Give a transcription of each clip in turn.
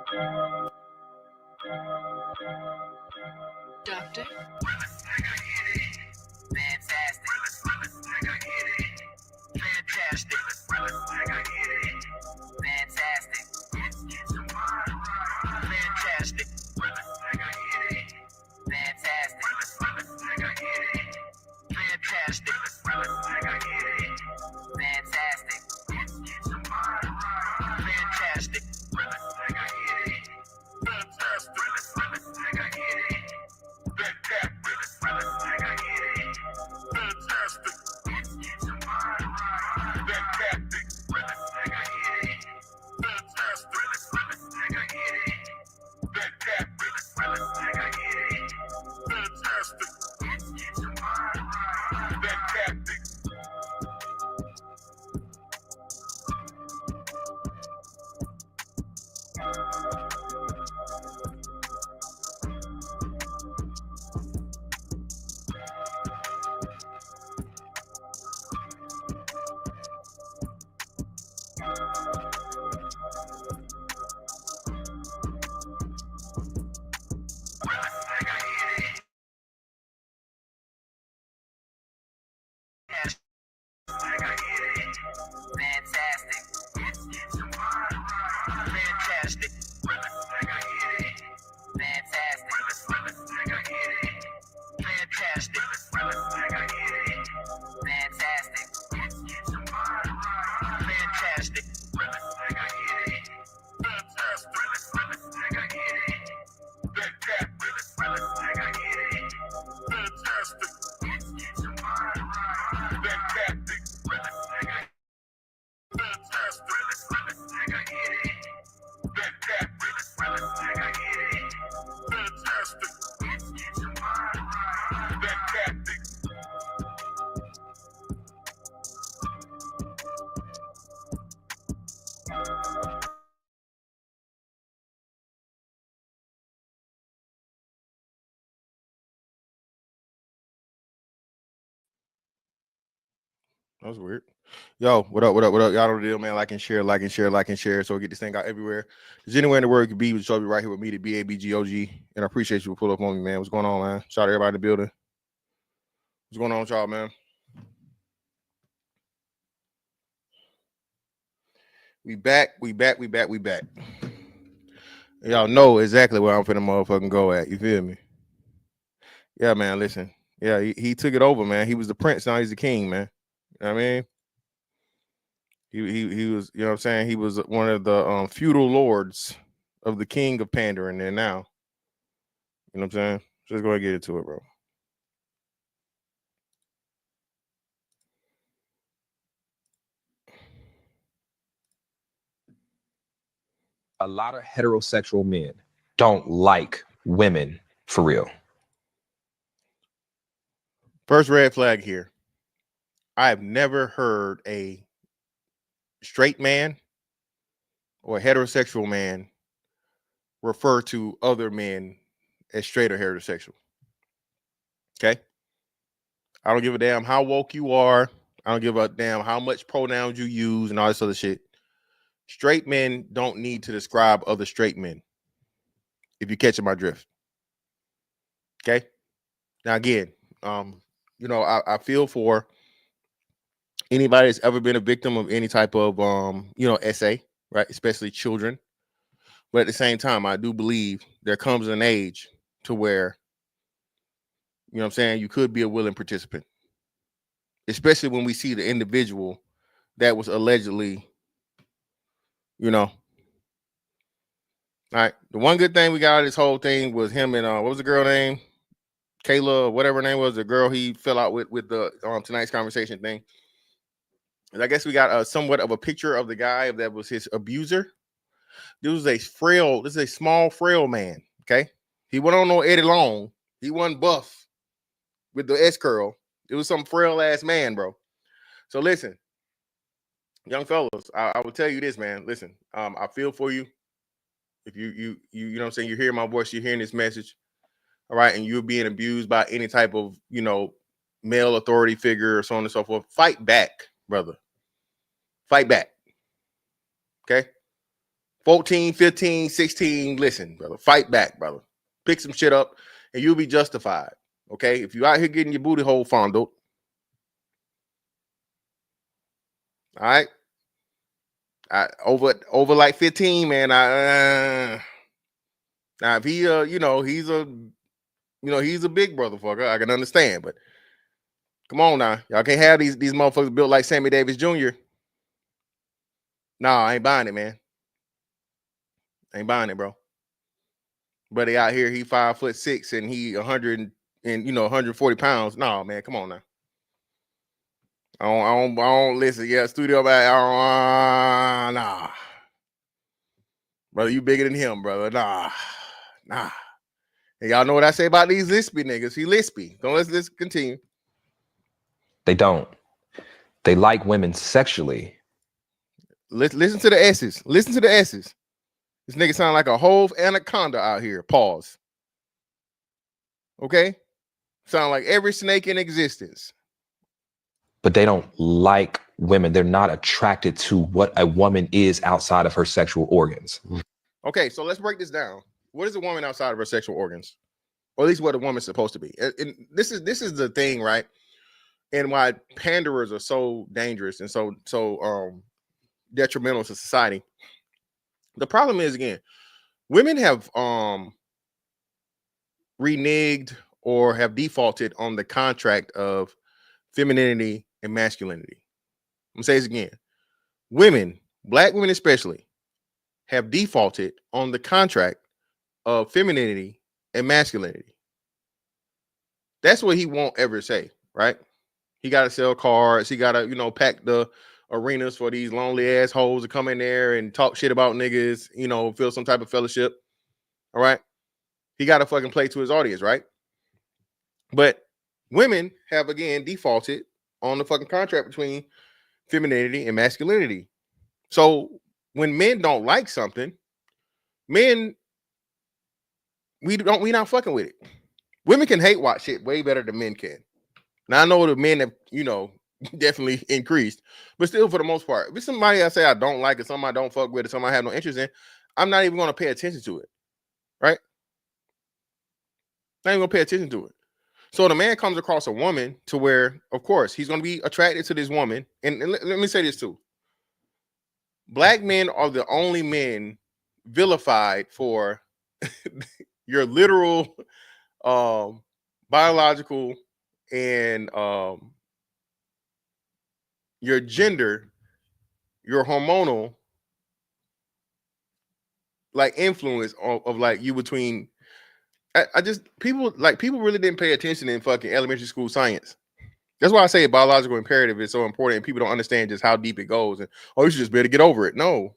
Doctor? That was weird. Yo, what up? What up? What up? Y'all know the deal, man. Like and share, like and share, like and share. So we get this thing out everywhere. There's anywhere in the world you can be. Show me right here with me, the BABGOG. And I appreciate you for pulling up on me, man. What's going on, man? Shout out to everybody in the building. What's going on with y'all, man? We back. Y'all know exactly where I'm finna motherfucking go at. You feel me? Yeah, man. Listen. Yeah, he took it over, man. He was the prince. Now he's the king, man. You know what I mean? He was, you know what I'm saying? He was one of the feudal lords of the king of pandering there now. You know what I'm saying? Just go ahead and get into it, bro. A lot of heterosexual men don't like women for real. First red flag here. I have never heard a straight man or a heterosexual man refer to other men as straight or heterosexual. Okay? I don't give a damn how woke you are. I don't give a damn how much pronouns you use and all this other shit. Straight men don't need to describe other straight men. If you're catching my drift. Okay? Now again, you know, I feel for anybody that's ever been a victim of any type of you know, SA, right? Especially children. But at the same time, I do believe there comes an age to where, you know what I'm saying, you could be a willing participant. Especially when we see the individual that was allegedly, you know. All right. The one good thing we got out of this whole thing was him and what was the girl name? Kayla, whatever her name was, the girl he fell out with the tonight's conversation thing. And I guess we got somewhat of a picture of the guy that was his abuser. This is a small, frail man. Okay. He went on no Eddie Long. He wasn't buff with the S curl. It was some frail ass man, bro. So listen, young fellas, I will tell you this, man. Listen, I feel for you. If you know what I'm saying, you're hearing my voice, you're hearing this message, all right, and you're being abused by any type of, you know, male authority figure or so on and so forth, fight back, brother. Fight back. Okay? 14, 15, 16. Listen, brother, fight back, brother. Pick some shit up and you'll be justified. Okay? If you out here getting your booty hole fondled. All right. Over like 15, man. Now if he he's a big brotherfucker, I can understand, but come on now. Y'all can't have these motherfuckers built like Sammy Davis Jr. Nah, I ain't buying it, man. I ain't buying it, bro. But he out here, he 5'6" and he 140 pounds. No, man, come on now. I don't listen. Yeah, studio back. Nah. Brother, you bigger than him, brother. Nah. And y'all know what I say about these lispy niggas. He lispy. So let's continue. They don't. They like women sexually. Listen to the S's. Listen to the S's. This nigga sound like a whole anaconda out here. Pause. Okay? Sound like every snake in existence. But they don't like women. They're not attracted to what a woman is outside of her sexual organs. Okay, so let's break this down. What is a woman outside of her sexual organs? Or at least what a woman's supposed to be. And this is the thing, right? And why panderers are so dangerous and so detrimental to society. The problem is, again, women have reneged or have defaulted on the contract of femininity and masculinity. I'm gonna say this again. Women, black women especially, have defaulted on the contract of femininity and masculinity. That's what he won't ever say, right? He got to sell cards. He got to, pack the arenas for these lonely assholes to come in there and talk shit about niggas, feel some type of fellowship. All right. He got to fucking play to his audience, right? But women have, again, defaulted on the fucking contract between femininity and masculinity. So when men don't like something, we not fucking with it. Women can hate watch shit way better than men can. Now I know the men have, definitely increased, but still for the most part, if it's somebody I say I don't like it, somebody I don't fuck with it, somebody I have no interest in, I'm not even going to pay attention to it. Right? Not even going to pay attention to it. So the man comes across a woman to where, of course, he's going to be attracted to this woman. And let me say this too. Black men are the only men vilified for your literal biological and your gender, your hormonal like influence of like you between. People really didn't pay attention in fucking elementary school science. That's why I say biological imperative is so important, and people don't understand just how deep it goes. And you should just be able to get over it. No,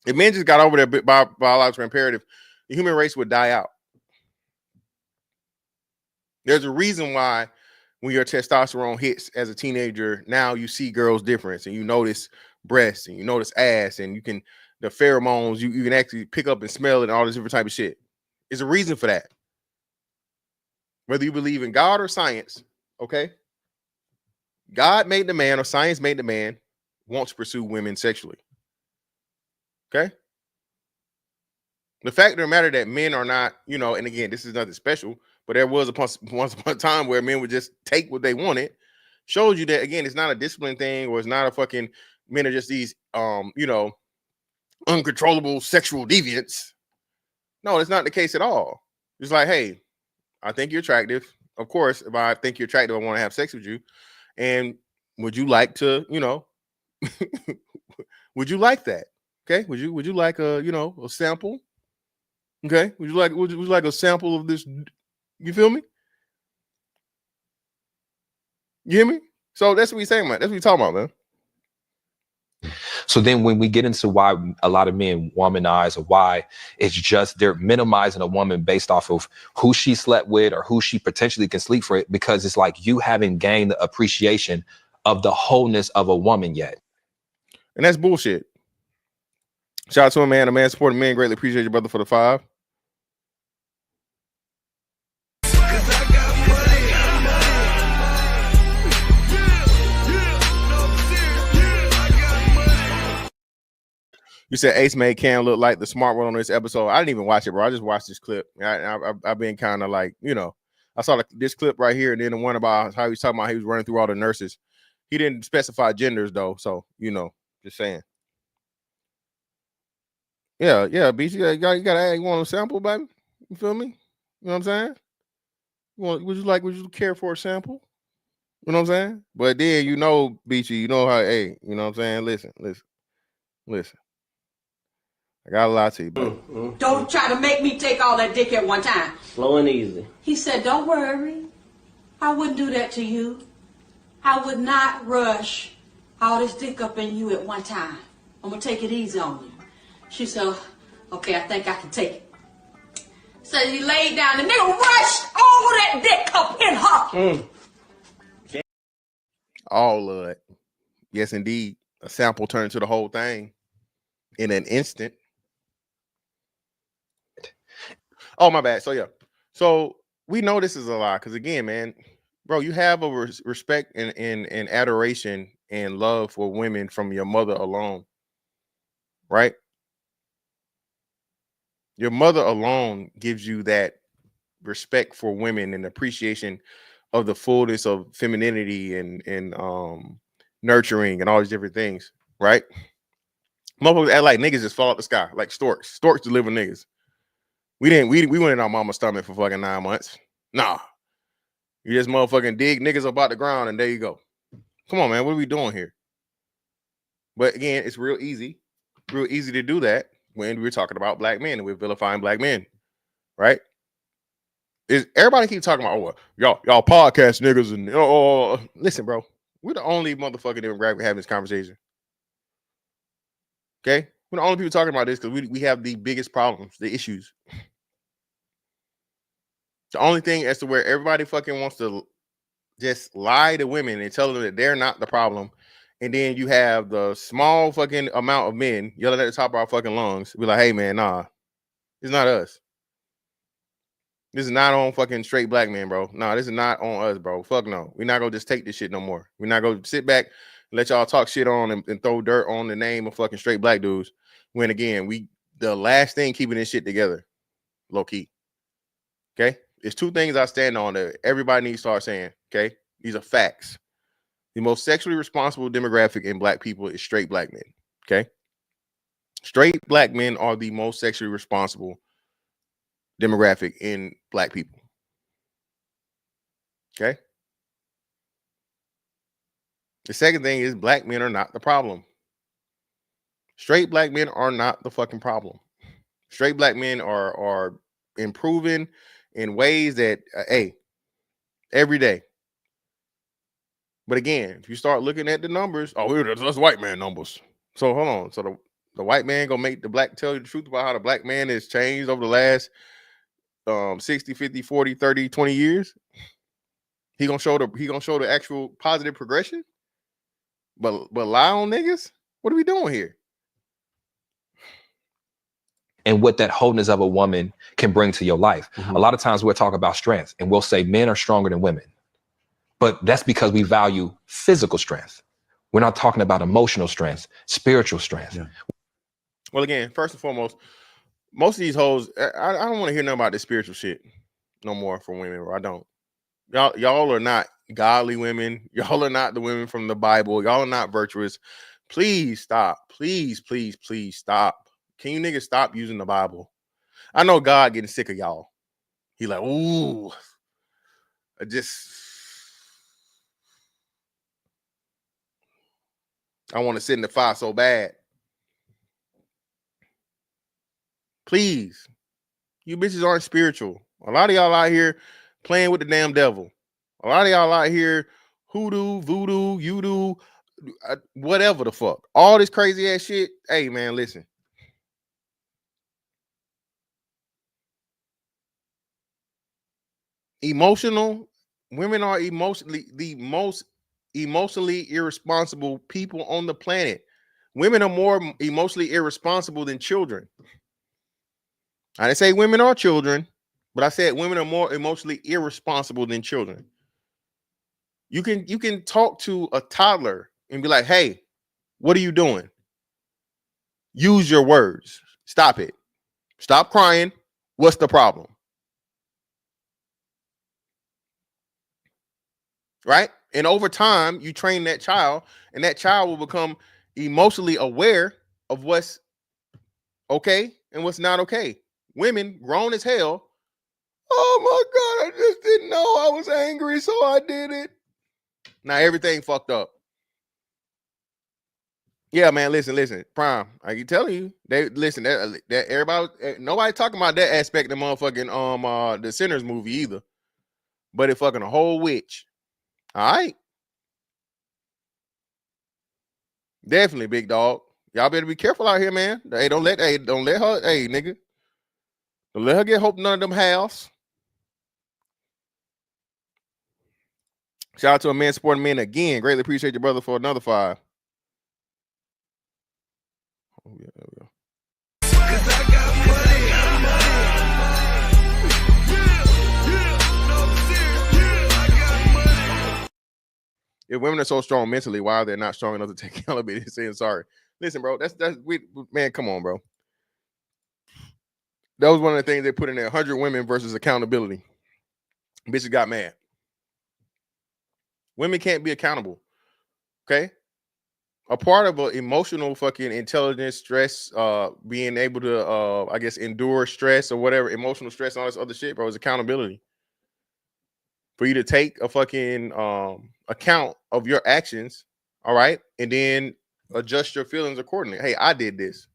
if men just got over their biological imperative, the human race would die out. There's a reason why when your testosterone hits as a teenager, now you see girls different, and you notice breasts and you notice ass, and the pheromones you can actually pick up and smell it and all this different type of shit. There's a reason for that. Whether you believe in God or science, okay? God made the man or science made the man want to pursue women sexually. Okay? The fact of the matter that men are not, and again, this is nothing special, but there was once upon a time where men would just take what they wanted, shows you that, again, it's not a discipline thing, or it's not a fucking, men are just these, uncontrollable sexual deviants. No, it's not the case at all. It's like, hey, I think you're attractive. Of course, if I think you're attractive, I want to have sex with you. And would you like to, would you like that? Okay. Would you like a sample? Okay. Would you like a sample of this? You feel me? You hear me? So that's what we're saying, man. That's what we're talking about, man. So then when we get into why a lot of men womanize, or why it's just they're minimizing a woman based off of who she slept with or who she potentially can sleep for, it, because it's like you haven't gained the appreciation of the wholeness of a woman yet. And that's bullshit. Shout out to a man supporting men. Greatly appreciate your brother for the 5. You said Ace made Cam look like the smart one on this episode. I didn't even watch it, bro. I just watched this clip. I've been kind of like, I saw this clip right here, and then the one about how he was talking about he was running through all the nurses. He didn't specify genders though, so just saying. Yeah, BC, you want a sample, baby? You feel me? You know what I'm saying? Would you care for a sample? You know what I'm saying? But then BC, you know how, hey, you know what I'm saying? Listen. I got a lot to you, buddy. Don't try to make me take all that dick at one time. Slow and easy. He said, don't worry. I wouldn't do that to you. I would not rush all this dick up in you at one time. I'm going to take it easy on you. She said, okay, I think I can take it. So he laid down. The nigga rushed all that dick up in her. All of it. Yes, indeed. A sample turned to the whole thing in an instant. Oh, my bad. So, yeah. So, we know this is a lie because, again, man, bro, you have a respect and adoration and love for women from your mother alone, right? Your mother alone gives you that respect for women and appreciation of the fullness of femininity and nurturing and all these different things, right? Motherfuckers act like niggas just fall out the sky, like storks. Storks deliver niggas. We went in our mama's stomach for fucking 9 months. Nah. You just motherfucking dig niggas up out the ground and there you go. Come on, man. What are we doing here? But again, it's real easy to do that when we're talking about black men and we're vilifying black men, right? Everybody keep talking about, y'all podcast niggas and listen, bro. We're the only motherfucking demographic having this conversation. Okay? We're the only people talking about this because we have the biggest problems, the issues. The only thing as to where everybody fucking wants to just lie to women and tell them that they're not the problem. And then you have the small fucking amount of men yelling at the top of our fucking lungs. Be like, hey, man, nah, it's not us. This is not on fucking straight black men, bro. Nah, this is not on us, bro. Fuck no. We're not going to just take this shit no more. We're not going to sit back and let y'all talk shit on and throw dirt on the name of fucking straight black dudes. When, again, the last thing keeping this shit together, low key. Okay? There's two things I stand on that everybody needs to start saying, okay? These are facts. The most sexually responsible demographic in black people is straight black men, okay? Straight black men are the most sexually responsible demographic in black people, okay? The second thing is black men are not the problem. Straight black men are not the fucking problem. Straight black men are improving in ways that, every day. But again, if you start looking at the numbers, that's white man numbers. So hold on. So the white man gonna make the black tell you the truth about how the black man has changed over the last 60, 50, 40, 30, 20 years. He gonna show the actual positive progression. But lie on niggas? What are we doing here? And what that wholeness of a woman can bring to your life. Mm-hmm. A lot of times we'll talk about strength and we'll say men are stronger than women. But that's because we value physical strength. We're not talking about emotional strength, spiritual strength. Yeah. Well, again, first and foremost, most of these hoes, I don't want to hear nothing about this spiritual shit no more from women, bro. I don't. Y'all are not godly women. Y'all are not the women from the Bible. Y'all are not virtuous. Please stop. Please stop. Can you niggas stop using the Bible? I know God getting sick of y'all. He like, ooh, I want to sit in the fire so bad. Please. You bitches aren't spiritual. A lot of y'all out here playing with the damn devil. A lot of y'all out here hoodoo, voodoo, you-do, whatever the fuck. All this crazy ass shit. Hey, man, listen. Emotional. Women are the most emotionally irresponsible people on the planet. Women are more emotionally irresponsible than children. I didn't say women are children, but I said women are more emotionally irresponsible than children. You can talk to a toddler and be like, hey, what are you doing? Use your words. Stop it. Stop crying. What's the problem? Right? And over time, you train that child, and that child will become emotionally aware of what's okay and what's not okay. Women, grown as hell. Oh my God, I just didn't know I was angry, so I did it. Now everything fucked up. Yeah, man, listen. Prime, I keep telling you, they listen, that everybody, nobody talking about that aspect of motherfucking the Sinners movie either. But it fucking a whole witch. All right. Definitely, big dog. Y'all better be careful out here, man. Don't let her, nigga. Don't let her get hope none of them house. Shout out to a man supporting men again. Greatly appreciate your brother for another 5. Oh, yeah, there we go. If women are so strong mentally, why are they not strong enough to take accountability and saying sorry? Listen, bro, that's man, come on, bro. That was one of the things they put in there: 100 women versus accountability. Bitches got mad. Women can't be accountable. Okay. A part of an emotional fucking intelligence, stress, being able to, I guess, endure stress or whatever, emotional stress and all this other shit, bro, is accountability. For you to take a fucking account of your actions, all right, and then adjust your feelings accordingly. Hey, I did this.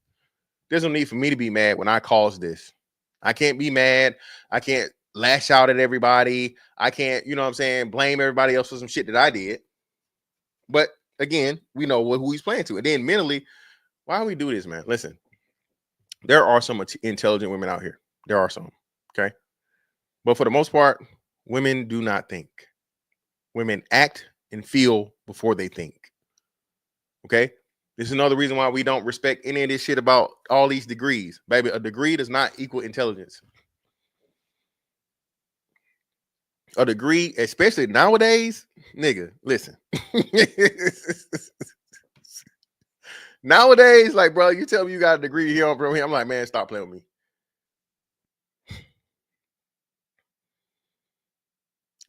There's no need for me to be mad when I caused this. I can't be mad. I can't lash out at everybody. I can't, you know what I'm saying, blame everybody else for some shit that I did. But again, we know who he's playing to. And then mentally, why do we do this, man? Listen, there are some intelligent women out here. There are some, okay? But for the most part, women do not think. Women act and feel before they think. Okay? This is another reason why we don't respect any of this shit about all these degrees. Baby, a degree does not equal intelligence. A degree, especially nowadays, nigga, listen. Nowadays, like, bro, you tell me you got a degree here, bro. I'm like, man, stop playing with me.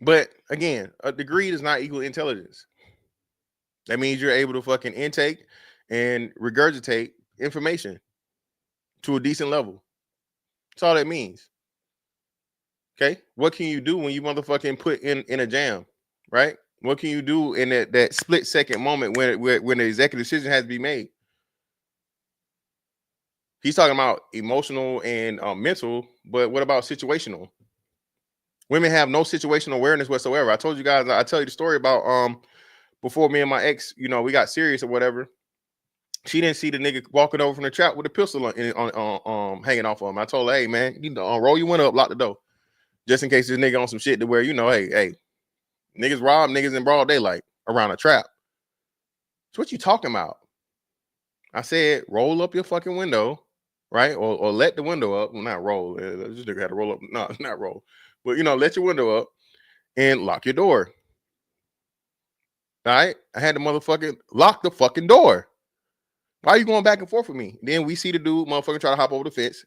But again, a degree does not equal intelligence. That means you're able to fucking intake and regurgitate information to a decent level. That's all that means. Okay, what can you do when you motherfucking put in a jam, right? What can you do in that split second moment when the executive decision has to be made? He's talking about emotional and mental, but what about situational? Women have no situational awareness whatsoever. I told you guys, I tell you the story about before me and my ex, you know, we got serious or whatever. She didn't see the nigga walking over from the trap with a pistol on hanging off of him. I told her, hey man, you know, roll your window up, lock the door, just in case this nigga on some shit to where, you know, hey, niggas rob niggas in broad daylight around a trap. So what you talking about? I said, roll up your fucking window, right? Or let the window up. Well, not roll. This nigga had to roll up. No, not roll. But, you know, let your window up and lock your door. All right? I had to motherfucking lock the fucking door. Why are you going back and forth with me? Then we see the dude motherfucking try to hop over the fence.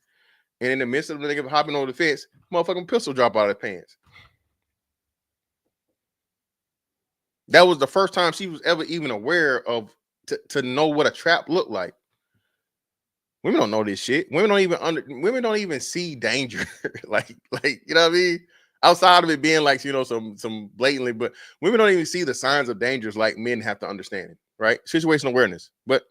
And in the midst of the nigga hopping over the fence, motherfucking pistol drop out of his pants. That was the first time she was ever even aware of to know what a trap looked like. Women don't know this shit. Women don't even see danger. like you know what I mean? Outside of it being like, you know, some blatantly, but women don't even see the signs of dangers like men have to understand it, right? Situational awareness. But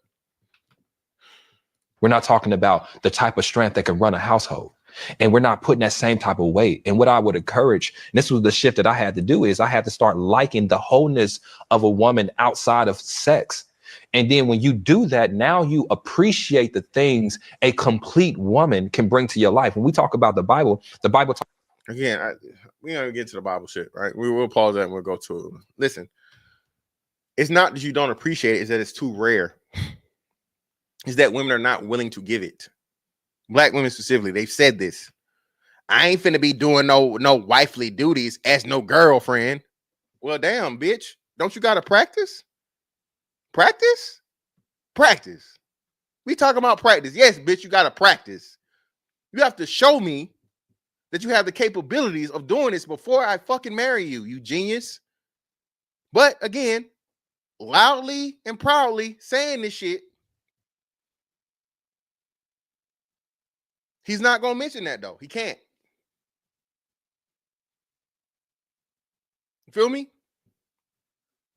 we're not talking about the type of strength that can run a household. And we're not putting that same type of weight. And what I would encourage, and this was the shift that I had to do, is I had to start liking the wholeness of a woman outside of sex. And then when you do that, now you appreciate the things a complete woman can bring to your life. When we talk about the Bible again, we don't get to the Bible shit, right? We will pause that and we'll go to it. Listen, it's not that you don't appreciate it, it's that it's too rare. It's that women are not willing to give it. Black women specifically, they've said this. I ain't finna be doing no wifely duties as no girlfriend. Well, damn, bitch. Don't you gotta practice? Practice? We talking about practice. Yes, bitch, you gotta practice. You have to show me that you have the capabilities of doing this before I fucking marry you, you genius. But again, loudly and proudly saying this shit, he's not gonna mention that though. He can't. You feel me?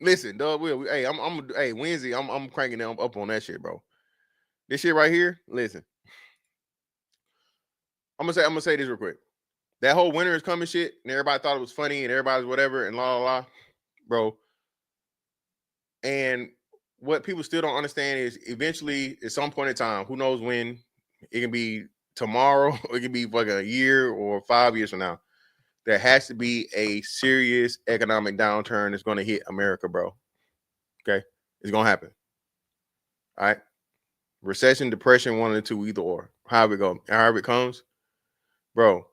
Listen, Doug Will. Hey, hey, Wednesday, I'm cranking them up on that shit, bro. This shit right here, listen. I'm gonna say this real quick. That whole winter is coming shit, and everybody thought it was funny, and everybody's whatever, and la la la, bro. And what people still don't understand is eventually, at some point in time, who knows when, it can be tomorrow, or it can be like a year or 5 years from now. There has to be a serious economic downturn that's going to hit America, bro. Okay, it's gonna happen. All right, recession, depression, one of the two, either or. However it comes, bro.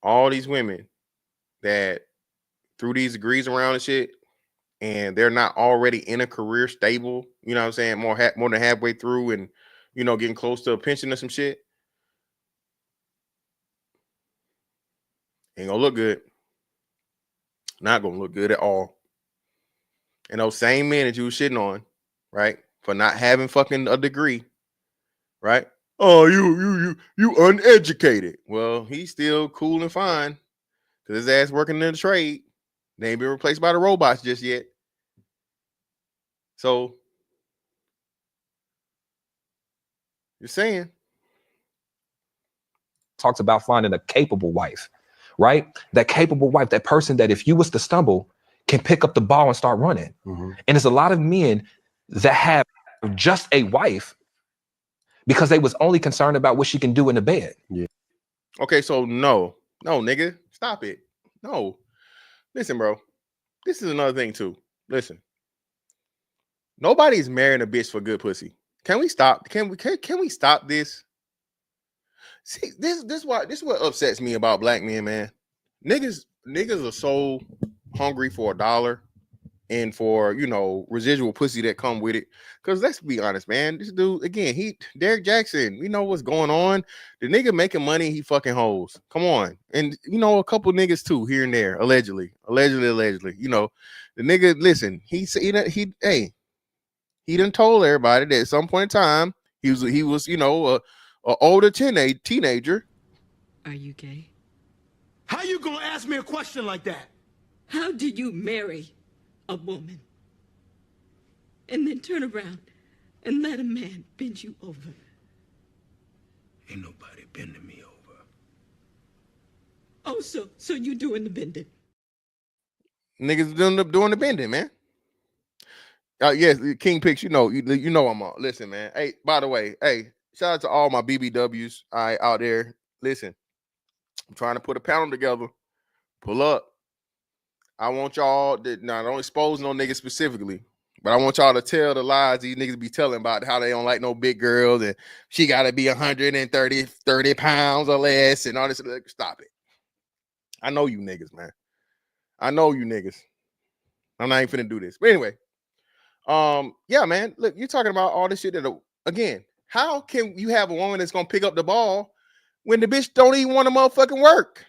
All these women that threw these degrees around and shit, and they're not already in a career stable, you know what I'm saying, more than halfway through, and you know, getting close to a pension or some shit, ain't gonna look good. Not gonna look good at all. And those same men that you was shitting on, right, for not having fucking a degree, right? Oh, you uneducated. Well, he's still cool and fine because his ass working in the trade. They ain't been replaced by the robots just yet. So you're saying Talks about finding a capable wife, right? That capable wife, that person that if you was to stumble, can pick up the ball and start running. Mm-hmm. And there's a lot of men that have just a wife because they was only concerned about what she can do in the bed. okay, so no, nigga, stop it. No, listen, bro. This is another thing too. Listen, nobody's marrying a bitch for good pussy. Can we stop? Can we stop this? See, this what upsets me about black men, man. Niggas are so hungry for a dollar and for, you know, residual pussy that come with it. Because let's be honest, man, this dude, again, Derek Jackson, we know what's going on. The nigga making money, he fucking hoes. Come on. And, you know, a couple niggas too, here and there, allegedly. You know, the nigga, listen, he done told everybody that at some point in time, he was, you know, a older teenager. Are you gay? How you gonna ask me a question like that? How do you marry a woman and then turn around and let a man bend you over? Ain't nobody bending me over. Oh, so you doing the bending? Niggas doing the bending, man. Yes, King Picks, you know I'm on. Listen, man. Hey, by the way, hey, shout out to all my BBWs out there. Listen, I'm trying to put a panel together. Pull up. I want y'all to don't expose no niggas specifically, but I want y'all to tell the lies these niggas be telling about how they don't like no big girls and she got to be 130 pounds or less and all this. Stop it. I know you niggas, man. I know you niggas. I'm not even finna do this. But anyway, yeah, man. Look, you're talking about all this shit that, again, how can you have a woman that's gonna pick up the ball when the bitch don't even want to motherfucking work?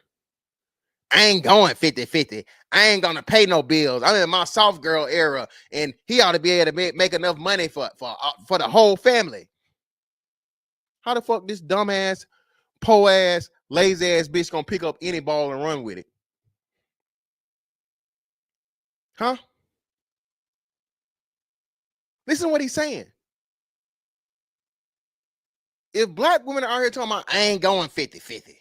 I ain't going 50-50. I ain't gonna pay no bills. I'm in my soft girl era, and he ought to be able to make enough money for the whole family. How the fuck this dumbass, po ass, lazy ass bitch gonna pick up any ball and run with it? Huh? Listen to what he's saying. If black women are out here talking about, I ain't going 50-50.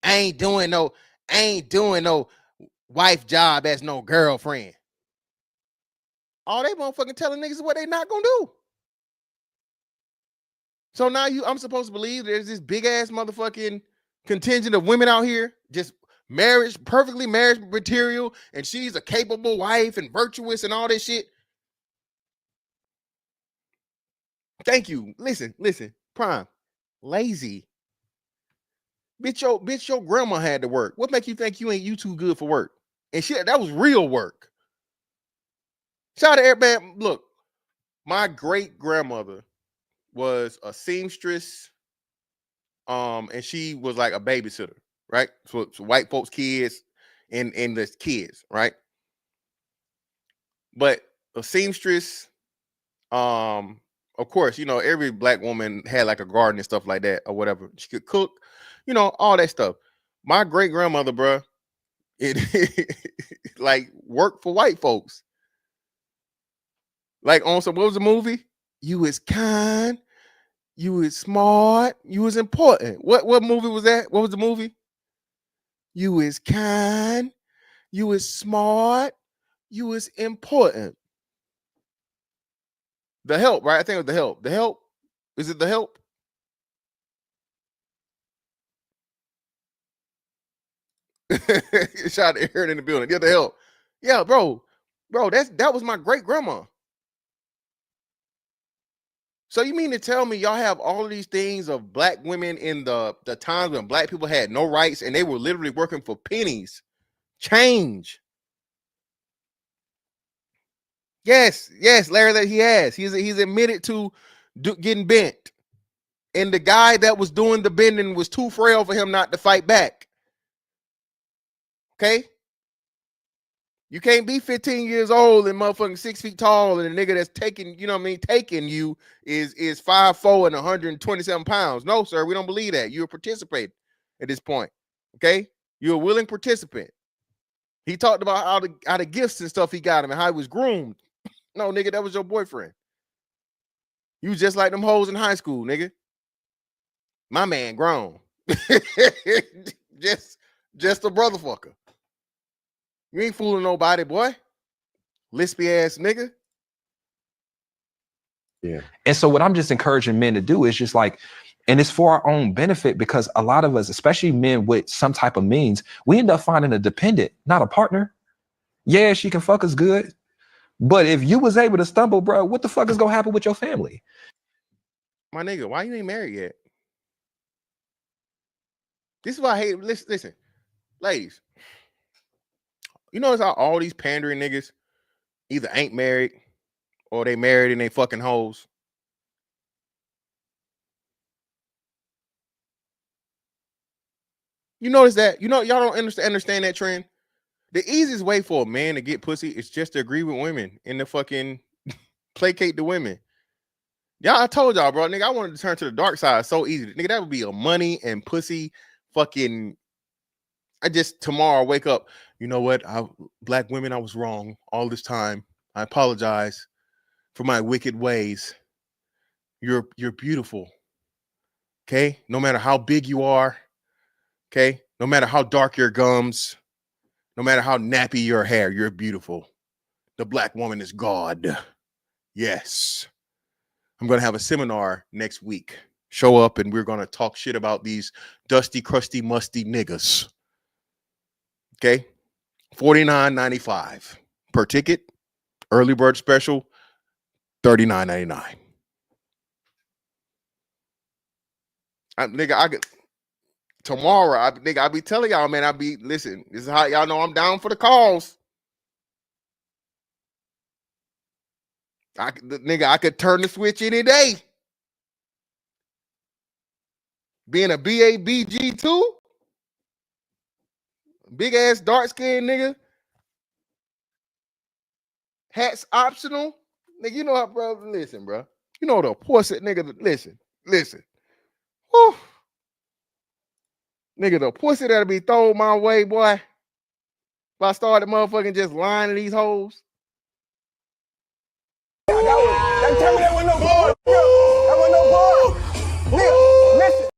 I ain't doing no wife job as no girlfriend. All they motherfucking telling niggas is what they not gonna do. So now I'm supposed to believe there's this big ass motherfucking contingent of women out here, just perfectly marriage material, and she's a capable wife and virtuous and all this shit. Thank you. Listen, Prime. Lazy. Bitch, your grandma had to work. What make you think you too good for work? And shit, that was real work. Shout out to everybody. Look, my great grandmother was a seamstress, and she was like a babysitter, right? So white folks' kids and the kids, right? But a seamstress, of course, you know, every black woman had like a garden and stuff like that or whatever. She could cook, you know, all that stuff. My great grandmother, bruh, it like worked for white folks. Like on some, what was the movie? You was kind, you was smart, you was important. What movie was that? What was the movie? You was kind, you was smart, you was important. The Help, right? I think it was The Help. The Help. Is it The Help? Shout out to Aaron in the building. Yeah, The Help. Yeah, bro. Bro, that was my great grandma. So you mean to tell me y'all have all of these things of black women in the times when black people had no rights and they were literally working for pennies, change? Yes, Larry, that he has. He's admitted to getting bent, and the guy that was doing the bending was too frail for him not to fight back. Okay. You can't be 15 years old and motherfucking 6 feet tall, and a nigga that's taking, you know what I mean, taking you is 5'4" and 127 pounds. No, sir, we don't believe that. You're a participant at this point. Okay, you're a willing participant. He talked about how the gifts and stuff he got him and how he was groomed. No, nigga, that was your boyfriend. You was just like them hoes in high school, nigga. My man grown. just a brother fucker. You ain't fooling nobody, boy. Lispy ass nigga. Yeah. And so what I'm just encouraging men to do is just like, and it's for our own benefit, because a lot of us, especially men with some type of means, we end up finding a dependent, not a partner. Yeah, she can fuck us good. But if you was able to stumble, bro, what the fuck is gonna happen with your family? My nigga, why you ain't married yet? This is why I hate. Listen, ladies. You notice how all these pandering niggas either ain't married or they married and they fucking hoes? You notice that? You know, y'all don't understand that trend? The easiest way for a man to get pussy is just to agree with women and to fucking placate the women. Y'all, I told y'all, bro, nigga, I wanted to turn to the dark side so easy. Nigga, that would be a money and pussy fucking. I just tomorrow wake up. You know what? Black women, I was wrong all this time. I apologize for my wicked ways. You're beautiful. Okay? No matter how big you are. Okay? No matter how dark your gums. No matter how nappy your hair, you're beautiful. The black woman is God. Yes. I'm going to have a seminar next week. Show up and we're going to talk shit about these dusty, crusty, musty niggas. Okay, $49.95 per ticket. Early bird special, $39.99. Nigga, I could tomorrow. I'll be telling y'all, man. Listen. This is how y'all know I'm down for the cause. I could turn the switch any day. Being a BABG too. Big ass dark skinned nigga. Hats optional. Nigga, you know what, bro? Listen, bro. You know the pussy nigga. Listen. Whew. Nigga, the pussy that'll be thrown my way, boy. If I started motherfucking just lying to these hoes. Tell me that was no bar. That was no bar. Nigga, listen.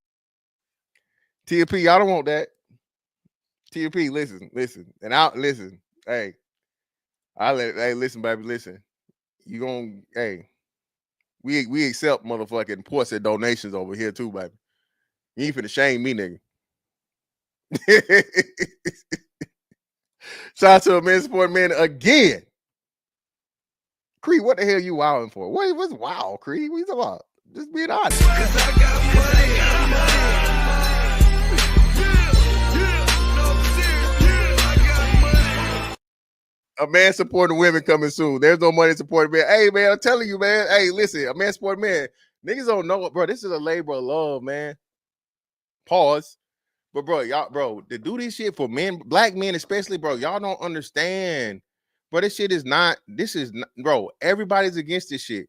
TLP, y'all don't want that. TLP, listen. And I'll listen. Hey, listen, baby, listen. You gonna, we accept motherfucking pussy donations over here too, baby. You ain't finna shame me, nigga. Shout out to a man support man again. Creed, what the hell you wilding for? What's wild, Creed? What you talking about? Just being honest. A man supporting women coming soon. There's no money supporting men. Hey, man, I'm telling you, man. Hey, listen, a man supporting man. Niggas don't know it, bro. This is a labor of love, man. Pause. But bro, y'all, bro, to do this shit for men, black men especially, bro, y'all don't understand. Bro, this shit is not, bro, everybody's against this shit.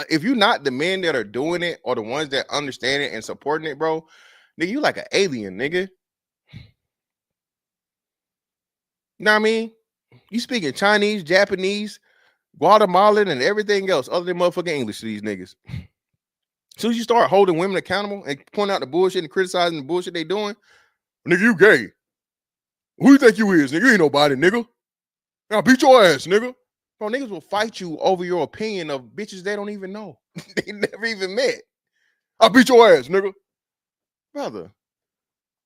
If you're not the men that are doing it or the ones that understand it and supporting it, bro, nigga, you like an alien, nigga. You know what I mean? You speaking Chinese, Japanese, Guatemalan, and everything else other than motherfucking English to these niggas. As soon as you start holding women accountable and point out the bullshit and criticizing the bullshit they doing, nigga, you gay. Who you think you is, nigga? You ain't nobody, nigga. I'll beat your ass, nigga. Bro, niggas will fight you over your opinion of bitches they don't even know. They never even met. I'll beat your ass, nigga. Brother.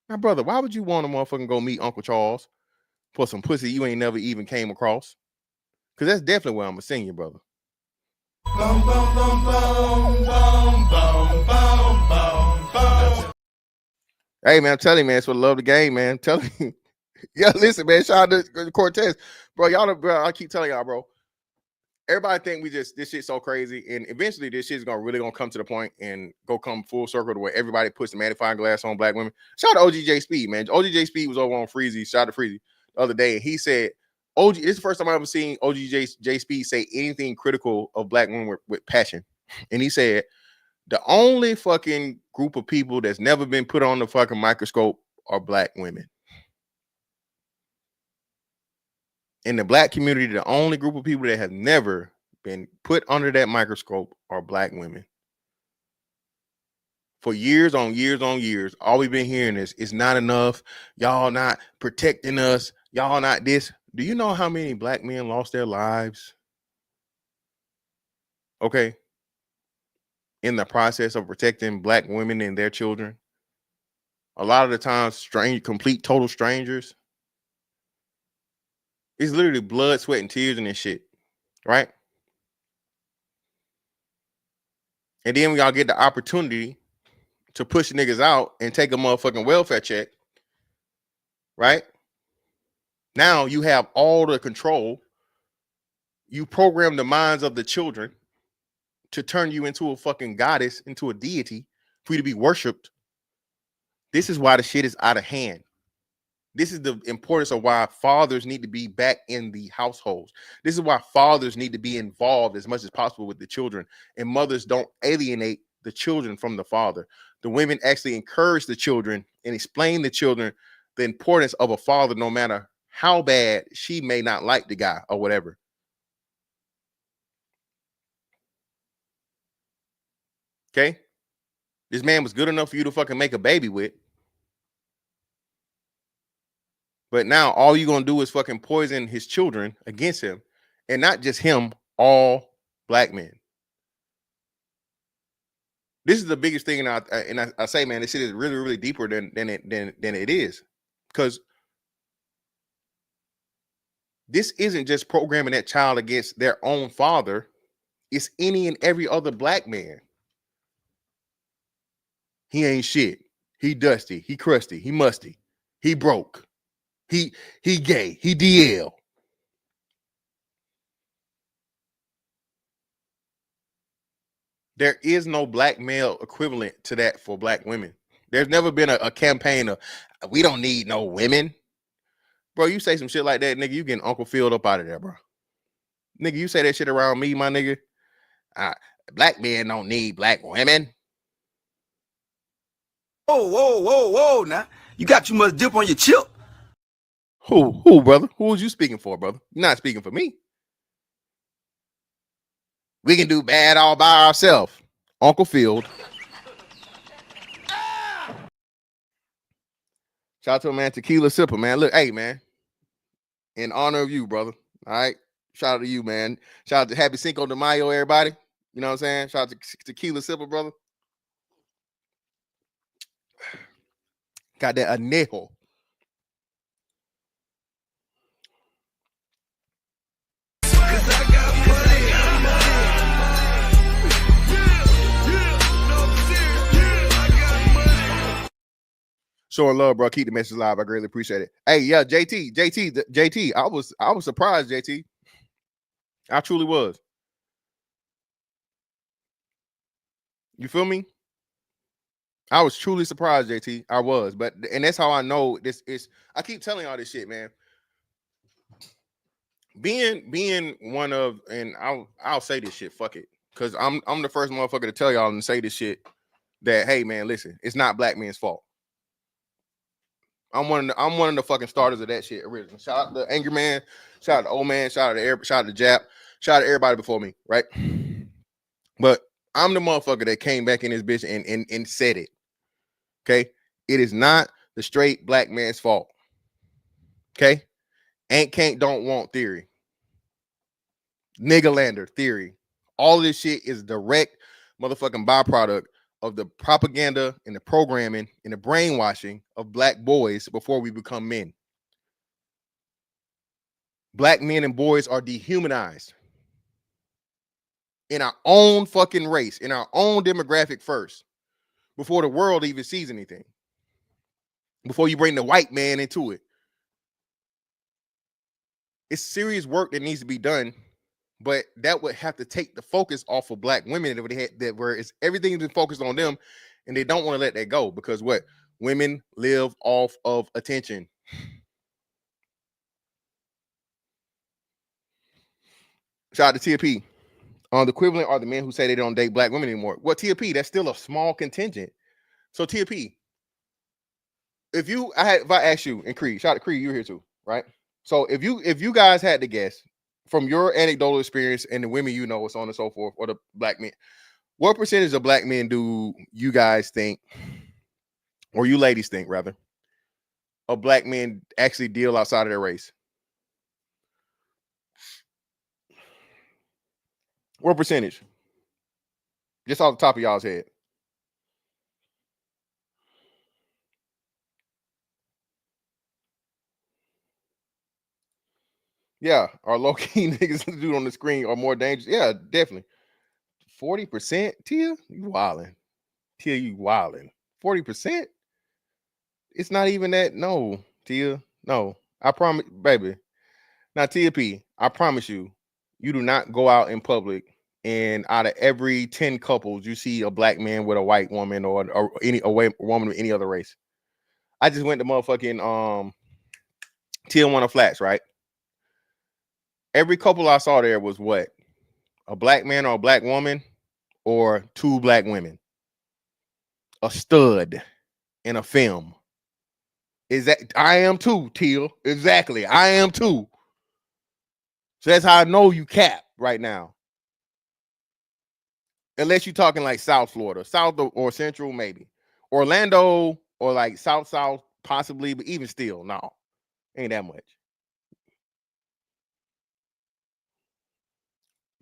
My brother, why would you want to motherfucking go meet Uncle Charles for some pussy you ain't never even came across? Because that's definitely where I'm going to send you, brother. Bum, bum, bum, bum, bum, bum, bum, bum, bum. Hey, man, I'm telling you, man, it's for the love of the game, man. I'm telling you. Yeah, listen, man, shout out to Cortez. Bro, y'all, bro, I keep telling y'all, bro. Everybody think this shit's so crazy, and eventually this shit's really gonna come to the point and come full circle to where everybody puts the magnifying glass on black women. Shout out to OGJ Speed, man. OGJ Speed was over on Freezy, shout out to Freezy the other day, and he said, this is the first time I've ever seen OGJ Speed say anything critical of black women with passion. And he said, the only fucking group of people that's never been put on the fucking microscope are black women. In the black community, the only group of people that have never been put under that microscope are black women. For years on years on years, all we've been hearing is, it's not enough. Y'all not protecting us. Y'all not this. Do you know how many black men lost their lives? Okay. In the process of protecting black women and their children. A lot of the times, complete total strangers. It's literally blood, sweat, and tears and this shit, right? And then when y'all get the opportunity to push niggas out and take a motherfucking welfare check, right? Now you have all the control. You program the minds of the children to turn you into a fucking goddess, into a deity, for you to be worshipped. This is why the shit is out of hand. This is the importance of why fathers need to be back in the households. This is why fathers need to be involved as much as possible with the children, and mothers don't alienate the children from the father. The women actually encourage the children and explain to the children the importance of a father, no matter how bad she may not like the guy or whatever. Okay? This man was good enough for you to fucking make a baby with. But now all you're going to do is fucking poison his children against him. And not just him, all black men. This is the biggest thing. And I say, man, this shit is really, really deeper than it is. Because this isn't just programming that child against their own father. It's any and every other black man. He ain't shit. He dusty. He crusty. He musty. He broke. He gay. He DL. There is no black male equivalent to that for black women. There's never been a campaign of, we don't need no women. Bro, you say some shit like that, nigga, you getting Uncle Phil up out of there, bro. Nigga, you say that shit around me, my nigga. Black men don't need black women. Whoa, now. You got too much dip on your chip. Who, brother? Who was you speaking for, brother? You're not speaking for me. We can do bad all by ourselves. Uncle Field. Shout out to a man, Tequila Sipper, man. Look, hey, man. In honor of you, brother. All right. Shout out to you, man. Shout out to Happy Cinco de Mayo, everybody. You know what I'm saying? Shout out to Tequila Sipper, brother. Got that anejo. Showing love, bro. Keep the message live. I greatly appreciate it. Hey, yeah, JT. I was surprised, JT. I truly was. You feel me? I was truly surprised, JT. I was, but and that's how I know this is. I keep telling y'all this shit, man. Being one of, and I'll say this shit, fuck it, because I'm the first motherfucker to tell y'all and say this shit that, hey man, listen, it's not black men's fault. I'm one of the fucking starters of that shit originally. Shout out to Angry Man, shout out to Old Man, shout out to Jap, shout out to everybody before me, right? But I'm the motherfucker that came back in this bitch and said it. Okay, it is not the straight black man's fault. Okay, ain't can't don't want theory, nigga-lander theory. All of this shit is direct motherfucking byproduct of the propaganda and the programming and the brainwashing of black boys before we become men. Black men and boys are dehumanized in our own fucking race, in our own demographic first, before the world even sees anything. Before you bring the white man into it. It's serious work that needs to be done, but that would have to take the focus off of black women that had that where it's everything's been focused on them, and they don't want to let that go because what? Women live off of attention. Shout out to TP. The equivalent are the men who say they don't date black women anymore. Well, TP, that's still a small contingent. So TP, if I asked you, and Creed, shout out to Creed, you're here too, right? So if you guys had to guess from your anecdotal experience and the women you know, so on and so forth, or the black men, what percentage of black men do you guys think, or you ladies think rather, of black men actually deal outside of their race? What percentage? Just off the top of y'all's head. Yeah, our low-key niggas to do on the screen are more dangerous. Yeah, definitely. 40%? Tia, you wildin'. Tia, you wildin'. 40%? It's not even that. No, Tia. No. I promise, baby. Now, Tia P, I promise you, you do not go out in public and out of every 10 couples, you see a black man with a white woman or a woman of any other race. I just went to motherfucking Tijuana Flats, right? Every couple I saw there was what? A black man or a black woman or two black women. A stud in a film. Is that I am too, Teal. Exactly. I am too. So that's how I know you cap right now. Unless you're talking like South Florida, South or Central, maybe. Orlando or like South, possibly, but even still, no. Ain't that much.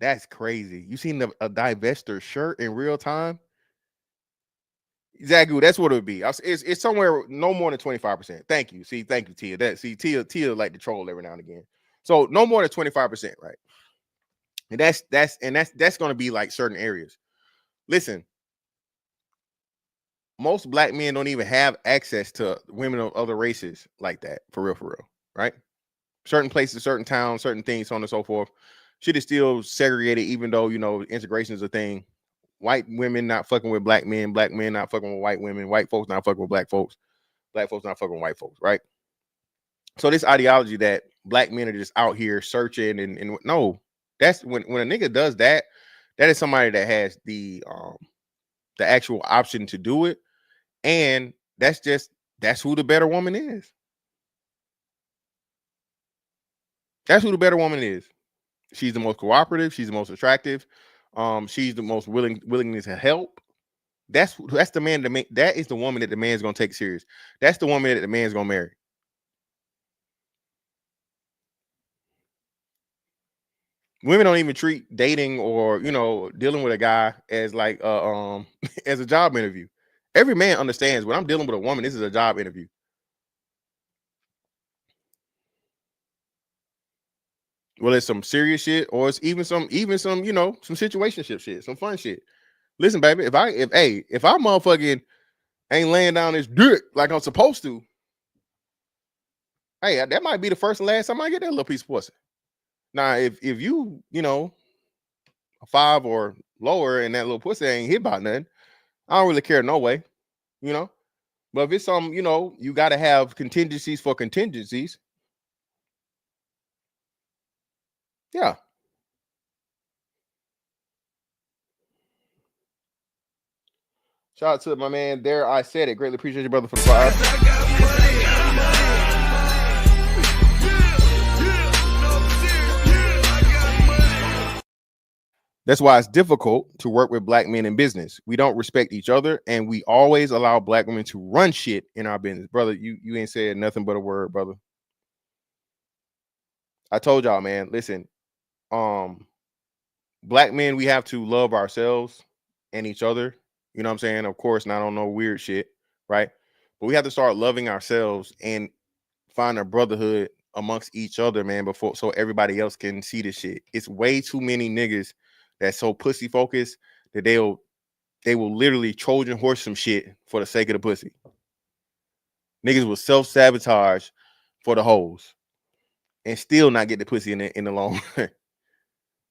That's crazy. You seen a divester shirt in real time? Exactly. That's what it would be. It's somewhere no more than 25%. Thank you. See, thank you, Tia. Tia like to troll every now and again. So no more than 25%, right? And that's going to be like certain areas. Listen, most black men don't even have access to women of other races like that, for real, right? Certain places, certain towns, certain things, so on and so forth. Shit is still segregated, even though, you know, integration is a thing. White women not fucking with black men not fucking with white women, white folks not fucking with black folks not fucking with white folks, right? So this ideology that black men are just out here searching and no, that's when a nigga does that, that is somebody that has the actual option to do it, and that's who the better woman is. That's who the better woman is. She's the most cooperative. She's the most attractive. She's the most willingness to help. That's the man. That is the woman that the man's gonna take serious. That's the woman that the man's gonna marry. Women don't even treat dating or, you know, dealing with a guy as like as a job interview. Every man understands when I'm dealing with a woman, this is a job interview. Well, it's some serious shit, or it's even some, you know, some situationship shit, some fun shit. Listen, baby, if I motherfucking ain't laying down this dick like I'm supposed to, hey, that might be the first and last time I get that little piece of pussy. Now, if you know, a 5 or lower and that little pussy ain't hit about nothing, I don't really care no way, you know. But if it's some, you know, you got to have contingencies for contingencies. Yeah. Shout out to my man there. I said it. Greatly appreciate you, brother, for the fire. That's why it's difficult to work with black men in business. We don't respect each other, and we always allow black women to run shit in our business. Brother, you ain't said nothing but a word, brother. I told y'all, man. Listen, black men, we have to love ourselves and each other. You know what I'm saying? Of course, not on no weird shit, right? But we have to start loving ourselves and find a brotherhood amongst each other, man, before so everybody else can see this shit. It's way too many niggas that's so pussy focused that they will literally Trojan horse some shit for the sake of the pussy. Niggas will self-sabotage for the hoes and still not get the pussy in the long run.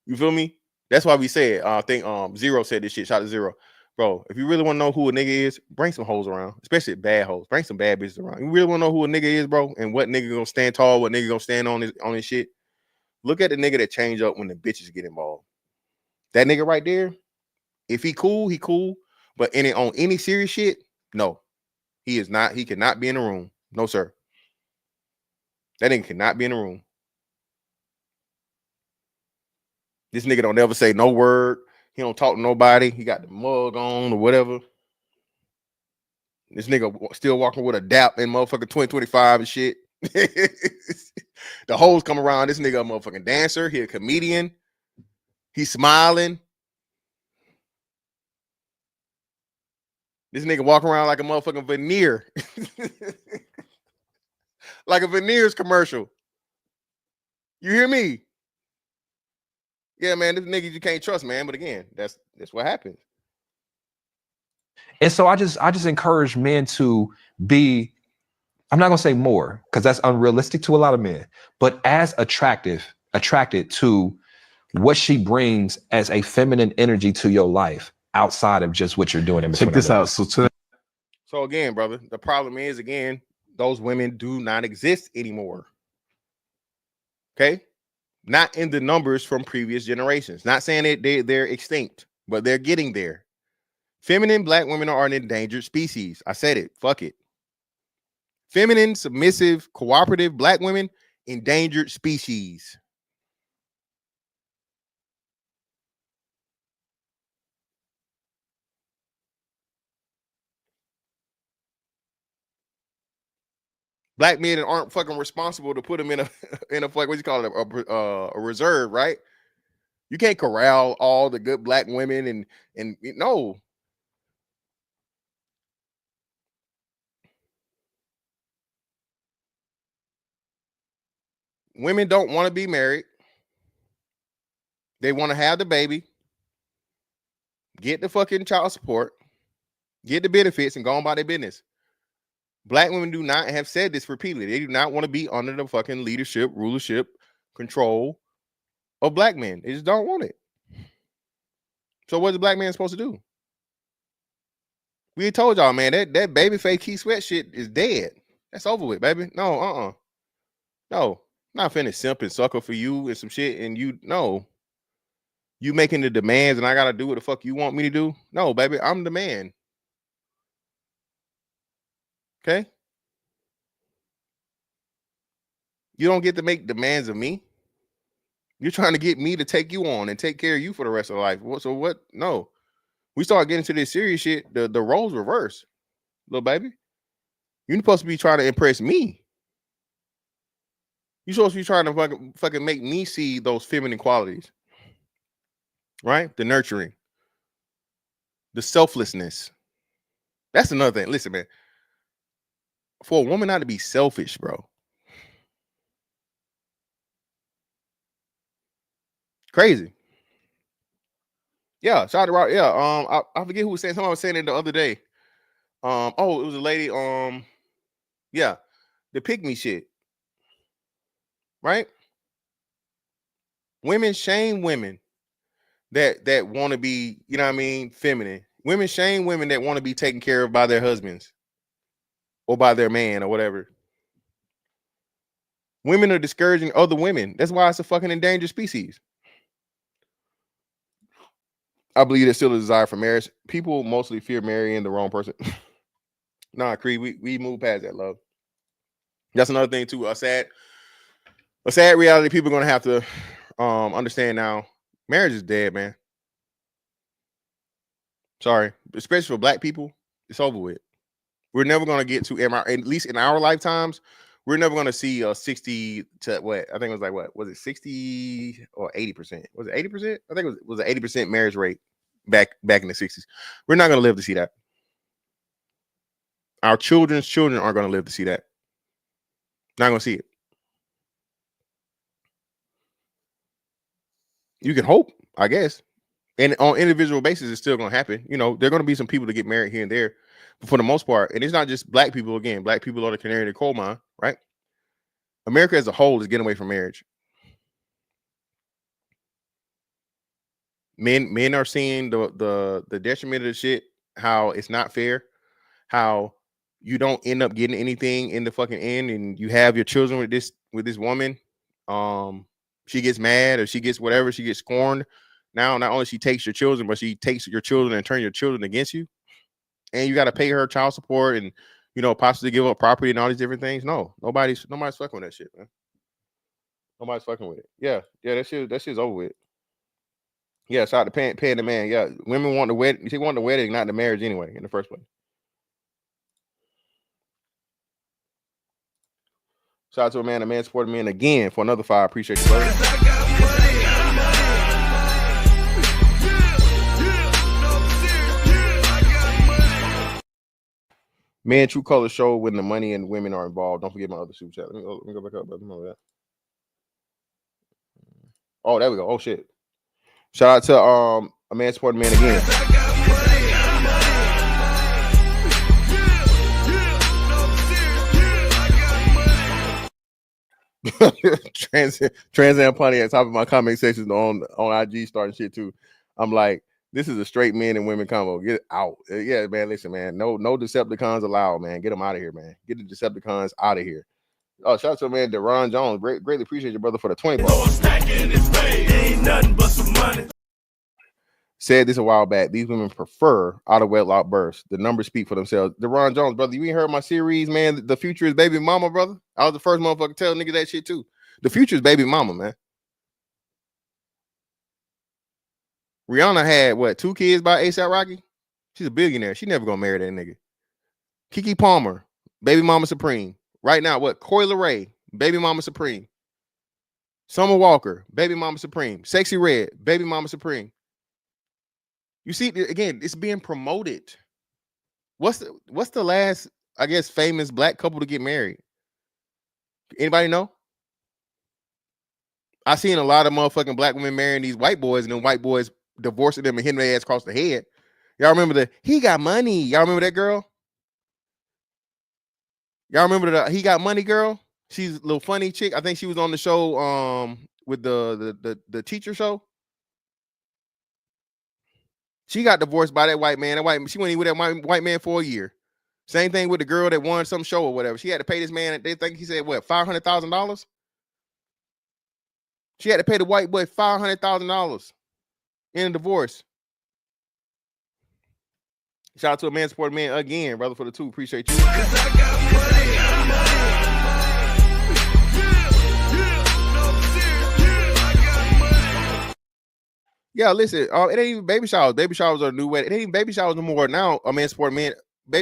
You feel me? That's why we said, I think Zero said this shit. Shout out to Zero. Bro, if you really want to know who a nigga is, bring some hoes around, especially bad hoes. Bring some bad bitches around. You really want to know who a nigga is, bro, and what nigga gonna stand tall, what nigga gonna stand on his shit. Look at the nigga that change up when the bitches get involved. That nigga right there, if he cool, he cool. But on any serious shit, no. He is not. He cannot be in the room. No, sir. That nigga cannot be in the room. This nigga don't ever say no word. He don't talk to nobody. He got the mug on or whatever. This nigga still walking with a dap in motherfucking 2025 and shit. The hoes come around. This nigga a motherfucking dancer. He a comedian. He's smiling. This nigga walk around like a motherfucking veneer. Like a veneers commercial. You hear me? Yeah, man, this nigga you can't trust, man. But again, that's what happens. And so I just encourage men to be, I'm not gonna say more because that's unrealistic to a lot of men, but as attracted to what she brings as a feminine energy to your life outside of just what you're doing in between. Check this out. So again, brother, the problem is, again, those women do not exist anymore. Okay? Not in the numbers from previous generations. Not saying that they're extinct, but they're getting there. Feminine black women are an endangered species. I said it. Fuck it. Feminine, submissive, cooperative black women, endangered species. Black men aren't fucking responsible to put them in a what you call it, a reserve, right? You can't corral all the good black women and no. Women don't want to be married. They want to have the baby, get the fucking child support, get the benefits, and go on by their business. Black women do not have said this repeatedly. They do not want to be under the fucking leadership, rulership, control of black men. They just don't want it. So what's the black man supposed to do? We told y'all, man, that baby fake Keith Sweat shit is dead. That's over with, baby. No, no, not finna simp and sucker for you and some shit. And you making the demands and I gotta do what the fuck you want me to do. No, baby, I'm the man. Okay. You don't get to make demands of me. You're trying to get me to take you on and take care of you for the rest of life. So what? No. We start getting to this serious shit. The roles reverse, little baby. You're supposed to be trying to impress me. You're supposed to be trying to fucking make me see those feminine qualities. Right? The nurturing. The selflessness. That's another thing. Listen, man. For a woman not to be selfish, bro. Crazy. Yeah, shout out to Rob. Yeah, I forget who was saying. Someone was saying it the other day. Oh, it was a lady. Yeah, the pick me shit. Right? Women shame women that want to be, you know what I mean, feminine. Women shame women that want to be taken care of by their husbands or by their man or whatever. Women are discouraging other women. That's why it's a fucking endangered species. I believe there's still a desire for marriage. People mostly fear marrying the wrong person. Nah, Creed, we move past that, love. That's another thing too. A sad reality people are gonna have to understand now. Marriage is dead, man. Sorry, especially for black people, it's over with. We're never gonna get to, at least in our lifetimes, we're never gonna see a 60 to what? I think it was like what? Was it 60 or 80%? Was it 80%? I think it was an 80% marriage rate back in the 60s. We're not gonna live to see that. Our children's children aren't gonna live to see that. Not gonna see it. You can hope, I guess. And on individual basis, it's still gonna happen. You know, there are gonna be some people that get married here and there, but for the most part, and it's not just black people. Again, black people are the canary in the coal mine, right? America as a whole is getting away from marriage. Men are seeing the detriment of the shit. How it's not fair. How you don't end up getting anything in the fucking end, and you have your children with this woman. She gets mad or she gets whatever. She gets scorned. Now, not only she takes your children, but she takes your children and turn your children against you. And you got to pay her child support and, you know, possibly give up property and all these different things. No, nobody's fucking with that shit, man. Nobody's fucking with it. Yeah, that shit's over with. Yeah, shout out to paying the man. Yeah, women want the wedding. She want the wedding, not the marriage anyway, in the first place. Shout out to a man supporting me again for another 5. Appreciate you, brother. Man, True Color show when the money and women are involved. Don't forget my other super chat. Let me go back up, brother. Remember that. Oh, there we go. Oh shit. Shout out to a man supporting man again. Trans Am Pontiac at top of my comment sections on IG starting shit too. I'm like, this is a straight men and women combo. Get out. Yeah, man. Listen, man. No Decepticons allowed, man. Get them out of here, man. Get the Decepticons out of here. Oh, shout out to man Deron Jones. Greatly appreciate your brother for the 20 bucks. Ain't nothing but some money. Said this a while back. These women prefer out of wedlock births. The numbers speak for themselves. Deron Jones, brother, you ain't heard my series, man. The future is baby mama, brother. I was the first motherfucker to tell niggas that shit too. The future is baby mama, man. Rihanna had what, 2 kids by A$AP Rocky? She's a billionaire. She never gonna marry that nigga. Keke Palmer, baby mama supreme. Right now, what? Coi Leray, baby mama supreme. Summer Walker, baby mama supreme. Sexy Red, baby mama supreme. You see, again, it's being promoted. What's the last, I guess, famous black couple to get married? Anybody know? I seen a lot of motherfucking black women marrying these white boys, and then white boys divorcing them and hitting their ass across the head. Y'all remember he got money? Y'all remember that girl? Y'all remember the he got money girl? She's a little funny chick. I think she was on the show with the teacher show. She got divorced by that white man. She went in with that white man for a year. Same thing with the girl that won some show or whatever. She had to pay this man. They think he said what, $500,000. She had to pay the white boy $500,000 in a divorce. Shout out to a man supporting man again, brother, for the 2. Appreciate you. Yeah, listen, it ain't even baby showers. Baby showers are a new way. It ain't even baby showers no more now. A man support men.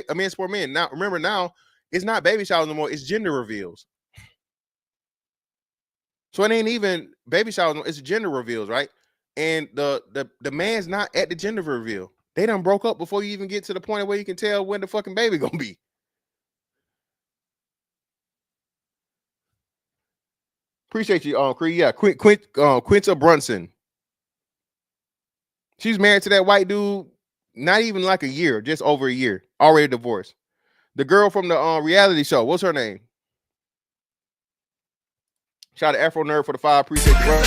A man support men. Now, remember, now it's not baby showers no more. It's gender reveals. So it ain't even baby showers. It's gender reveals, right? And the man's not at the gender reveal. They done broke up before you even get to the point where you can tell when the fucking baby gonna be. Appreciate you, Creed. Yeah, Quinta Brunson. She's married to that white dude, not even like a year, just over a year, already divorced. The girl from the reality show, what's her name? Shout out to Afro Nerd for the 5. Appreciate you, bro.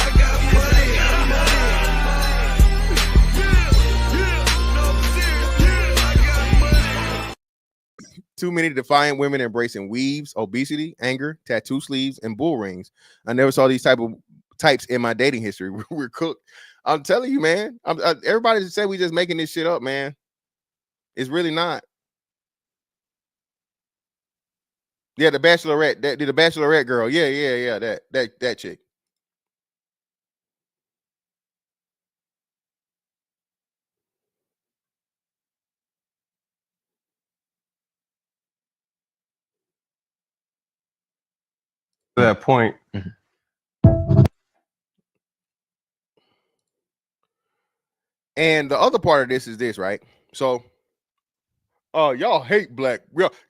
Too many defiant women embracing weaves, obesity, anger, tattoo sleeves, and bull rings. I never saw these types in my dating history. We're cooked. I'm telling you, man. Everybody just say we just making this shit up, man. It's really not. Yeah, the Bachelorette, the Bachelorette girl. Yeah. That chick. To that point. And the other part of this is this, right? So, y'all hate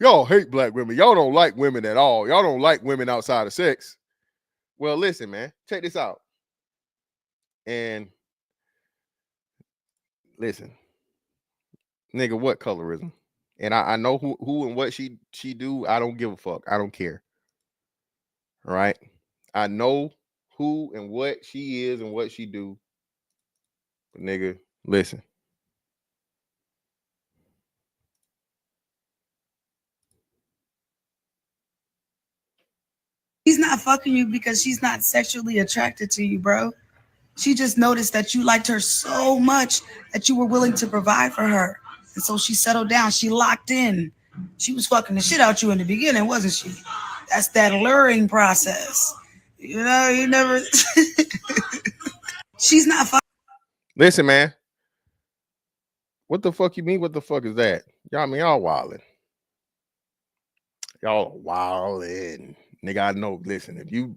y'all hate black women. Y'all don't like women at all. Y'all don't like women outside of sex. Well, listen, man, check this out. And listen, nigga, what colorism? And I know who and what she do. I don't give a fuck. I don't care. All right. I know who and what she is and what she do. But nigga, listen. She's not fucking you because she's not sexually attracted to you, bro. She just noticed that you liked her so much that you were willing to provide for her. And so she settled down. She locked in. She was fucking the shit out you in the beginning, wasn't she? That's that luring process. You know, you never... She's not fucking... Listen, man. What the fuck you mean? What the fuck is that? Y'all, I mean, y'all wildin'. Y'all wildin'. Nigga, I know. Listen, if you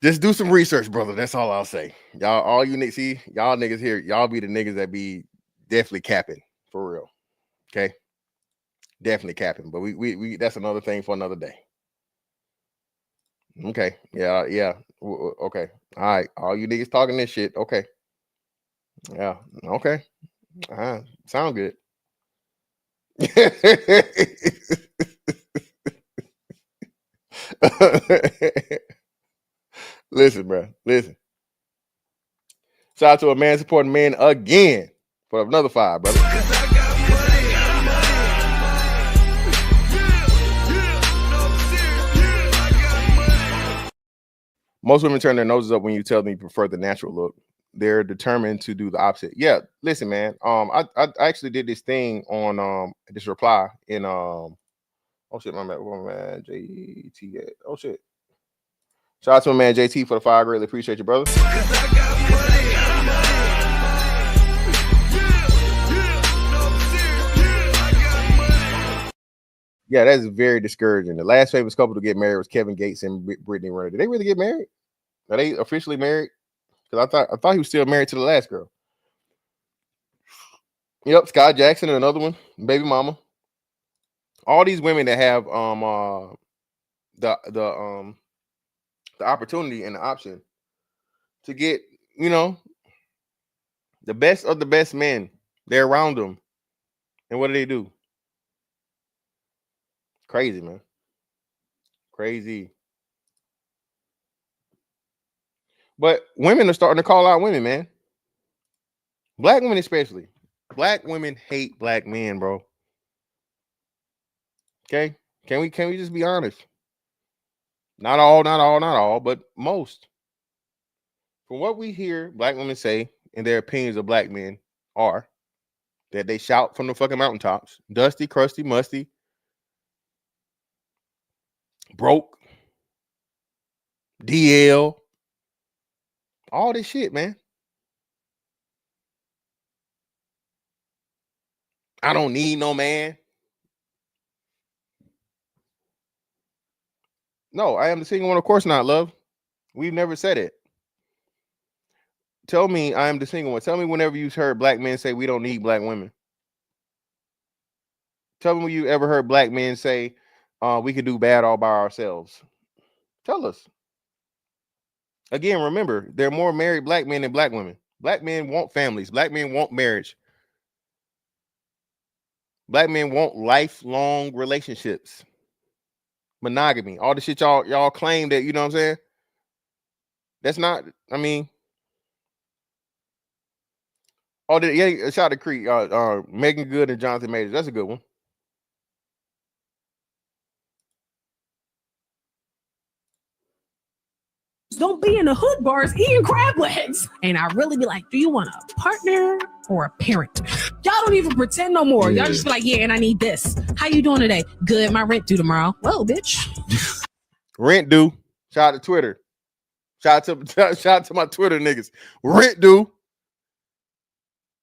just do some research, brother. That's all I'll say. Y'all, all you niggas, see, y'all niggas here, y'all be the niggas that be definitely capping for real. Okay, definitely capping. But we that's another thing for another day. Okay, yeah. Okay, all right. All you niggas talking this shit. Okay, yeah. Okay, sound good. Listen, bro. Listen. Shout out to a man supporting men again for another 5, brother. Most women turn their noses up when you tell them you prefer the natural look. They're determined to do the opposite. Yeah, listen, man. I actually did this thing on this reply in oh shit, my man, JT. Oh shit. Shout out to my man JT for the 5. Greatly appreciate you, brother. Yeah, that's very discouraging. The last famous couple to get married was Kevin Gates and Brittany Renner. Did they really get married? Are they officially married? Because I thought he was still married to the last girl. Yep, Scott Jackson and another one, baby mama. All these women that have the opportunity and the option to get, you know, the best of the best men, they're around them. And what do? Crazy, man. Crazy. But women are starting to call out women, man. Black women especially. Black women hate black men, bro. Okay? Can we just be honest? Not all, but most. From what we hear black women say in their opinions of black men are that they shout from the fucking mountaintops, dusty, crusty, musty, broke, DL, all this shit, man. I don't need no man. No, I am the single one. Of course not, love. We've never said it. Tell me I am the single one. Tell me whenever you've heard black men say we don't need black women. Tell me when you ever heard black men say we can do bad all by ourselves. Tell us. Again, remember, there are more married black men than black women. Black men want families. Black men want marriage. Black men want lifelong relationships. Monogamy. All the shit y'all claim that, you know what I'm saying? That's not, I mean. Oh, yeah, shout out to Creek. Megan Good and Jonathan Majors. That's a good one. don't be in the hood bars eating crab legs. And I really be like, do you want a partner or a parent? Y'all don't even pretend no more. Y'all just be like, yeah, and I need this. How you doing today? Good. My rent due tomorrow. Well, bitch. Rent due. Shout out to Twitter. Shout out to my Twitter niggas. Rent due.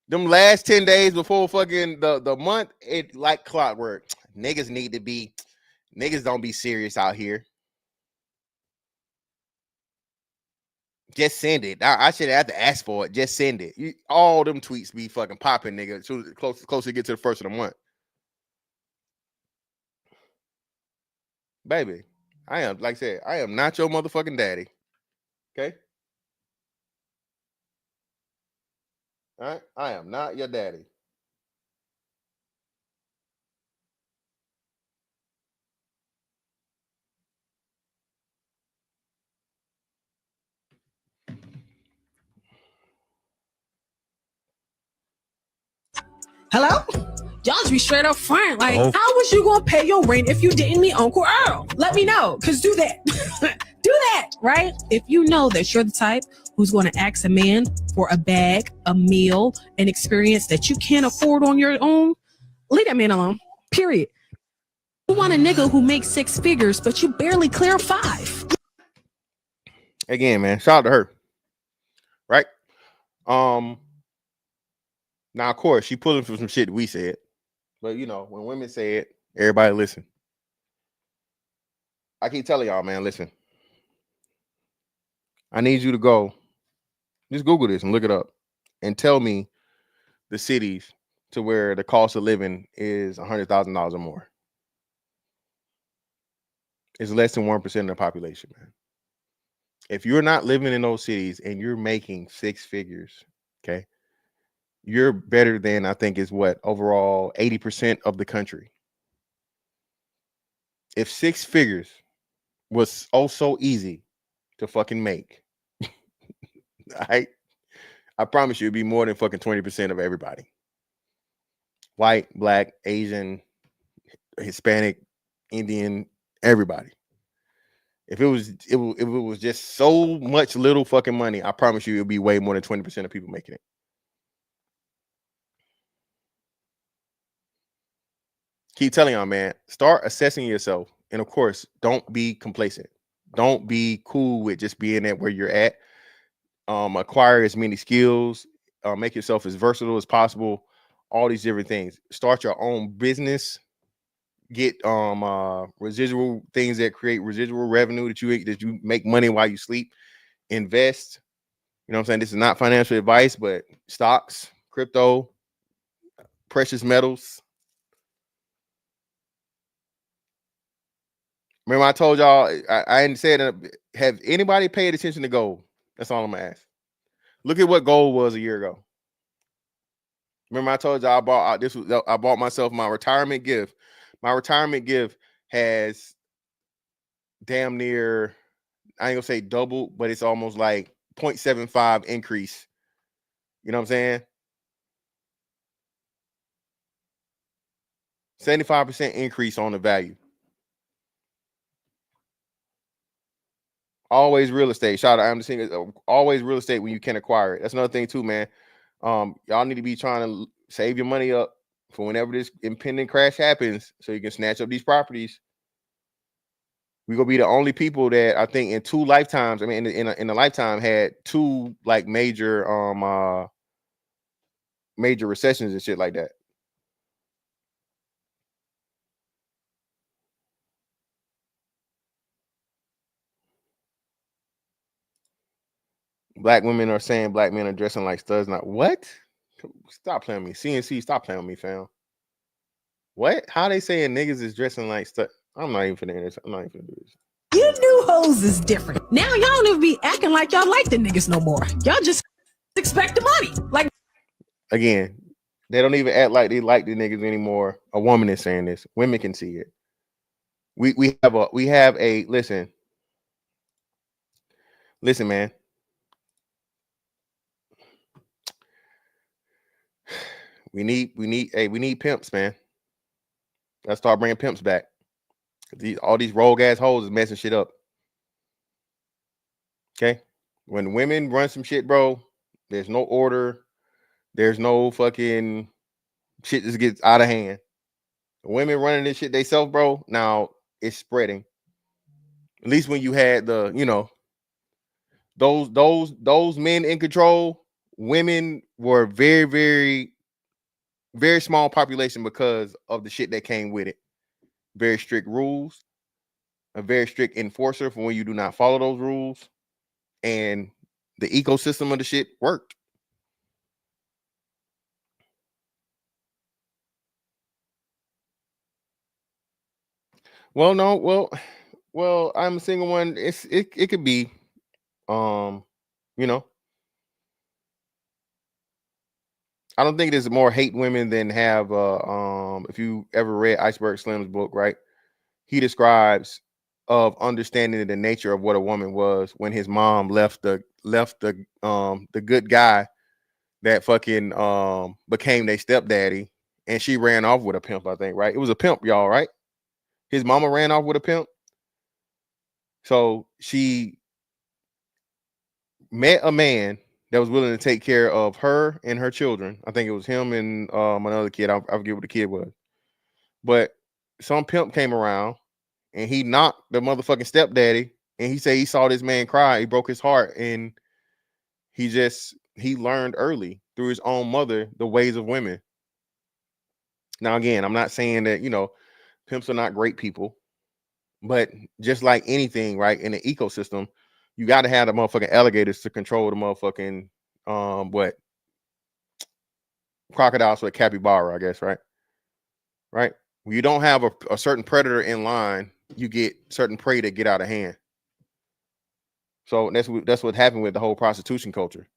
Them last 10 days before fucking the month, it like clockwork. Niggas don't be serious out here. Just send it. I should have to ask for it. Just send it. All them tweets be fucking popping, nigga. Closer to get to the first of the month. Baby, I am, like I said, I am not your motherfucking daddy. Okay? All right? I am not your daddy. Hello? Y'all just be straight up front. Like, how was you gonna pay your rent if you didn't meet Uncle Earl? Let me know, cause do that. Do that, right? If you know that you're the type who's gonna ask a man for a bag, a meal, an experience that you can't afford on your own, leave that man alone. Period. You want a nigga who makes 6 figures, but you barely clear 5. Again, man, shout out to her. Right? Now, of course, she pulling for some shit that we said. But, you know, when women say it, everybody listen. I keep telling y'all, man, listen. I need you to go. Just Google this and look it up. And tell me the cities to where the cost of living is $100,000 or more. It's less than 1% of the population, man. If you're not living in those cities and you're making 6 figures, okay, you're better than, I think, is what, overall 80% of the country. If 6 figures was so easy to fucking make, I promise you it'd be more than fucking 20% of everybody. White, black, Asian, Hispanic, Indian, everybody. If it was just so much little fucking money, I promise you it'd be way more than 20% of people making it. Keep telling y'all, man, start assessing yourself. And of course, don't be complacent. Don't be cool with just being at where you're at. Acquire as many skills, make yourself as versatile as possible, all these different things. Start your own business, get residual things that create residual revenue that you make money while you sleep. Invest. You know what I'm saying? This is not financial advice, but stocks, crypto, precious metals. Remember, I told y'all, I hadn't said, have anybody paid attention to gold? That's all I'm gonna ask. Look at what gold was a year ago. Remember, I told y'all I bought myself my retirement gift. My retirement gift has damn near, I ain't gonna say double, but it's almost like 0.75 increase. You know what I'm saying? 75% increase on the value. Always real estate. Shout out, I'm just saying, always real estate when you can acquire it. That's another thing too, man. Y'all need to be trying to save your money up for whenever this impending crash happens, so you can snatch up these properties. We're gonna be the only people that I think in 2 lifetimes, I mean, in a lifetime, had 2 like major recessions and shit like that. Black women are saying black men are dressing like studs. Not what? Stop playing with me. CNC, stop playing with me, fam. What? How they saying niggas is dressing like studs? I'm not even finna this. I'm not even finna do this. You knew hoes is different. Now y'all don't even be acting like y'all like the niggas no more. Y'all just expect the money. Like, again, they don't even act like they like the niggas anymore. A woman is saying this. Women can see it. We have a listen, man. We need pimps, man. Let's start bringing pimps back. All these rogue ass hoes is messing shit up. Okay. When women run some shit, bro, there's no order. There's no fucking shit just gets out of hand. Women running this shit themselves, bro. Now it's spreading. At least when you had the, those men in control, women were very, very, very small population because of the shit that came with it. Very strict rules, a very strict enforcer for when you do not follow those rules, and the ecosystem of the shit worked. Well, no, well, I'm a single one. It could be, you know, I don't think there's more hate women than have. If you ever read Iceberg Slim's book, right? He describes of understanding the nature of what a woman was when his mom left the good guy that fucking became their stepdaddy, and she ran off with a pimp. I think, right? It was a pimp, y'all, right? His mama ran off with a pimp. So she met a man that was willing to take care of her and her children. I think it was him and another kid. I forget what the kid was. But some pimp came around and he knocked the motherfucking stepdaddy. And he said he saw this man cry. He broke his heart. And he learned early through his own mother the ways of women. Now, again, I'm not saying that, pimps are not great people. But just like anything, right, in the ecosystem, you got to have the motherfucking alligators to control the motherfucking crocodiles with capybara, I guess, right? Right. When you don't have a certain predator in line, you get certain prey that get out of hand. So that's what happened with the whole prostitution culture.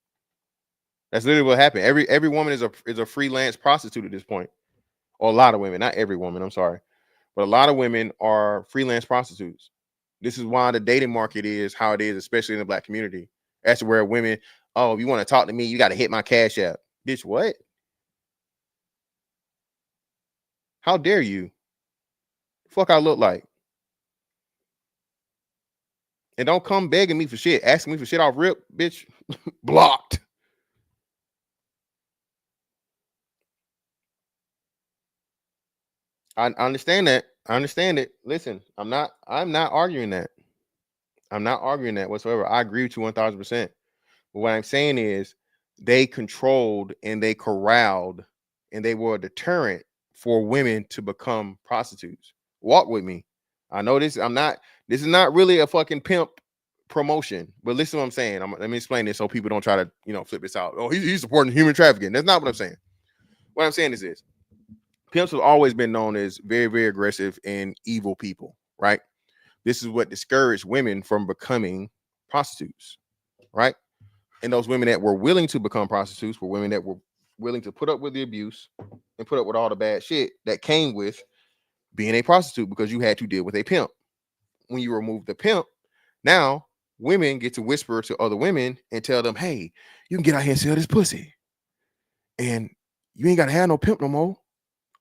That's literally what happened. Every woman is a freelance prostitute at this point, or a lot of women, not every woman. I'm sorry, but a lot of women are freelance prostitutes. This is why the dating market is how it is, especially in the Black community. That's where women, oh, if you want to talk to me, you got to hit my Cash App. Bitch, what? How dare you? Fuck I look like? And don't come begging me for shit, asking me for shit off rip, bitch. Blocked. I understand that. I understand it. Listen, I'm not arguing that. I'm not arguing that whatsoever. I agree with you 1,000%. But what I'm saying is they controlled and they corralled and they were a deterrent for women to become prostitutes. Walk with me. I know this. This is not really a fucking pimp promotion, but listen to what I'm saying. Let me explain this so people don't try to, flip this out. Oh, he's supporting human trafficking. That's not what I'm saying. What I'm saying is this. Pimps have always been known as very, very aggressive and evil people, right? This is what discouraged women from becoming prostitutes, right? And those women that were willing to become prostitutes were women that were willing to put up with the abuse and put up with all the bad shit that came with being a prostitute, because you had to deal with a pimp. When you remove the pimp, now women get to whisper to other women and tell them, hey, you can get out here and sell this pussy. And you ain't got to have no pimp no more.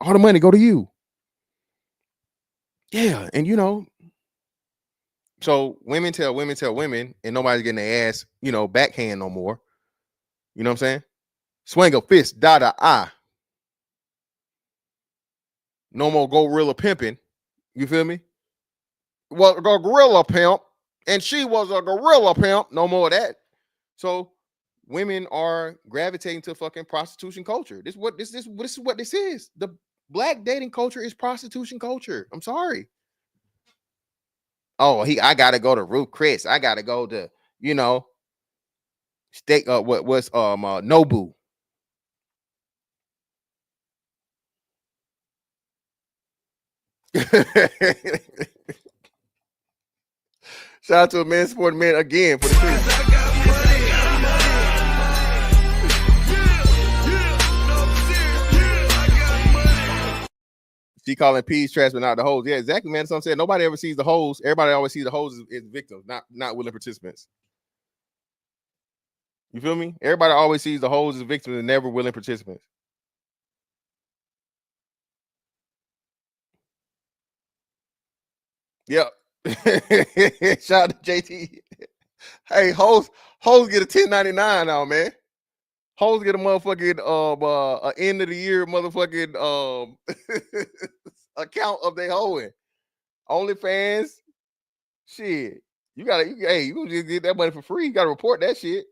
All the money go to you. Yeah. And so women tell women, and nobody's getting their ass, backhand no more. You know what I'm saying? Swing a fist, eye. No more gorilla pimping. You feel me? Well, a gorilla pimp, and she was a gorilla pimp. No more of that. So women are gravitating to fucking prostitution culture. This is what this is. The Black dating culture is prostitution culture. I'm sorry. Oh, I gotta go to Ruth Chris. I gotta go to, steak. Nobu. Shout out to a man supporting men again for the truth. She calling peas trash, but not the hoes. Yeah, exactly, man. That's what I'm saying. Nobody ever sees the hoes. Everybody always sees the hoes as victims, not willing participants. You feel me? Everybody always sees the hoes as victims and never willing participants. Yep. Shout out to JT. Hey, hoes get a 1099 now, man. Hoes get a motherfucking end of the year motherfucking account of their hoeing. OnlyFans, shit. You gonna just get that money for free. You gotta report that shit.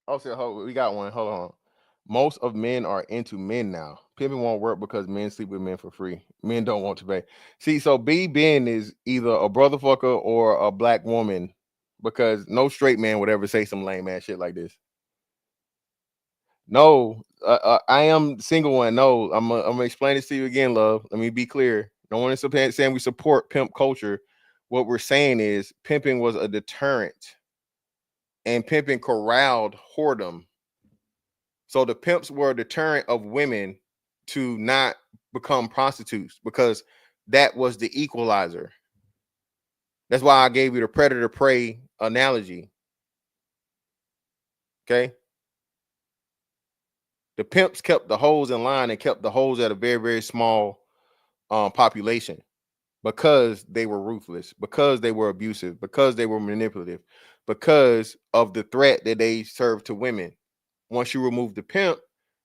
Oh, so we got one. Hold on. Most of men are into men now. Pimping won't work because men sleep with men for free. Men don't want to pay. See, so B Ben is either a brother fucker or a black woman, because no straight man would ever say some lame ass shit like this. No, I am single one. No, I'm gonna explain this to you again, love. Let me be clear. No one is saying we support pimp culture. What we're saying is pimping was a deterrent, and pimping corralled whoredom. So the pimps were a deterrent of women to not become prostitutes, because that was the equalizer. That's why I gave you the predator prey analogy. Okay. The pimps kept the hoes in line and kept the hoes at a very, very small population, because they were ruthless, because they were abusive, because they were manipulative, because of the threat that they served to women. Once you remove the pimp,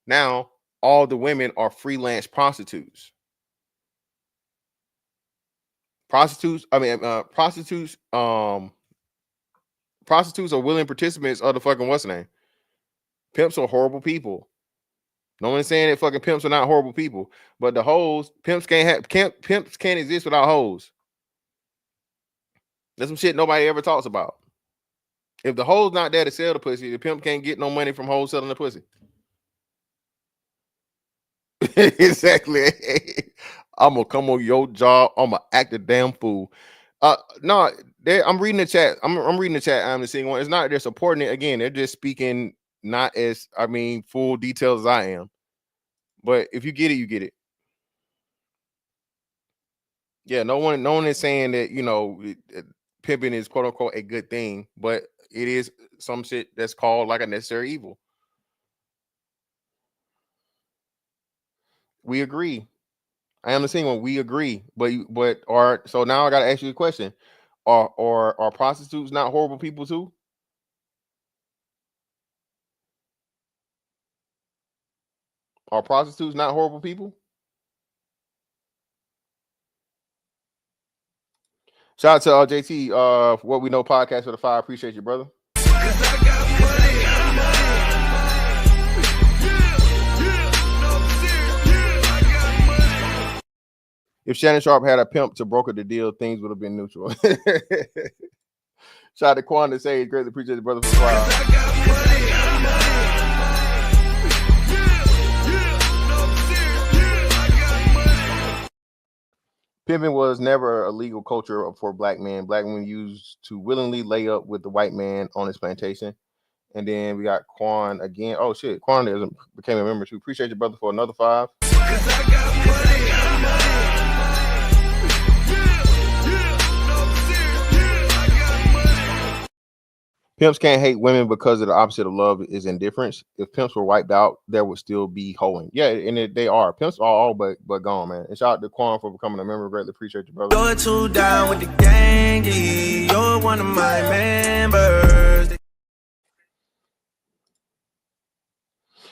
now all the women are freelance prostitutes. Prostitutes are willing participants of the fucking what's the name? Pimps are horrible people. No one's saying that fucking pimps are not horrible people, but the hoes, pimps can't exist without hoes. That's some shit nobody ever talks about. If the hoe's not there to sell the pussy, the pimp can't get no money from hoes selling the pussy. Exactly. I'm gonna come on your job. I'm gonna act a damn fool. No, I'm reading the chat. I'm reading the chat. I'm the single one. It's not they're supporting it again. They're just speaking not as full details as I am. But if you get it, you get it. Yeah, no one is saying that pimping is quote unquote a good thing, but it is some shit that's called like a necessary evil. We agree. I am the single one. We agree, but so now I gotta ask you a question: Are prostitutes not horrible people too? Are prostitutes not horrible people? Shout out to JT, What We Know podcast for the 5. Appreciate you, brother. If Shannon Sharp had a pimp to broker the deal, things would have been neutral. Shout out to Quan to say, greatly appreciate the brother for the 5. Pimping was never a legal culture for black men. Black men used to willingly lay up with the white man on his plantation. And then we got Quan again. Oh shit, Quan became a member too. Appreciate you, brother, for another 5. Pimps can't hate women because of the opposite of love is indifference. If pimps were wiped out, there would still be hoeing. Yeah, and they are. Pimps are all but gone, man. And shout out to Quan for becoming a member. Greatly appreciate you, brother. You're too down with the gang. You're one of my members.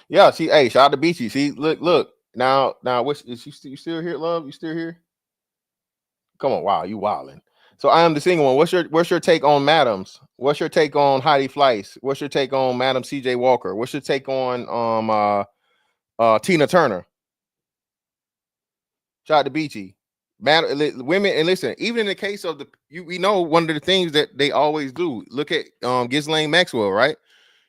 Yeah, shout out to Beachy. See, look. Now, what's is you still here, love? You still here? Come on, wow, you wilding. So I am the single one. What's your take on Madams? What's your take on Heidi Fleiss? What's your take on Madam CJ Walker? What's your take on Tina Turner? Shout out to Beachy. Women, and listen, even in the case of we know one of the things that they always do. Look at Ghislaine Maxwell, right?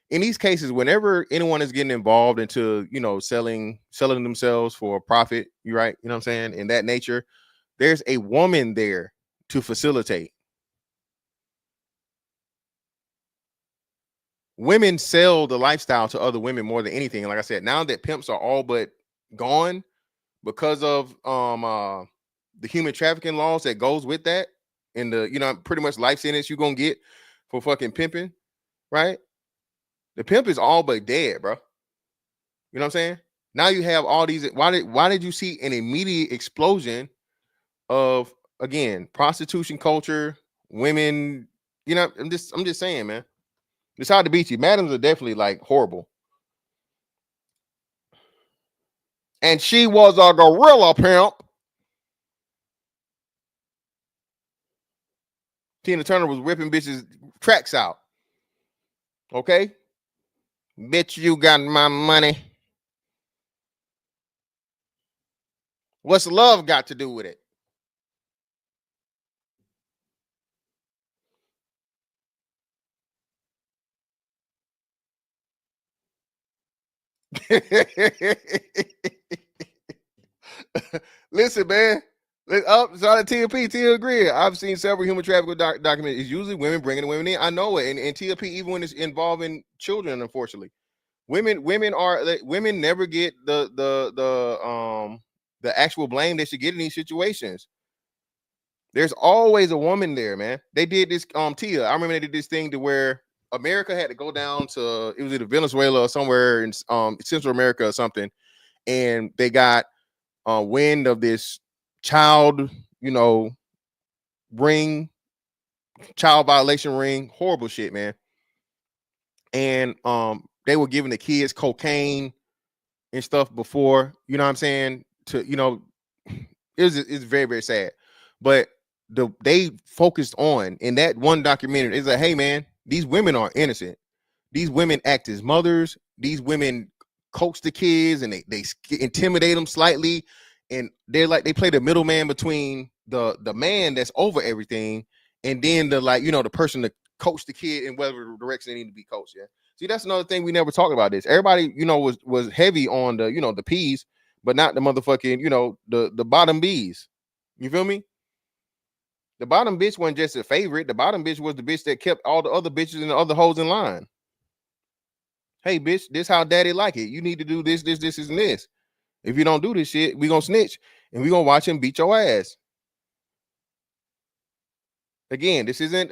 In these cases, whenever anyone is getting involved into selling themselves for a profit, you're right, you know what I'm saying, in that nature, there's a woman there to facilitate. Women sell the lifestyle to other women more than anything. And like I said, now that pimps are all but gone because of the human trafficking laws that goes with that, and the pretty much life sentence you're gonna get for fucking pimping, right? The pimp is all but dead, bro. You know what I'm saying? Now you have all these. Why did you see an immediate explosion of, again, prostitution culture, women? You know, I'm just saying, man. It's hard to beat you. Madams are definitely like horrible. And she was a gorilla pimp. Tina Turner was whipping bitches tracks out. Okay? Bitch, you got my money. What's love got to do with it? Listen, man. Sorry, TLP, Tia agree. I've seen several human trafficking documents. It's usually women bringing the women in. I know it, and TLP, even when it's involving children, unfortunately, women never get the actual blame they should get in these situations. There's always a woman there, man. They did this, Tia. I remember they did this thing to where America had to go down to, it was either Venezuela or somewhere in Central America or something, and they got wind of this child, child violation ring, horrible shit, man. And they were giving the kids cocaine and stuff before, you know what I'm saying? It's very, very sad. But they focused on, in that one documentary, it's like, hey man, these women are innocent. These women act as mothers. These women coach the kids and they intimidate them slightly. And they're like, they play the middleman between the man that's over everything and then the person to coach the kid in whatever direction they need to be coached. Yeah. See, that's another thing we never talk about this. Everybody, was heavy on the P's, but not the motherfucking, the bottom B's. You feel me? The bottom bitch wasn't just a favorite. The bottom bitch was the bitch that kept all the other bitches and the other hoes in line. Hey, bitch, this how daddy like it. You need to do this, and this. If you don't do this shit, we gonna snitch and we gonna watch him beat your ass. Again, this isn't.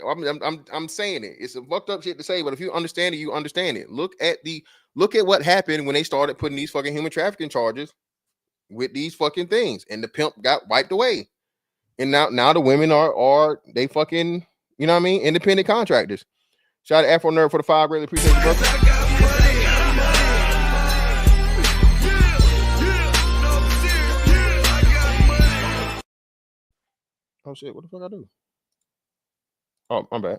I'm saying it. It's a fucked up shit to say, but if you understand it, you understand it. Look at what happened when they started putting these fucking human trafficking charges with these fucking things, and the pimp got wiped away. And now the women are they fucking, you know what I mean, independent contractors. Shout out to Afro Nerd for the 5. Greatly appreciate you, brother. Oh shit, what the fuck I do? Oh, I'm back.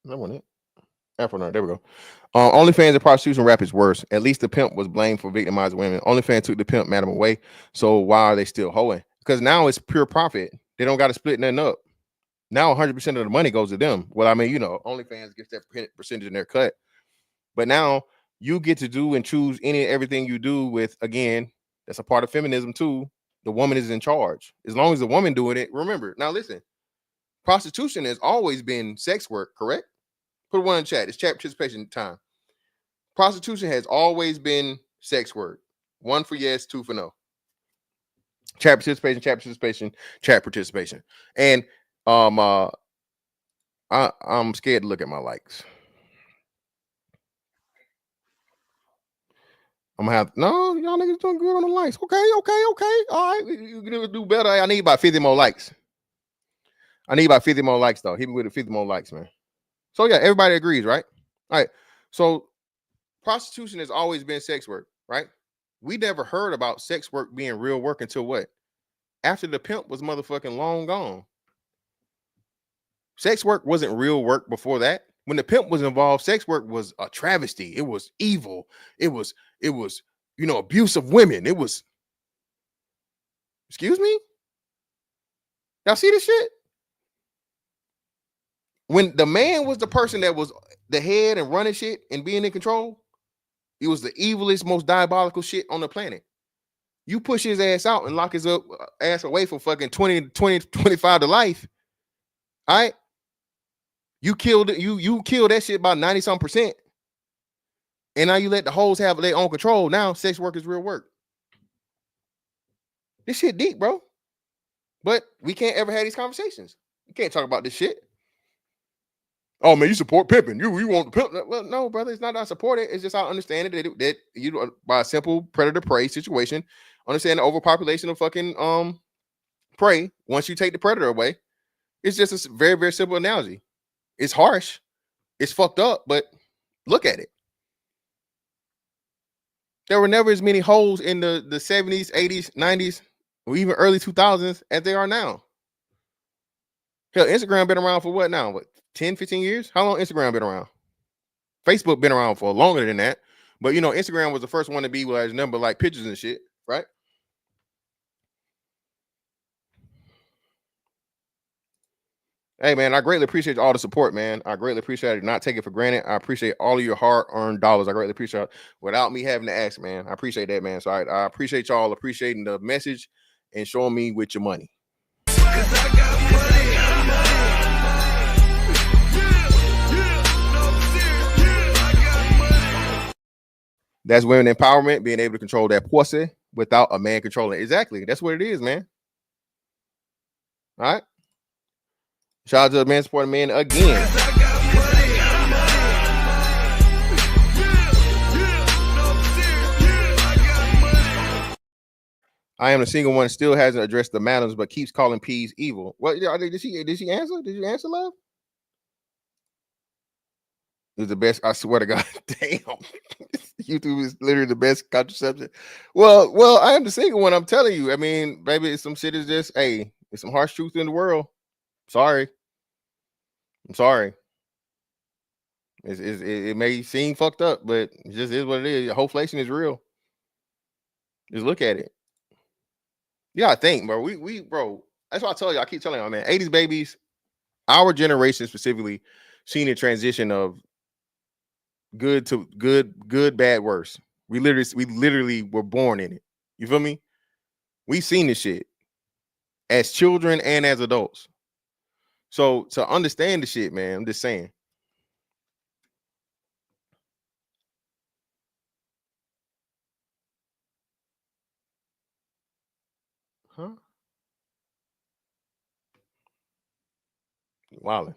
That wasn't it. Afro Nerd, there we go. OnlyFans and prostitution rap is worse. At least the pimp was blamed for victimizing women. OnlyFans took the pimp madam away. So why are they still hoeing? Because now it's pure profit. They don't got to split nothing up. Now 100% of the money goes to them. Well, I mean, OnlyFans gets that percentage in their cut. But now you get to do and choose any and everything you do with, again, that's a part of feminism too. The woman is in charge. As long as the woman doing it, remember. Now listen, prostitution has always been sex work, correct? Put one in chat. It's chat participation time. Prostitution has always been sex work. 1 for yes, 2 for no. Chat participation, chat participation. And I'm scared to look at my likes. I'm gonna have y'all niggas doing good on the likes. Okay. All right, you can do better. I need about 50 more likes. Hit me with the 50 more likes, man. So yeah, everybody agrees, right? All right. So prostitution has always been sex work, right? We never heard about sex work being real work until what? After the pimp was motherfucking long gone. Sex work wasn't real work before that. When the pimp was involved, sex work was a travesty. It was evil. It was, abuse of women. It was, excuse me? Y'all see this shit? When the man was the person that was the head and running shit and being in control, it was the evilest, most diabolical shit on the planet. You push his ass out and lock his ass away for fucking 20, 25 to life. All right. You killed that shit about 90-some%. And now you let the hoes have their own control. Now sex work is real work. This shit deep, bro. But we can't ever have these conversations. You can't talk about this shit. Oh man, you support pimping. You want the pimp? Well, no, brother, it's not I support it. It's just I understand it that you by a simple predator prey situation, understand the overpopulation of fucking prey. Once you take the predator away, it's just a very very simple analogy. It's harsh, it's fucked up, but look at it. There were never as many holes in the 70s, 80s, 90s, or even early 2000s as there are now. Hell, Instagram been around for what now? What, 10, 15 years? How long Instagram been around? Facebook been around for longer than that. But, you know, Instagram was the first one to be where there's number like pictures and shit, right? Hey, man, I greatly appreciate all the support, man. I greatly appreciate it. Not take it for granted. I appreciate all of your hard-earned dollars. I greatly appreciate it without me having to ask, man. I appreciate that, man. So I appreciate y'all appreciating the message and showing me with your money. That's women empowerment, being able to control that pussy without a man controlling it. Exactly. That's what it is, man. All right. Shout out to the man supporting men again. I am the single one, still hasn't addressed the matters, but keeps calling peas evil. What did she answer? Did you answer, love? Is the best. I swear to God. Damn. YouTube is literally the best contraception. Well, I am the single one. I'm telling you. I mean, baby, some shit is just, hey, it's some harsh truth in the world. Sorry. I'm sorry. It may seem fucked up, but it just is what it is. Hoflation is real. Just look at it. Yeah, I think, bro. We bro. That's why I tell you. I keep telling you, man. 80s babies, our generation specifically, seen a transition of good to good, bad, worse. We literally were born in it. You feel me? We've seen this shit as children and as adults. So to understand the shit, man, I'm just saying. Huh? Wildin'.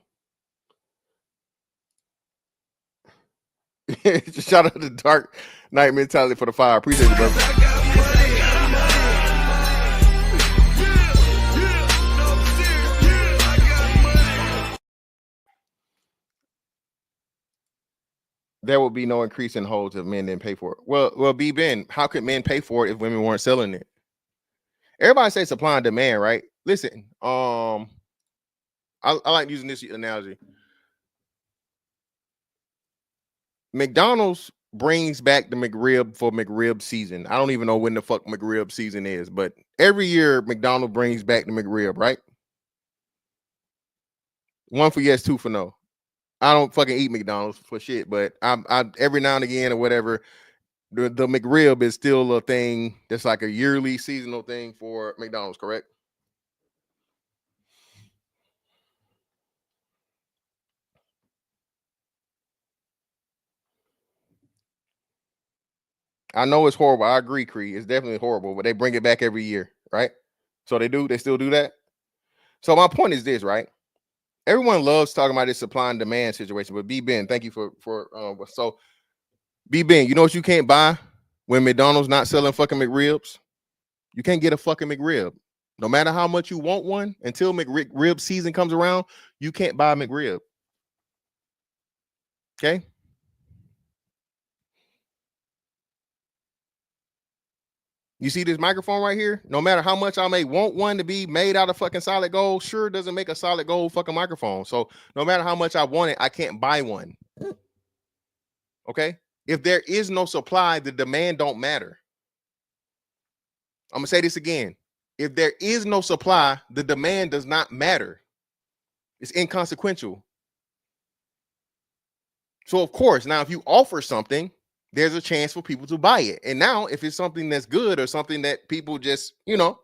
Shout out to Dark Knight Mentality for the fire. Appreciate you, brother. There will be no increase in holds if men didn't pay for it. Well, B Ben, how could men pay for it if women weren't selling it? Everybody say supply and demand, right? Listen, I like using this analogy. McDonald's brings back the McRib for McRib season. I don't even know when the fuck McRib season is, but every year McDonald's brings back the McRib, right? 1 for yes, 2 for no. I don't fucking eat McDonald's for shit, but I every now and again or whatever, the McRib is still a thing that's like a yearly seasonal thing for McDonald's, correct? I know it's horrible. I agree, Cree. It's definitely horrible, but they bring it back every year, right? So they still do that. So my point is this, right? Everyone loves talking about this supply and demand situation, but B Ben, thank you for so B Ben, you know what you can't buy when McDonald's not selling fucking McRibs? You can't get a fucking McRib. No matter how much you want one, until McRib season comes around, you can't buy a McRib. Okay? You see this microphone right here? No matter how much I may want one to be made out of fucking solid gold, sure doesn't make a solid gold fucking microphone. So no matter how much I want it, I can't buy one. Okay? If there is no supply, the demand don't matter. I'm gonna say this again. If there is no supply, the demand does not matter. It's inconsequential. So of course, now if you offer something, there's a chance for people to buy it. And now if it's something that's good or something that people just, you know,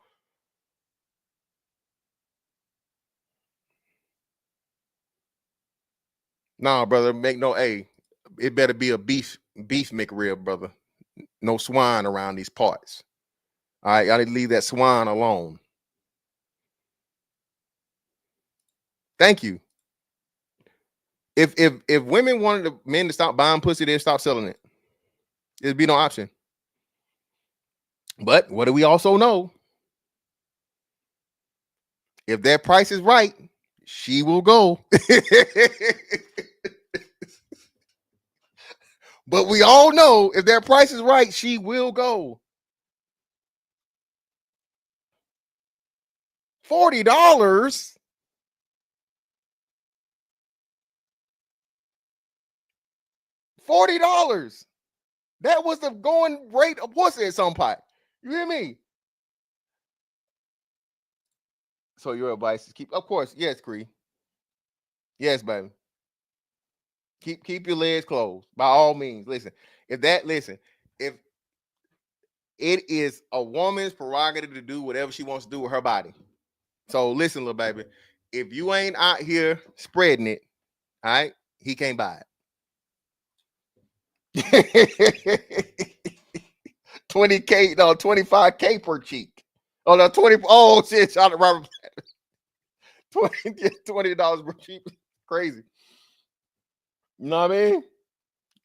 nah, brother, make no it better be a beef McRib, brother. No swine around these parts. All right, y'all need to leave that swine alone. Thank you. If women wanted the men to stop buying pussy, they'd stop selling it. There'd be no option. But what do we also know? If that price is right, she will go. But we all know if that price is right, she will go. $40. $40. That was the going rate of pussy at some point. You hear me? So your advice is keep, of course, yes, Cree. Yes, baby. Keep your legs closed by all means. Listen, if it is a woman's prerogative to do whatever she wants to do with her body. So listen, little baby, if you ain't out here spreading it, all right, he can't buy it. 20K, no, 25K per cheek. Oh, no, 20. Oh, shit, shout out to Robert. $20 per cheek. Crazy. You know what I mean?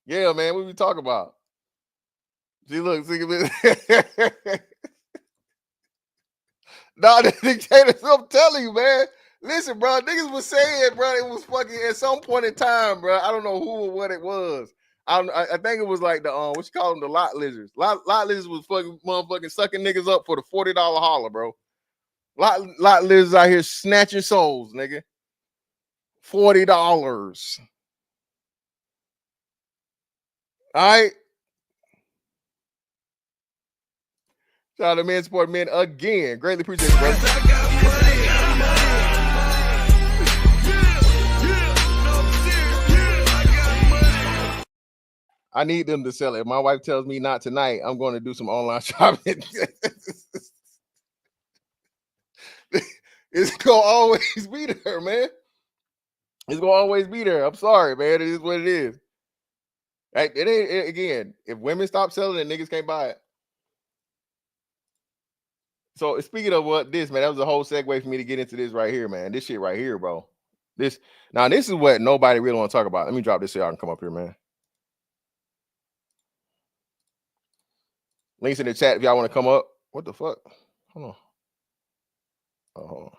Yeah, man, what we talking about? See, look, see, nah, the dictators, I'm telling you, man. Listen, bro, niggas was saying, bro, it was fucking at some point in time, bro. I don't know who or what it was. I think it was like the what you call them, the lot lizards. Lot lizards was fucking motherfucking sucking niggas up for the $40 holler, bro. Lot lizards out here snatching souls, nigga. $40. All right. Shout out to Men Support Men again. Greatly appreciate it, bro. I need them to sell it. If my wife tells me not tonight, I'm going to do some online shopping. It's going to always be there, man. It's going to always be there. I'm sorry, man. It is what it is. Right? Again, if women stop selling it, niggas can't buy it. So speaking of what this, man, that was a whole segue for me to get into this right here, man. This shit right here, bro. This is what nobody really want to talk about. Let me drop this so y'all can come up here, man. Links in the chat if y'all want to come up. What the fuck? Hold on. Oh, hold on.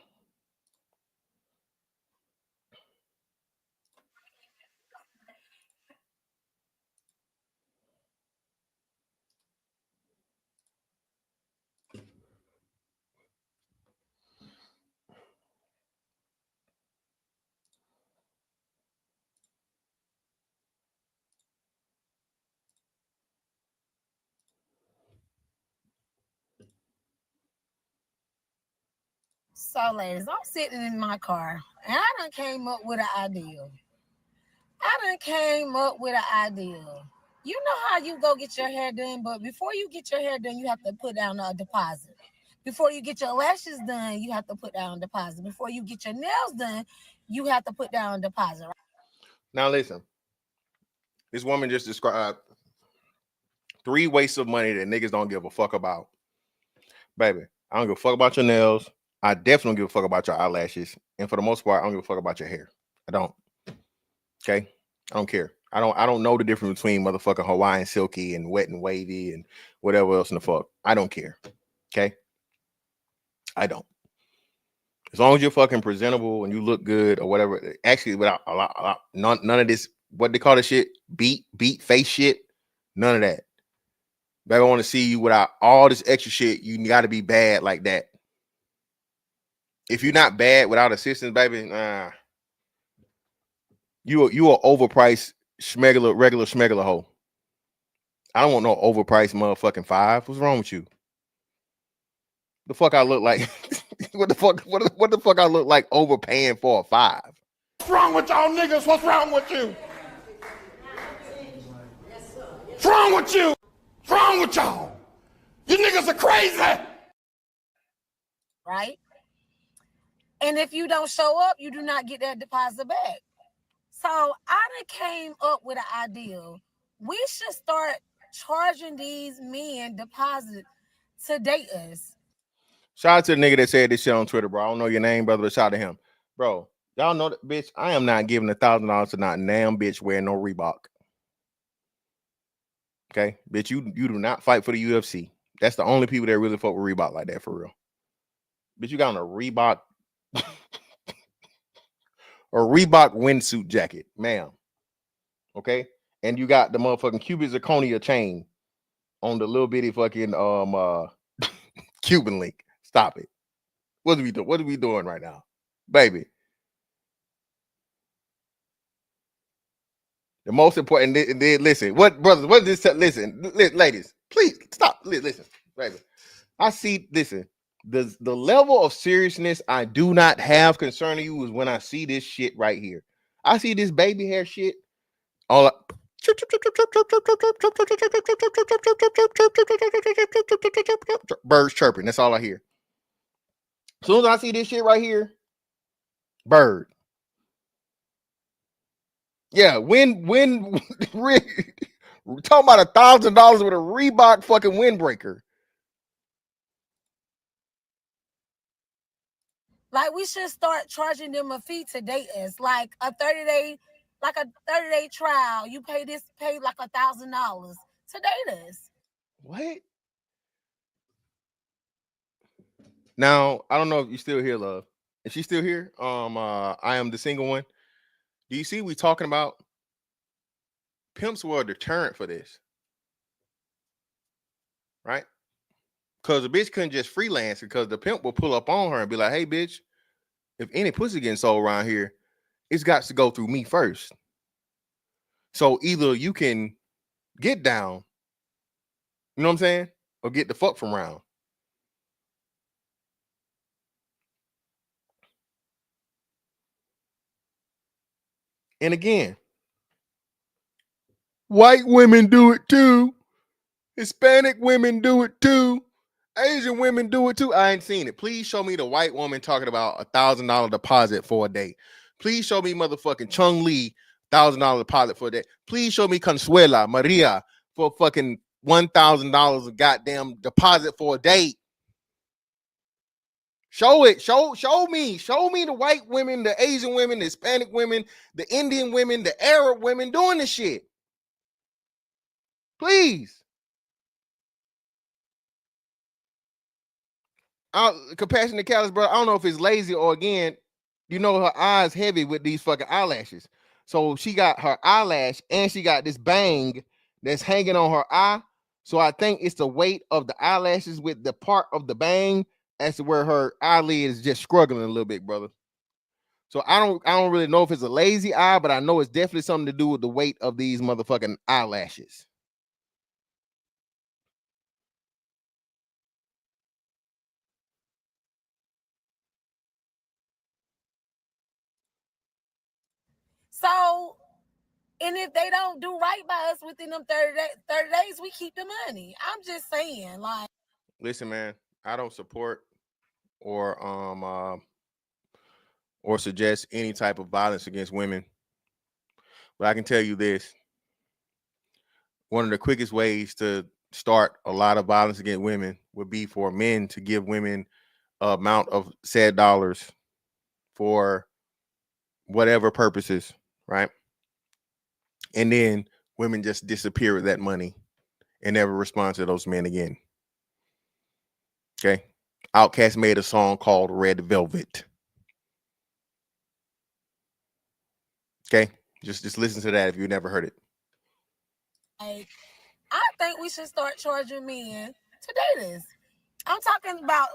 So, ladies, I'm sitting in my car, and I done came up with an idea. You know how you go get your hair done, but before you get your hair done, you have to put down a deposit. Before you get your lashes done, you have to put down a deposit. Before you get your nails done, you have to put down a deposit. Right? Now, listen. This woman just described 3 wastes of money that niggas don't give a fuck about. Baby, I don't give a fuck about your nails. I definitely don't give a fuck about your eyelashes. And for the most part, I don't give a fuck about your hair. I don't. Okay? I don't care. I don't know the difference between motherfucking Hawaiian silky and wet and wavy and whatever else in the fuck. I don't care. Okay? I don't. As long as you're fucking presentable and you look good or whatever. Actually, without none of this, what they call this shit, beat face shit. None of that. Baby, I want to see you without all this extra shit. You got to be bad like that. If you're not bad without assistance, baby, you are overpriced regular schmegular hoe. I don't want no overpriced motherfucking 5. What's wrong with you? The fuck I look like? What the fuck I look like overpaying for a 5? What's wrong with y'all niggas? What's wrong with you? What's wrong with you? What's wrong with y'all? You niggas are crazy. Right? And if you don't show up, you do not get that deposit back. So I done came up with an idea. We should start charging these men deposit to date us. Shout out to the nigga that said this shit on Twitter, bro. I don't know your name, brother, but shout out to him. Bro, Y'all know that, bitch. I am not giving $1,000 to not damn bitch wearing no Reebok. Okay, bitch, you do not fight for the UFC. That's the only people that really fuck with Reebok like that for real. Bitch, you got on a Reebok, a Reebok windsuit jacket, ma'am. Okay, and you got the motherfucking cubic zirconia chain on the little bitty fucking Cuban link. Stop it. What are we doing? What are we doing right now, baby? The most important. Listen, what brothers? What is this? Listen, ladies, please stop. Listen, baby. I see. Listen, the level of seriousness I do not have concerning you is when I see this shit right here. I see this baby hair shit. All birds chirping. That's all I hear. As soon as I see this shit right here, bird. Yeah, when we're talking about $1,000 with a Reebok fucking windbreaker. Like, we should start charging them a fee to date us, like a 30-day trial. You pay like $1,000 to date us. What? Now, I don't know if you're still here, love. If she's still here, I am the single one. Do you see we talking about pimps were a deterrent for this? Right? Because the bitch couldn't just freelance because the pimp will pull up on her and be like, hey, bitch, if any pussy getting sold around here, it's got to go through me first. So either you can get down, you know what I'm saying? Or get the fuck from around. And again, white women do it too. Hispanic women do it too. Asian women do it too. I ain't seen it. Please show me the white woman talking about $1,000 deposit for a date. Please show me motherfucking Chung Lee $1,000 deposit for a date. Please show me Consuela Maria for fucking $1,000 of goddamn deposit for a date. Show it. Show me. Show me the white women, the Asian women, the Hispanic women, the Indian women, the Arab women doing this shit. Please. Compassionate Callous, bro. I don't know if it's lazy or again, you know, her eyes heavy with these fucking eyelashes. So she got her eyelash and she got this bang that's hanging on her eye. So I think it's the weight of the eyelashes with the part of the bang as to where her eyelid is just struggling a little bit, brother. So I don't really know if it's a lazy eye, but I know it's definitely something to do with the weight of these motherfucking eyelashes. So, and if they don't do right by us within them 30 days, we keep the money. I'm just saying, like. Listen, man, I don't support or suggest any type of violence against women. But I can tell you this. One of the quickest ways to start a lot of violence against women would be for men to give women an amount of said dollars for whatever purposes, right? And then women just disappear with that money and never respond to those men again. Okay. Outkast made a song called Red Velvet. Okay. Just listen to that if you never heard it. I think we should start charging men to date us. I'm talking about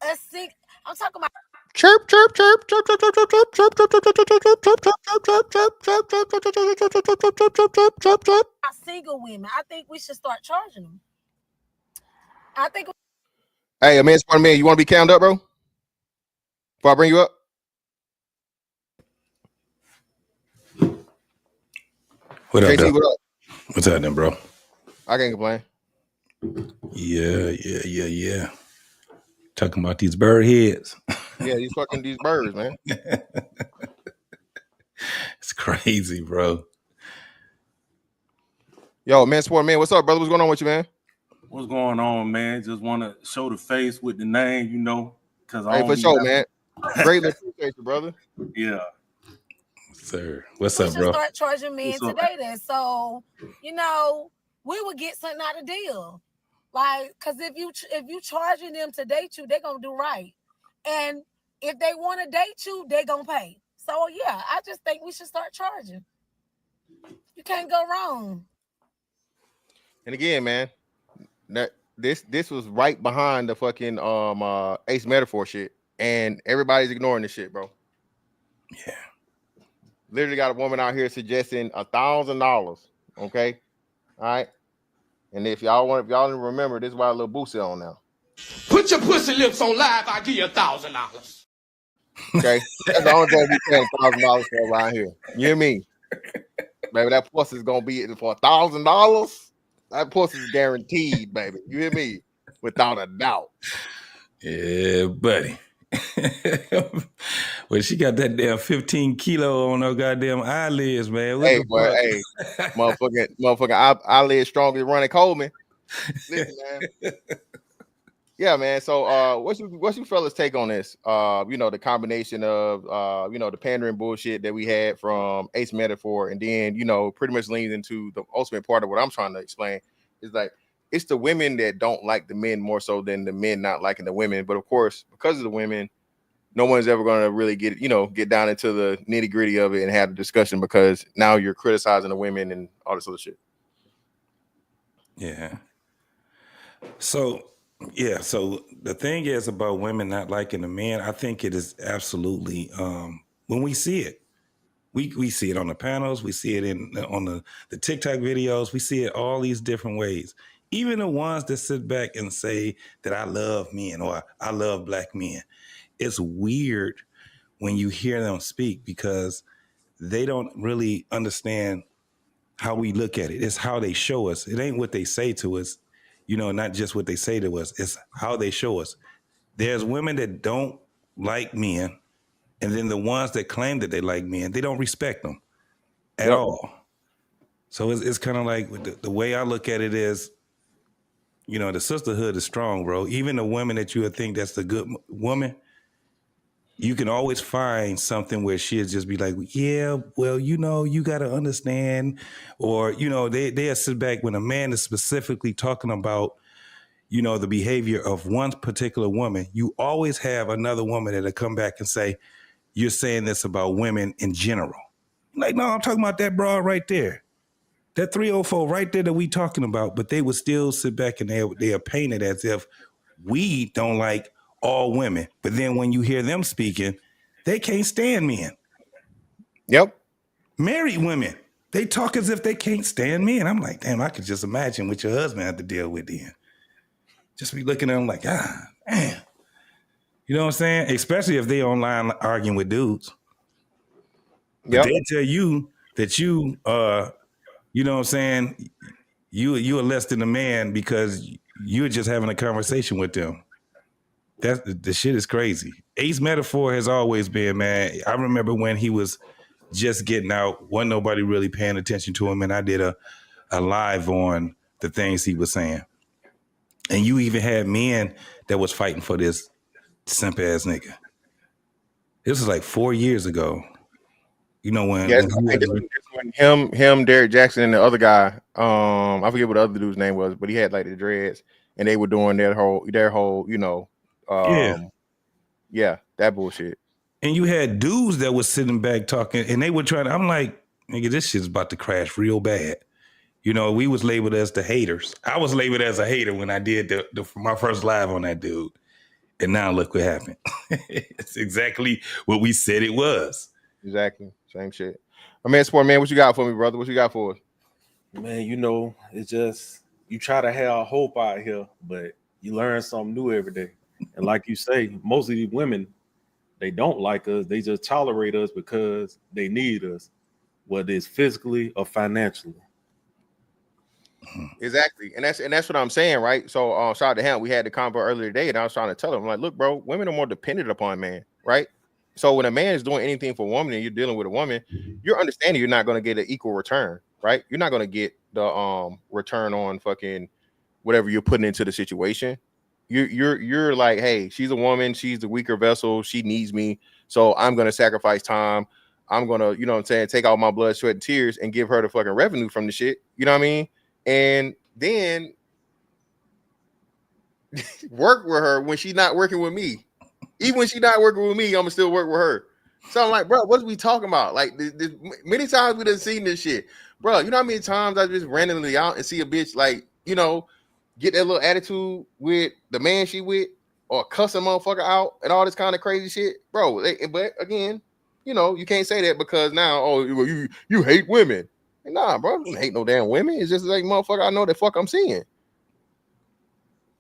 I'm talking about chirp chirp chirp chirp chirp chirp chirp chirp chirp chirp chirp chirp chirp chirp. Single women. I think we should start charging them. I think. Hey, a man's part of man. You want to be counted up, bro? Before I bring you up. What up, JT, what up? What's happening, bro? I can't complain. Yeah. Talking about these bird heads. Yeah, these birds, man. It's crazy, bro. Yo, man, sport man, what's up, brother? What's going on with you, man? What's going on, man? Just want to show the face with the name, you know, because hey, for sure, man. Greatly appreciate Appreciate you, brother. Yeah. Sir, what's We up, should bro? start charging men What's up? today then. So, you know, we would get something out of deal. Like, cause if you charging them to date you, they're gonna do right. And if they want to date you, they're gonna pay. So yeah, I just think we should start charging. You can't go wrong. And again, man, that this was right behind the fucking Ace Metaphor shit, and everybody's ignoring this shit, bro. Yeah. Literally got a woman out here suggesting $1,000. Okay, all right. And if y'all didn't remember, this is why little Boosie on now. Put your pussy lips on live, I'll give you $1,000. Okay, that's the only thing we paying $1,000 for around here. You hear me? Baby, that pussy is gonna be for $1,000. That pussy is guaranteed, baby. You hear me? Without a doubt. Yeah, buddy. Well, she got that damn 15 kilo on her goddamn eyelids, man. What Hey, the boy, fuck? hey, motherfucker, eyelid strong as Ronnie Coleman. Listen, man. Yeah, man. So, what's your fellas take on this? The combination of, the pandering bullshit that we had from Ace Metaphor, and then, pretty much leans into the ultimate part of what I'm trying to explain is like, it's the women that don't like the men more so than the men not liking the women. But of course, because of the women, no one's ever going to really get down into the nitty gritty of it and have a discussion, because now you're criticizing the women and all this other shit. Yeah. So the thing is about women not liking the men, I think it is absolutely, when we see it, we see it on the panels, we see it on the TikTok videos, we see it all these different ways. Even the ones that sit back and say that I love men or I love black men. It's weird when you hear them speak because they don't really understand how we look at it. It's how they show us. It ain't what they say to us, not just what they say to us. It's how they show us. There's women that don't like men, and then the ones that claim that they like men, they don't respect them at all. So it's kind of like the way I look at it is, the sisterhood is strong, bro. Even the women that you would think that's the good woman, you can always find something where she'll just be like, yeah, well, you got to understand. Or, they'll sit back when a man is specifically talking about, the behavior of one particular woman. You always have another woman that'll come back and say, you're saying this about women in general. Like, no, I'm talking about that broad right there. That 304 right there that we talking about. But they would still sit back and they are painted as if we don't like all women. But then when you hear them speaking, they can't stand men. Yep. Married women, they talk as if they can't stand men. I'm like, damn, I could just imagine what your husband had to deal with then. Just be looking at them like, man. You know what I'm saying? Especially if they online arguing with dudes. But they tell you that you you know what I'm saying, you are less than a man because you're just having a conversation with them. The shit is crazy. Ace Metaphor has always been, man. I remember when he was just getting out, wasn't nobody really paying attention to him, and I did a live on the things he was saying. And you even had men that was fighting for this simp ass nigga. This was like 4 years ago. When him, Derek Jackson, and the other guy, I forget what the other dude's name was, but he had like the dreads, and they were doing their whole, that bullshit. And you had dudes that was sitting back talking, and they were trying to, I'm like, nigga, this shit's about to crash real bad. We was labeled as the haters. I was labeled as a hater when I did my first live on that dude. And now look what happened. It's exactly what we said it was. Exactly. Same shit. My man, Sport Man, what you got for me, brother? What you got for us? Man, it's just, you try to have hope out here, but you learn something new every day. And like you say, most of these women, they don't like us. They just tolerate us because they need us, whether it's physically or financially. Exactly. And that's what I'm saying, right? So shout out to him. We had the convo earlier today, and I was trying to tell him, like, look, bro, women are more dependent upon man, right? So when a man is doing anything for a woman and you're dealing with a woman, you're understanding you're not going to get an equal return, right? You're not going to get the return on fucking whatever you're putting into the situation. You're like, hey, she's a woman, she's the weaker vessel, she needs me. So I'm gonna sacrifice time. I'm gonna, you know what I'm saying, take out my blood, sweat, and tears and give her the fucking revenue from the shit. You know what I mean? And then work with her when she's not working with me. Even when she's not working with me, I'm gonna still work with her. So I'm like, bro, what are we talking about? Like, many times we done seen this shit, bro. You know how many times I just randomly out and see a bitch, like, you know, get that little attitude with the man she with, or cuss a motherfucker out and all this kind of crazy shit, bro. But again, you know, you can't say that because now, oh, you hate women. Nah, bro, I don't hate no damn women. It's just like, motherfucker, I know the fuck I'm seeing.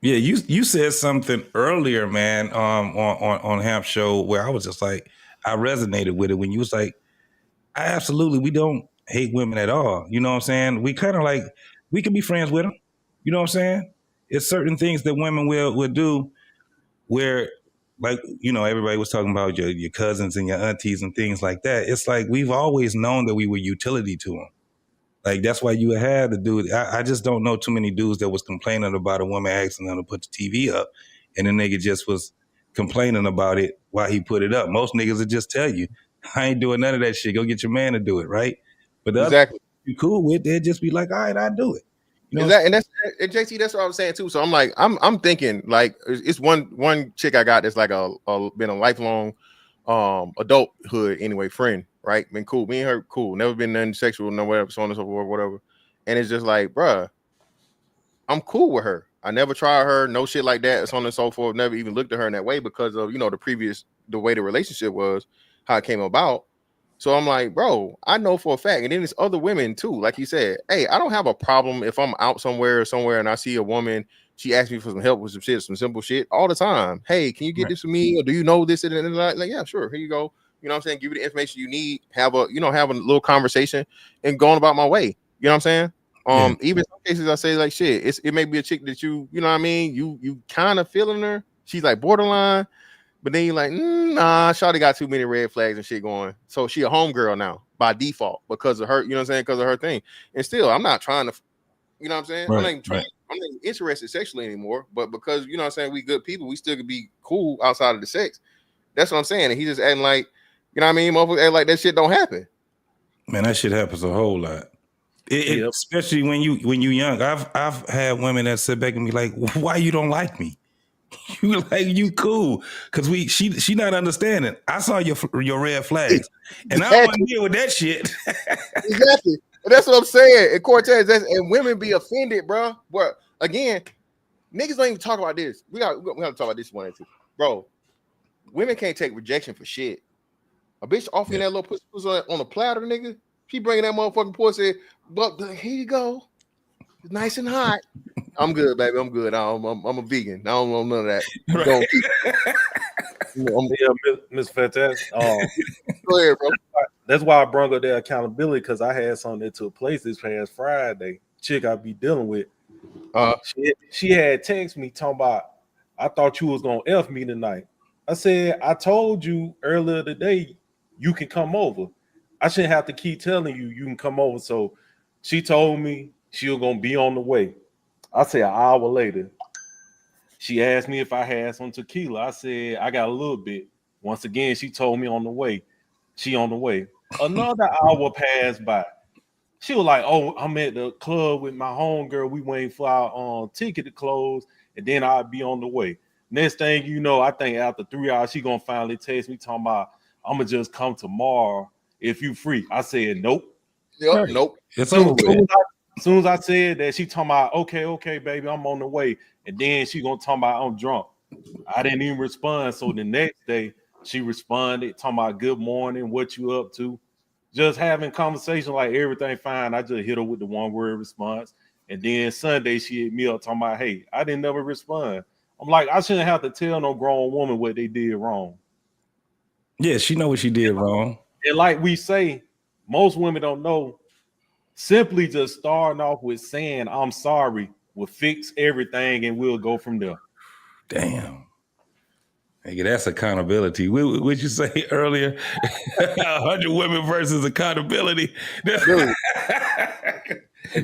Yeah, you said something earlier, man, on Hamp Show where I was just like, I resonated with it when you was like, we don't hate women at all. You know what I'm saying? We kind of like, we can be friends with them. You know what I'm saying? It's certain things that women will do where, like, you know, everybody was talking about your cousins and your aunties and things like that. It's like, we've always known that we were utility to them. Like, that's why you had to do it. I just don't know too many dudes that was complaining about a woman asking them to put the TV up, and the nigga just was complaining about it while he put it up. Most niggas would just tell you, I ain't doing none of that shit. Go get your man to do it, right? But the Exactly. other you cool with, they'd just be like, all right, I'll do it. You know? Exactly. And JT, that's what I was saying too. So I'm like, I'm thinking like, it's one chick I got that's like been a lifelong adulthood anyway friend, right? Been cool. Me and her cool. Never been nothing sexual, no whatever, so on and so forth, whatever. And it's just like, bruh, I'm cool with her. I never tried her, no shit like that, so on and so forth. Never even looked at her in that way because of, you know, the way the relationship was, how it came about. So I'm like, bro, I know for a fact. And then there's other women too. Like you said, hey, I don't have a problem if I'm out somewhere and I see a woman, she asks me for some help with some shit, some simple shit all the time. Hey, can you get this for me? Or do you know this? And like, yeah, sure. Here you go. You know what I'm saying? Give you the information you need, have a little conversation and going about my way. You know what I'm saying? Even in some cases I say like shit, it may be a chick that you know what I mean? You kind of feeling her. She's like borderline. But then you're like, nah, shawty got too many red flags and shit going. So she a homegirl now by default because of her, you know what I'm saying? Because of her thing. And still, I'm not trying to, you know what I'm saying? Right, I'm not interested sexually anymore. But because, you know what I'm saying, we good people, we still could be cool outside of the sex. That's what I'm saying. And he just acting like, you know what I mean? Motherfucker act like that shit don't happen. Man, that shit happens a whole lot. Especially when you young. I've had women that sit back and be like, why you don't like me? You like, you cool because she not understanding. I saw your red flags, and I don't want to deal with that shit. Exactly, and that's what I'm saying. And Cortez, and women be offended, bro. But again, niggas don't even talk about this. We got to talk about this one too, bro. Women can't take rejection for shit. A bitch offering that little pussy on a platter, nigga. She bringing that motherfucking pussy. But here you go, it's nice and hot. I'm good, baby. I'm good. I'm a vegan. I don't want none of that. Yeah, Miss Fantastic. Go ahead, bro. That's why I brought up that accountability, because I had something that took place this past Friday. Chick I be dealing with. She had texted me talking about, I thought you was gonna F me tonight. I said, I told you earlier today you can come over. I shouldn't have to keep telling you can come over. So she told me she was gonna be on the way. I said an hour later, she asked me if I had some tequila. I said, I got a little bit. Once again, she told me on the way. She on the way. Another hour passed by. She was like, oh, I'm at the club with my homegirl. We waiting for our ticket to close, and then I'll be on the way. Next thing you know, I think after 3 hours, she gonna finally text me talking about, I'm gonna just come tomorrow if you free. I said, nope. Yep, nope. It's over with. As soon as I said that, she talking about, okay, baby, I'm on the way. And then she gonna talk about I'm drunk. I didn't even respond. So the next day, she responded, talking about good morning, what you up to? Just having conversation like everything fine. I just hit her with the one word response. And then Sunday, she hit me up talking about, hey, I didn't never respond. I'm like, I shouldn't have to tell no grown woman what they did wrong. Yeah, she know what she did wrong. And like we say, most women don't know. Simply just starting off with saying I'm sorry will fix everything, and we'll go from there. Damn. Nigga, that's accountability. What you say earlier? 100 women versus accountability. And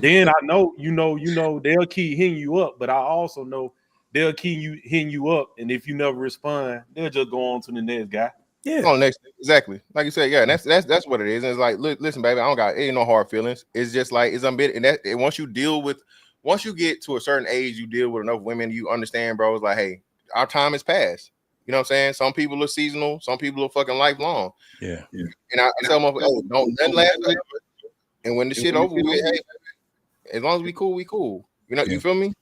then I know, you know, they'll keep hitting you up, but I also know they'll keep hitting you up, and if you never respond, they'll just go on to the next guy. Yeah. On next, exactly. Like you said, yeah, and that's what it is. And it's like, listen, baby, I don't got ain't no hard feelings. It's just like it's unbit, and once you get to a certain age, you deal with enough women, you understand, bro. It's like, hey, our time has passed. You know what I'm saying? Some people are seasonal, some people are fucking lifelong. Yeah. And I tell them, hey, don't nothing last forever. And when the shit over with, hey, as long as we cool, we cool. You know, you feel me?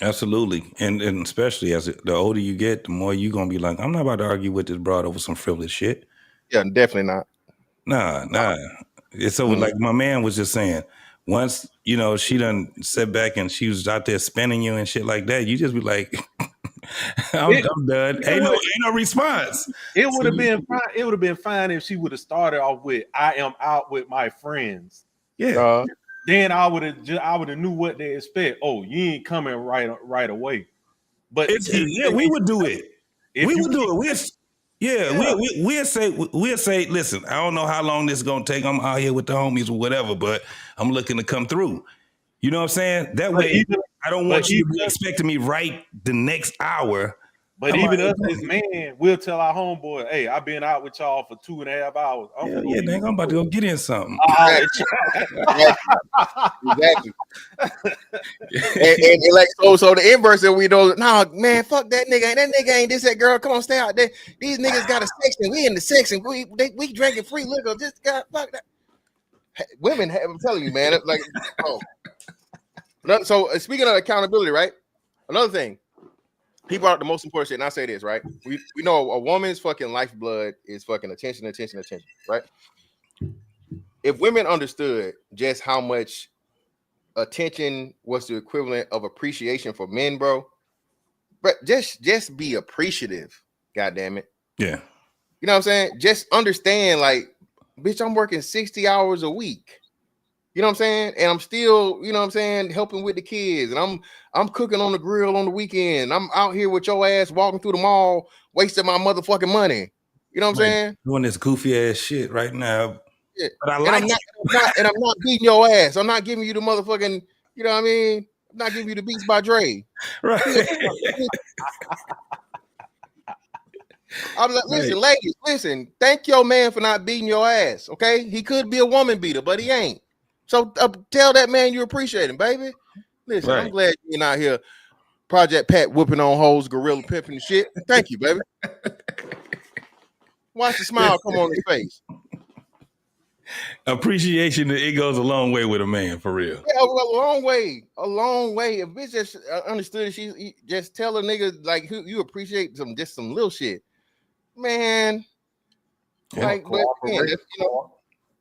Absolutely. And especially as the older you get, the more you're gonna be like, I'm not about to argue with this broad over some frivolous shit. Yeah, definitely not. Nah. It's so like my man was just saying, once you know she done sit back and she was out there spinning you and shit like that, you just be like, I'm done. Ain't no response. It would have been fine. It would have been fine if she would have started off with, "I am out with my friends." Yeah. Then I would have knew what they expect. Oh, you ain't coming right away. But we would do it. We would do it. We'll say, listen, I don't know how long this is gonna take. I'm out here with the homies or whatever, but I'm looking to come through. You know what I'm saying? That way, I don't want you to be expecting me right the next hour. But even us as man, we'll tell our homeboy, "Hey, I've been out with y'all for 2.5 hours. I'm about to go get in something." Exactly. and like so the inverse that we know, nah, man, fuck that nigga. That nigga ain't this, that girl. Come on, stay out there. These niggas got a section. We in the section. We drinking free liquor. Just got fuck that. Women, I'm telling you, man. Like, so speaking of accountability, right? Another thing. People are the most important shit, and I say this, right? We know a woman's fucking lifeblood is fucking attention, right? If women understood just how much attention was the equivalent of appreciation for men, bro, but just be appreciative, goddamn it. Yeah. You know what I'm saying? Just understand, like, bitch, I'm working 60 hours a week. You know what I'm saying? And I'm still, you know what I'm saying, helping with the kids. And I'm cooking on the grill on the weekend. I'm out here with your ass walking through the mall, wasting my motherfucking money. You know what I'm saying? Doing this goofy ass shit right now. Yeah. But I like and I'm not beating your ass. I'm not giving you the motherfucking, you know what I mean? I'm not giving you the Beats by Dre. Right. I'm like, listen, ladies, listen, thank your man for not beating your ass. Okay. He could be a woman beater, but he ain't. So tell that man you appreciate him, baby. Listen, I'm glad you're not here. Project Pat whooping on hoes, gorilla pimping and shit. Thank you, baby. Watch the smile come on his face. Appreciation, it goes a long way with a man, for real. Yeah, a long way. If bitch just understood, she just tell a nigga like you appreciate some little shit, man. Yeah, like,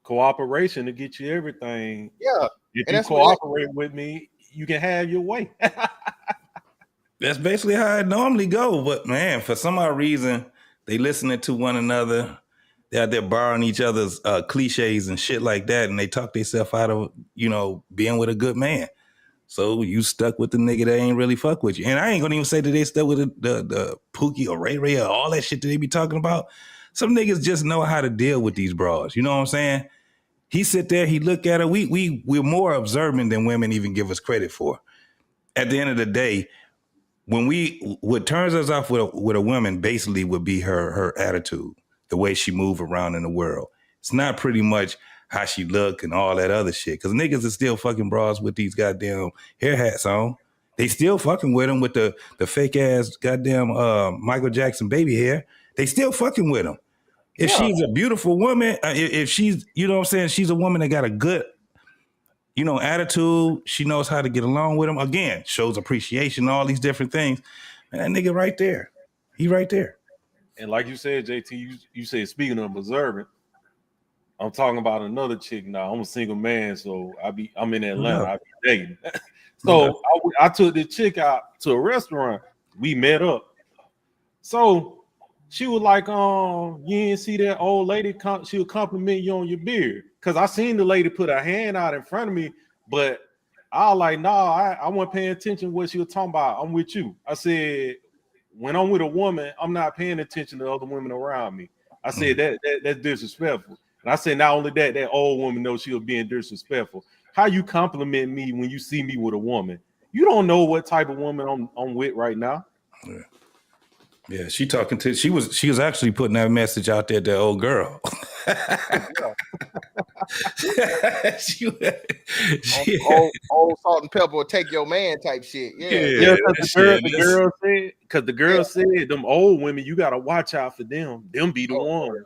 cooperation to get you everything. Yeah, if you cooperate with me, you can have your way. That's basically how it normally go. But man, for some odd reason, they listening to one another. They're out there borrowing each other's cliches and shit like that, and they talk themselves out of, being with a good man. So you stuck with the nigga that ain't really fuck with you. And I ain't gonna even say that they stuck with the Pookie or Ray Ray or all that shit that they be talking about. Some niggas just know how to deal with these broads. You know what I'm saying? He sit there, he look at her. We're more observant than women even give us credit for. At the end of the day, what turns us off with a woman basically would be her attitude, the way she move around in the world. It's not pretty much how she look and all that other shit. Because niggas are still fucking bras with these goddamn hair hats on. They still fucking with them with the fake ass goddamn Michael Jackson baby hair. They still fucking with them. If she's a beautiful woman, if she's, you know what I'm saying, she's a woman that got a good, attitude, she knows how to get along with them. Again, shows appreciation, all these different things. Man, that nigga right there. He right there. And like you said, JT, you said, speaking of observant, I'm talking about another chick now. I'm a single man, so I'm in Atlanta. I be dating. So I took the chick out to a restaurant. We met up. So she was like, you didn't see that old lady? She'll compliment you on your beard. Because I seen the lady put her hand out in front of me, but I was like, nah, I wasn't paying attention to what she was talking about. I'm with you. I said, when I'm with a woman, I'm not paying attention to other women around me. I said that's disrespectful. And I said, not only that old woman knows she was being disrespectful. How you compliment me when you see me with a woman? You don't know what type of woman I'm with right now. Yeah. Yeah, she was actually putting that message out there to old girl. old salt and pepper will take your man type shit. Yeah, because the girl said them old women, you gotta watch out for them. Them be the ones.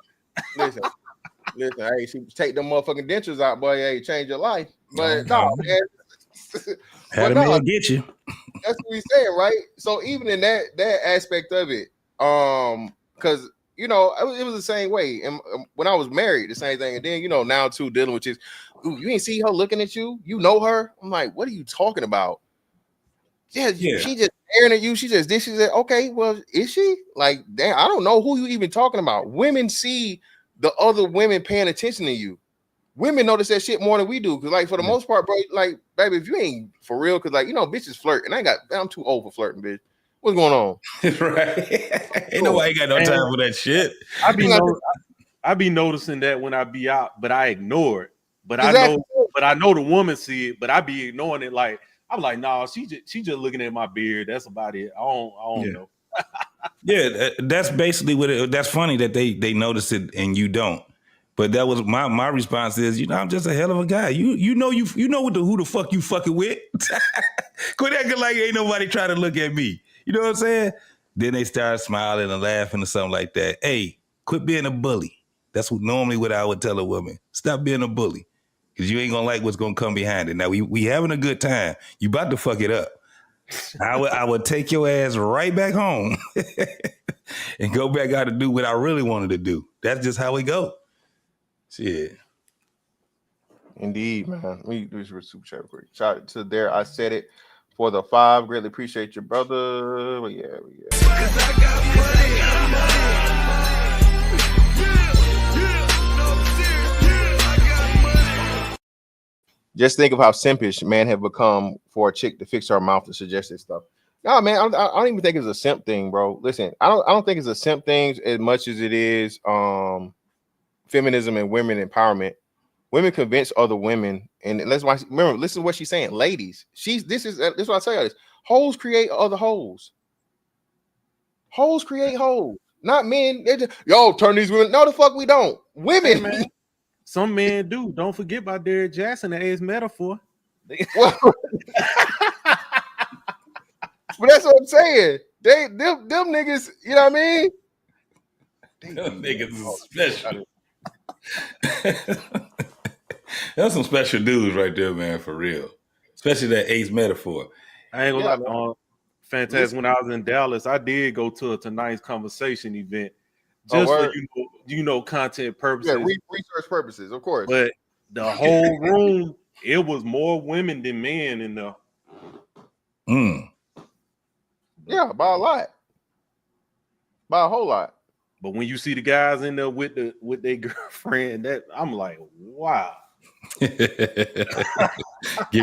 Listen, hey, she take them motherfucking dentures out, boy. Hey, change your life. But no, man. Had a man get you. That's what we saying, right? So even in that aspect of it, because you know, it was the same way. And when I was married, the same thing. And then, you know, now too dealing with this, ooh, you ain't see her looking at you. You know her. I'm like, what are you talking about? Yeah. She just staring at you. She just this. She said, okay, well, is she? Like, damn, I don't know who you even talking about. Women see the other women paying attention to you. Women notice that shit more than we do. Cause like for the most part, bro, like, baby, if you ain't for real, cause like, you know, bitches flirt, and I'm too old for flirting, bitch. What's going on? Right. Ain't nobody got no time for that shit. I be noticing that when I be out, but I ignore it. But I know the woman see it, but I be ignoring it. Like I'm like, nah, she just looking at my beard. That's about it. I don't know. Yeah, that's basically what it. That's funny that they notice it and you don't. But that was my response is, you know, I'm just a hell of a guy. You know who the fuck you fucking with. Quit acting like ain't nobody trying to look at me. You know what I'm saying? Then they start smiling and laughing or something like that. Hey, quit being a bully. That's normally what I would tell a woman. Stop being a bully. Because you ain't gonna like what's gonna come behind it. Now we having a good time. You about to fuck it up. I would take your ass right back home and go back out to do what I really wanted to do. That's just how we go. Shit. Indeed, man. We do this super chat quick. Shout out to there. I said it for the 5. Greatly appreciate your brother. But yeah. Just think of how simpish men have become for a chick to fix her mouth to suggest this stuff. No, man, I don't even think it's a simp thing, bro. Listen, I don't think it's a simp thing as much as it is feminism and women empowerment. Women convince other women, and let's watch. Remember, listen to what she's saying, ladies. This is what I tell you. This hoes create other hoes. Hoes create hoes, not men. They just, yo, turn these women. No, the fuck we don't. Women. Hey, man. Some men do. Don't forget about Derrick Jackson, the A's metaphor. But that's what I'm saying. Them niggas, you know what I mean? Them niggas is special. That's some special dudes right there, man, for real. Especially that Ace metaphor. I ain't gonna lie, fantastic. When I was in Dallas, I did go to a Tonight's Conversation event just for content purposes. Yeah, research purposes, of course. But the whole room, it was more women than men in there. Yeah, by a lot. By a whole lot. But when you see the guys in there with their girlfriend, that I'm like, wow. Giving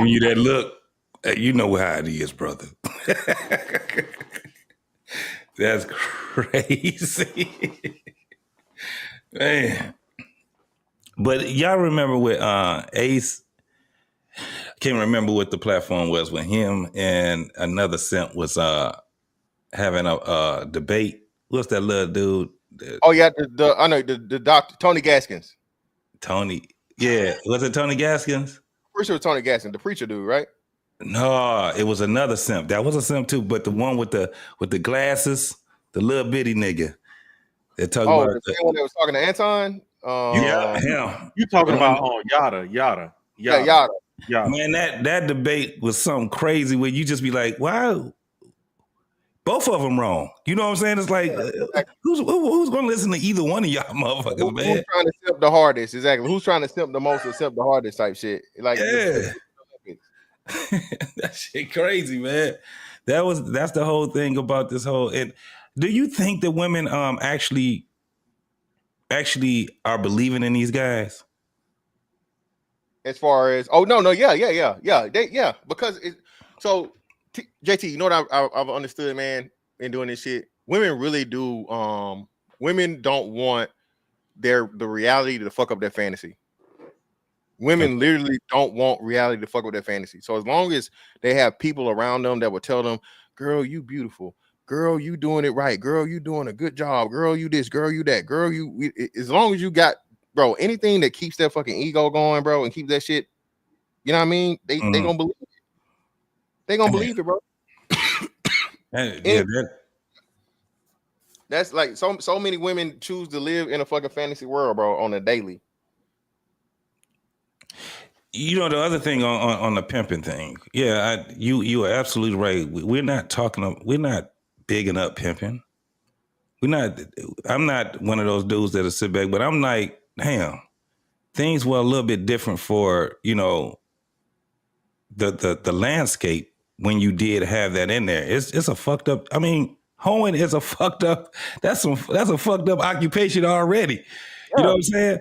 you that look. You know how it is, brother. That's crazy. Man. But y'all remember with Ace, I can't remember what the platform was when him and another simp was having a debate. What's that little dude? Oh yeah, I know the doctor Tony Gaskins. Tony, yeah, was it Tony Gaskins? Pretty sure it was Tony Gaskins, the preacher dude, right? No, it was another simp. That was a simp too, but the one with the glasses, the little bitty nigga. They're talking about the same one that was talking to Anton. Yeah, him. You talking about Yada. Yeah. Man, that debate was something crazy where you just be like, wow. Both of them wrong. You know what I'm saying? It's like, who's going to listen to either one of y'all motherfuckers, man? Who's trying to simp the hardest? Exactly. Who's trying to simp the most or simp the hardest type shit? Like, yeah. That shit crazy, man. That's the whole thing about this whole. And do you think that women actually are believing in these guys? As far as yeah, because JT, you know what I've understood, man, in doing this shit. Women really do. Women don't want the reality to fuck up their fantasy. Women literally don't want reality to fuck up their fantasy. So as long as they have people around them that will tell them, "Girl, you beautiful. girl, you doing it right. Girl, you doing a good job. Girl, you this. Girl, you that. Girl, as long as you got, bro, anything that keeps that fucking ego going, bro, and keep that shit, you know what I mean? They gonna believe it. They gonna believe it, bro. That's like so many women choose to live in a fucking fantasy world, bro, on a daily. You know, the other thing on the pimping thing, you are absolutely right. We're not bigging up pimping. I'm not one of those dudes that'll sit back, but I'm like, damn, things were a little bit different for, you know, the landscape when you did have that in there. It's a fucked up. I mean, hoeing is a fucked up. That's a fucked up occupation already. Yeah. You know what I'm saying?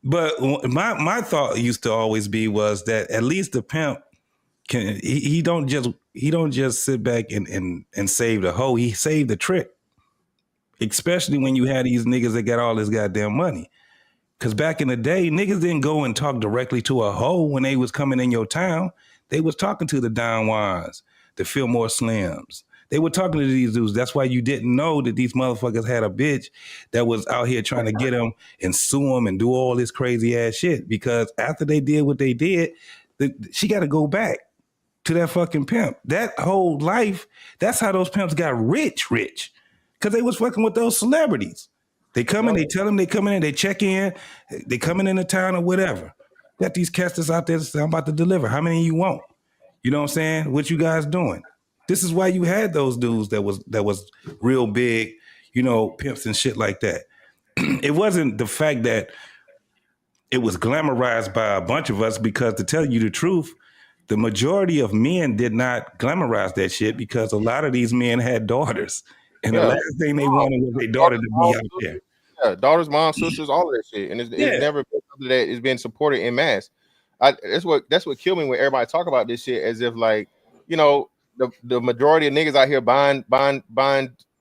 But my thought used to always be was that at least the pimp he don't just sit back and save the hoe. He saved the trick. Especially when you had these niggas that got all this goddamn money. Because back in the day, niggas didn't go and talk directly to a hoe when they was coming in your town. They was talking to the Don Juans, the Fillmore Slims. They were talking to these dudes. That's why you didn't know that these motherfuckers had a bitch that was out here trying to get them and sue them and do all this crazy ass shit. Because after they did what they did, she got to go back to that fucking pimp. That whole life, that's how those pimps got rich. Because they was fucking with those celebrities. They come in, they tell them they coming in, they check in, they coming into town or whatever. Got these casters out there that say, I'm about to deliver. How many you want? You know what I'm saying? What you guys doing? This is why you had those dudes that was real big, you know, pimps and shit like that. It wasn't the fact that it was glamorized by a bunch of us, because to tell you the truth, the majority of men did not glamorize that shit because a lot of these men had daughters. And the last thing they wanted was their daughter to be out there. Yeah, daughters, moms, sisters, all of that shit. And it's never been something that is being supported in mass. That's what killed me when everybody talk about this shit as if, like, you know, the majority of niggas out here buying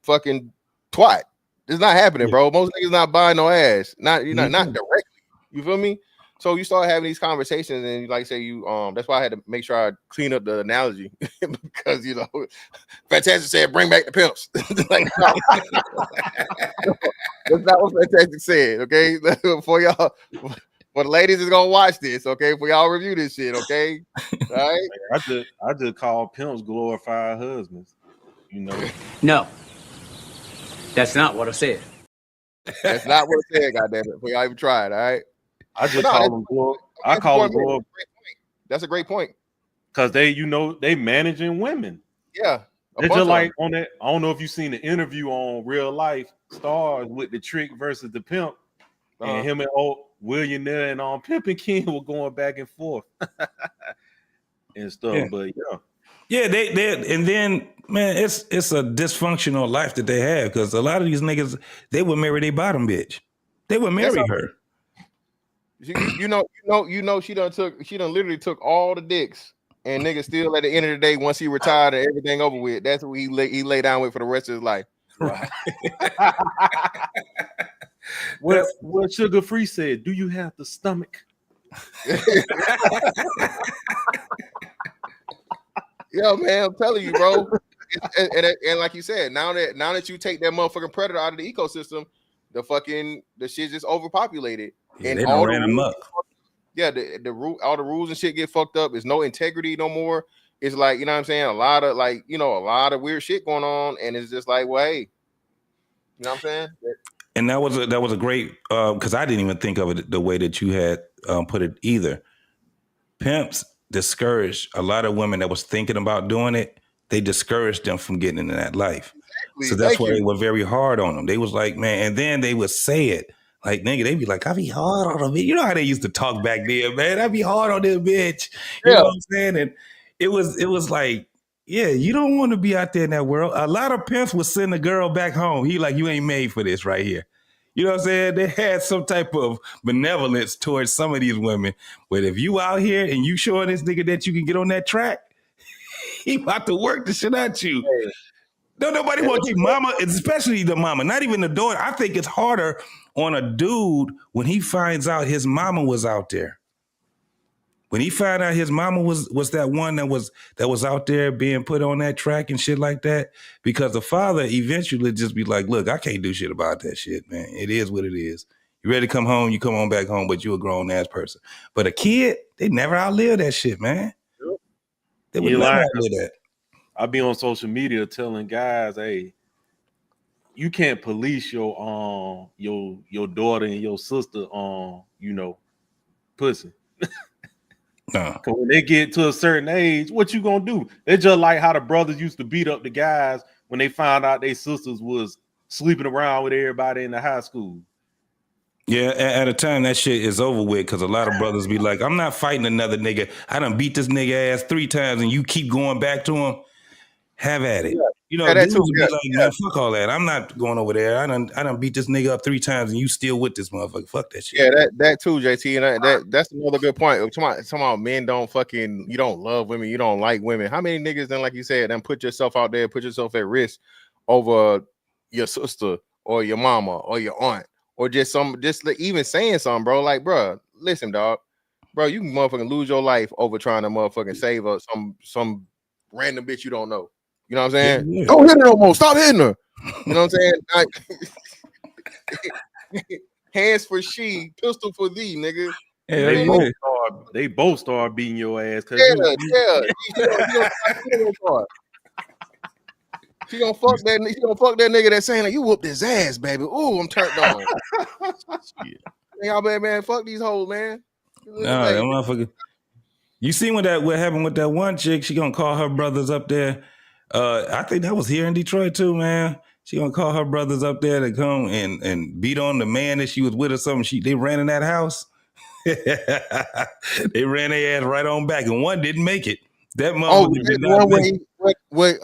fucking twat. It's not happening, bro. Most niggas not buying no ass. Not directly. You feel me? So you start having these conversations, and like say you that's why I had to make sure I clean up the analogy because, you know, Fantastic said bring back the pimps. Like, no. That's not what Fantastic said, okay? For y'all, for the ladies is gonna watch this, okay? For y'all review this shit, okay? All right. I just call pimps glorified husbands, you know. No. That's not what I said. That's not what I said, goddammit. For y'all even tried, all right? I just call them glorified. I call them glorified. That's a great point. Because they managing women. Yeah. It's just like on that. I don't know if you've seen the interview on Real Life Stars with the Trick versus the Pimp. And him and Willionaire and Pimp and King were going back and forth and stuff. Yeah. But they and then, man, it's a dysfunctional life that they have, because a lot of these niggas, they would marry their bottom bitch. They would marry her. You know, she done literally took all the dicks, and nigga still at the end of the day, once he retired and everything over with, that's what he lay down with for the rest of his life. Right. What Sugar Free said, do you have the stomach? Yo, man, I'm telling you, bro. And like you said, now that you take that motherfucking predator out of the ecosystem, the shit just overpopulated. Yeah, and they done ran amok. Yeah, all the rules and shit get fucked up. There's no integrity no more. It's like, you know what I'm saying, a lot of weird shit going on, and it's just like, well, hey, you know what I'm saying? And that was a great, because I didn't even think of it the way that you had put it either. Pimps discouraged a lot of women that was thinking about doing it. They discouraged them from getting into that life. Exactly. So that's why they were very hard on them. They was like, man, and then they would say it. Like, nigga, they be like, I be hard on a bitch. You know how they used to talk back then, man. I be hard on this bitch. You know what I'm saying? And it was like, yeah, you don't want to be out there in that world. A lot of pimps would send a girl back home. He like, you ain't made for this right here. You know what I'm saying? They had some type of benevolence towards some of these women. But if you out here and you showing this nigga that you can get on that track, he about to work the shit out you. Hey. No, nobody want to keep mama, especially the mama, not even the daughter. I think it's harder on a dude when he finds out his mama was out there. When he found out his mama was that one that was out there being put on that track and shit like that, because the father eventually just be like, look, I can't do shit about that shit, man. It is what it is. You ready to come home, you come on back home, but you a grown ass person. But a kid, they never outlive that shit, man. They would never outlive that. I be on social media telling guys, hey, you can't police your daughter and your sister on, pussy. No. Cause when they get to a certain age, what you gonna do? They're just like how the brothers used to beat up the guys when they found out their sisters was sleeping around with everybody in the high school. Yeah, at a time that shit is over with, because a lot of brothers be like, I'm not fighting another nigga. I done beat this nigga ass 3 times and you keep going back to him. Have at it. Dudes would be like, man, fuck all that. I'm not going over there. I done beat this nigga up 3 times and you still with this motherfucker. Fuck that shit. Yeah, that too, JT. And that's another good point. Talking about men don't you don't love women, you don't like women. How many niggas then, like you said, then put yourself out there, put yourself at risk over your sister or your mama or your aunt or just even saying something, bro? Like, bro, listen, dog. Bro, you can motherfucking lose your life over trying to motherfucking save some random bitch you don't know. You know what I'm saying? Yeah. Don't hit her no more. Stop hitting her. You know what I'm saying? Like, hands for she, pistol for thee, nigga. Yeah, they both start beating your ass. She gonna fuck that nigga that's saying like, you whooped his ass, baby. Ooh, I'm turned on. Y'all man, fuck these hoes, man. Nah, that motherfucker. You seen what happened with that one chick? She gonna call her brothers up there. I think that was here in Detroit too, man. She gonna call her brothers up there to come and beat on the man that she was with or something. They ran in that house. They ran their ass right on back, and one didn't make it. That motherfucker did not make it.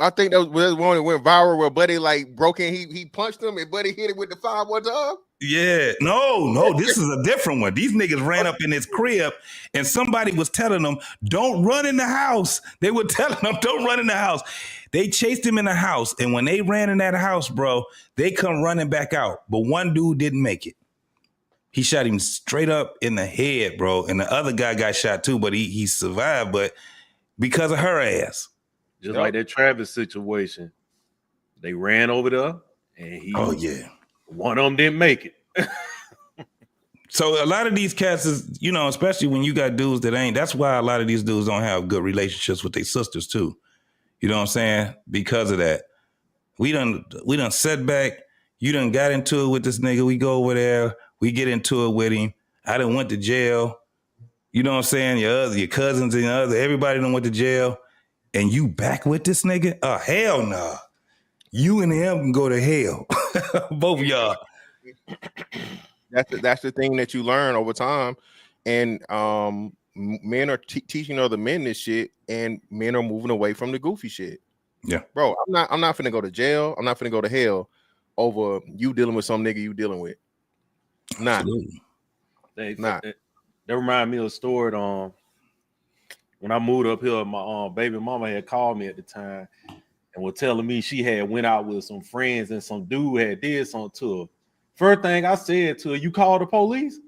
I think that was one that went viral where Buddy like broke in. He punched him and Buddy hit it with the 5 one time. Yeah, no, this is a different one. These niggas ran up in his crib and somebody was telling them, don't run in the house. They were telling them, don't run in the house. They chased him in the house, and when they ran in that house, bro, they come running back out. But one dude didn't make it. He shot him straight up in the head, bro. And the other guy got shot too, but he survived, but because of her ass. Just like that Travis situation. They ran over there, and one of them didn't make it. So a lot of these cats is, especially when you got dudes that ain't, that's why a lot of these dudes don't have good relationships with their sisters too. You know what I'm saying? Because of that. We done set back. You done got into it with this nigga. We go over there. We get into it with him. I done went to jail. You know what I'm saying? Your cousins and everybody done went to jail. And you back with this nigga? Oh, hell nah. You and him can go to hell. Both of y'all. That's the thing that you learn over time. And men are teaching other men this shit, and men are moving away from the goofy shit. Yeah. Bro, I'm not finna go to jail. I'm not finna go to hell over you dealing with some nigga you dealing with. Nah. That remind me of a story when I moved up here, my baby mama had called me at the time and was telling me she had went out with some friends and some dude had did something to her. First thing I said to her, you called the police?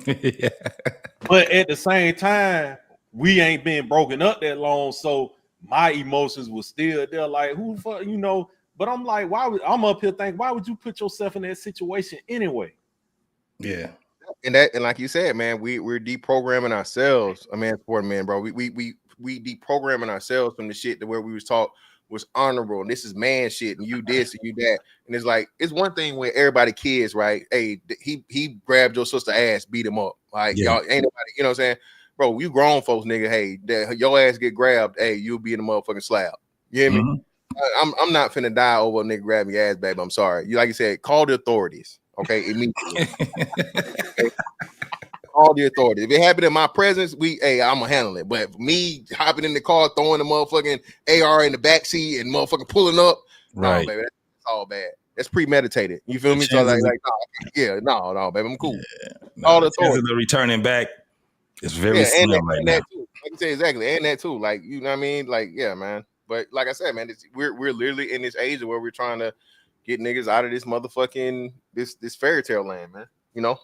Yeah. But at the same time, we ain't been broken up that long, so my emotions were still there. Like, who the fuck, But I'm like, I'm up here thinking, why would you put yourself in that situation anyway? Yeah. And like you said, man, we're deprogramming ourselves. A man for a man, bro. We deprogramming ourselves from the shit to where we was taught was honorable, and this is man shit, and you this and you that. And it's like, it's one thing when everybody kids, right? Hey, he grabbed your sister ass, beat him up. Like, y'all ain't nobody, you know what I'm saying? Bro, you grown folks, nigga. Hey, your ass get grabbed, hey, you'll be in the motherfucking slab. You hear me? Mm-hmm. I'm not finna die over a nigga grabbing your ass, baby. I'm sorry. You, like you said, call the authorities. Okay, immediately. Okay? All the authorities. If it happened in my presence, I'm gonna handle it. But me hopping in the car, throwing the motherfucking AR in the backseat and motherfucking pulling up, right? No, baby, that's all bad. That's premeditated. You feel me? So no, baby, I'm cool. Yeah, all the authorities returning back is very slim right now. Too. Like you say, exactly, and that too. Like, you know what I mean? Like, yeah, man. But like I said, man, we're literally in this age where we're trying to get niggas out of this motherfucking this fairy tale land, man.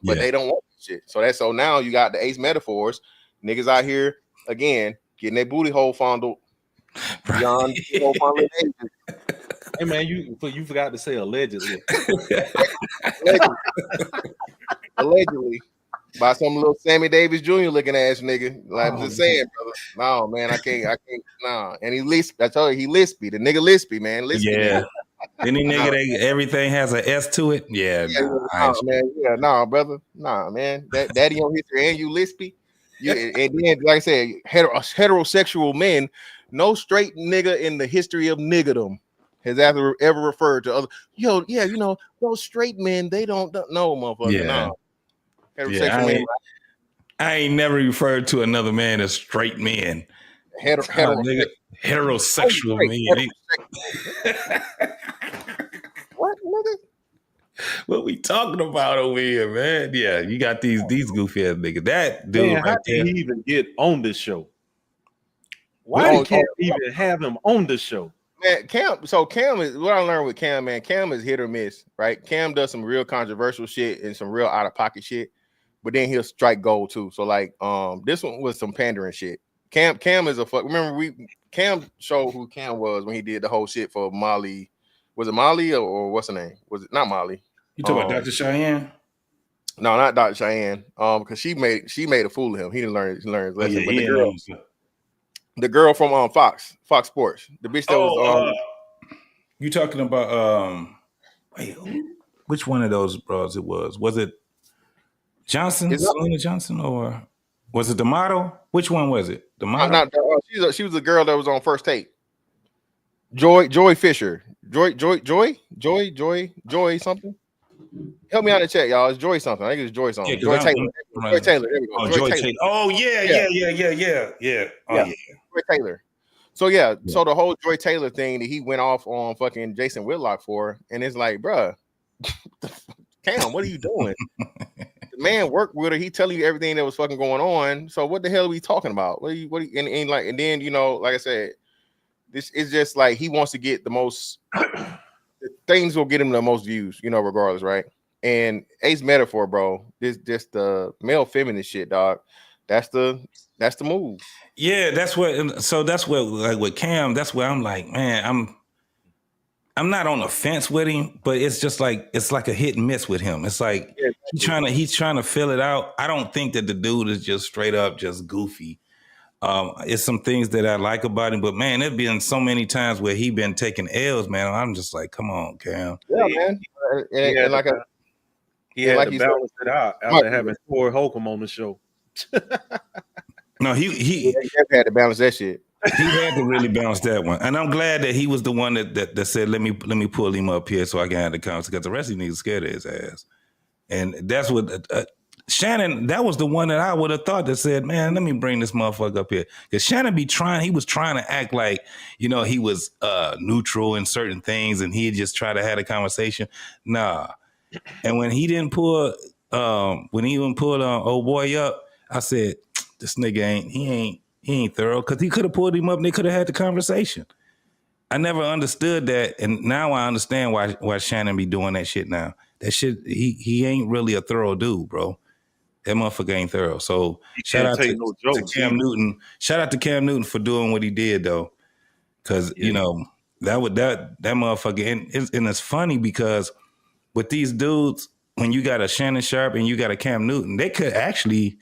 But they don't want shit. So now you got the ace metaphors, niggas out here again getting their booty hole fondled beyond booty hole fondling ages. Hey man, you forgot to say allegedly. Allegedly by some little Sammy Davis Jr. looking ass nigga. Like I'm just saying, brother. No, man, I can't. No, and he lisp. I told you he lispy. The nigga lispy, man. Lispy, Yeah. man. Any nigga everything has an S to it. Yeah, nah, brother. Nah, man. That daddy on history and you lispy. And then, like I said, heterosexual men, no straight nigga in the history of niggerdom has ever referred to other. Those straight men, they don't know, motherfucker. Yeah. No. Heterosexual men. I ain't never referred to another man as straight men. Heterosexual men. What, nigga? What we talking about over here, man? Yeah, you got these goofy ass niggas. That dude, Man, how did he even get on this show? Why did Cam even have him on the show? Man, Cam is what I learned with Cam, man. Cam is hit or miss, right? Cam does some real controversial shit and some real out of pocket shit, but then he'll strike gold too. So like, this one was some pandering shit. Cam is a fuck. Remember Cam showed who Cam was when he did the whole shit for Molly. Was it Molly or what's her name? Was it not Molly? You talking about Dr. Cheyenne? No, not Dr. Cheyenne. Because she made a fool of him. He didn't learn his lesson. But the girl from Fox Sports, the bitch that was you talking about wait, which one of those bros it was? Was it Johnson, Selena Johnson, or was it D'Amato? Which one was it? D'Amato? She was the girl that was on First Take. Joy Fisher. Joy something. Help me out in the chat, y'all. It's Joy something. I think it's Joy something. Joy Taylor. Joy Taylor. There we go. Joy Taylor. Oh yeah. Oh yeah. Joy Taylor. So yeah, so the whole Joy Taylor thing that he went off on fucking Jason Whitlock for, and it's like, bruh, Cam, what are you doing? The man worked with her. He telling you everything that was fucking going on. So what the hell are we talking about? And then like I said, this is just like he wants to get the most things will get him the most views, regardless, right? And Ace metaphor, bro. This just the male feminist shit, dog. That's the move. Yeah, that's what. Like with Cam, that's where I'm like, man, I'm not on the fence with him, but it's just like it's like a hit and miss with him. It's like he's trying to fill it out. I don't think that the dude is just straight up just goofy. It's some things that I like about him, but man, there's been so many times where he been taking L's, man. I'm just like, come on, Cam. Yeah, man. He had to balance it out after having Corey Holcomb on the show. No, he had to balance that shit. He had to really balance that one, and I'm glad that he was the one that said, "Let me pull him up here so I can have the conversation." Because the rest of these niggas scared of his ass, and that's what Shannon. That was the one that I would have thought that said, "Man, let me bring this motherfucker up here." Because Shannon he was trying to act like he was neutral in certain things, and he just tried to have a conversation. Nah, and when he didn't pull, old boy up, I said, "This nigga ain't thorough," because he could have pulled him up and they could have had the conversation. I never understood that, and now I understand why Shannon be doing that shit now. That shit, he ain't really a thorough dude, bro. That motherfucker ain't thorough. So shout out to Cam Newton. Shout out to Cam Newton for doing what he did though, because that motherfucker. And it's funny because with these dudes, when you got a Shannon Sharpe and you got a Cam Newton, they could actually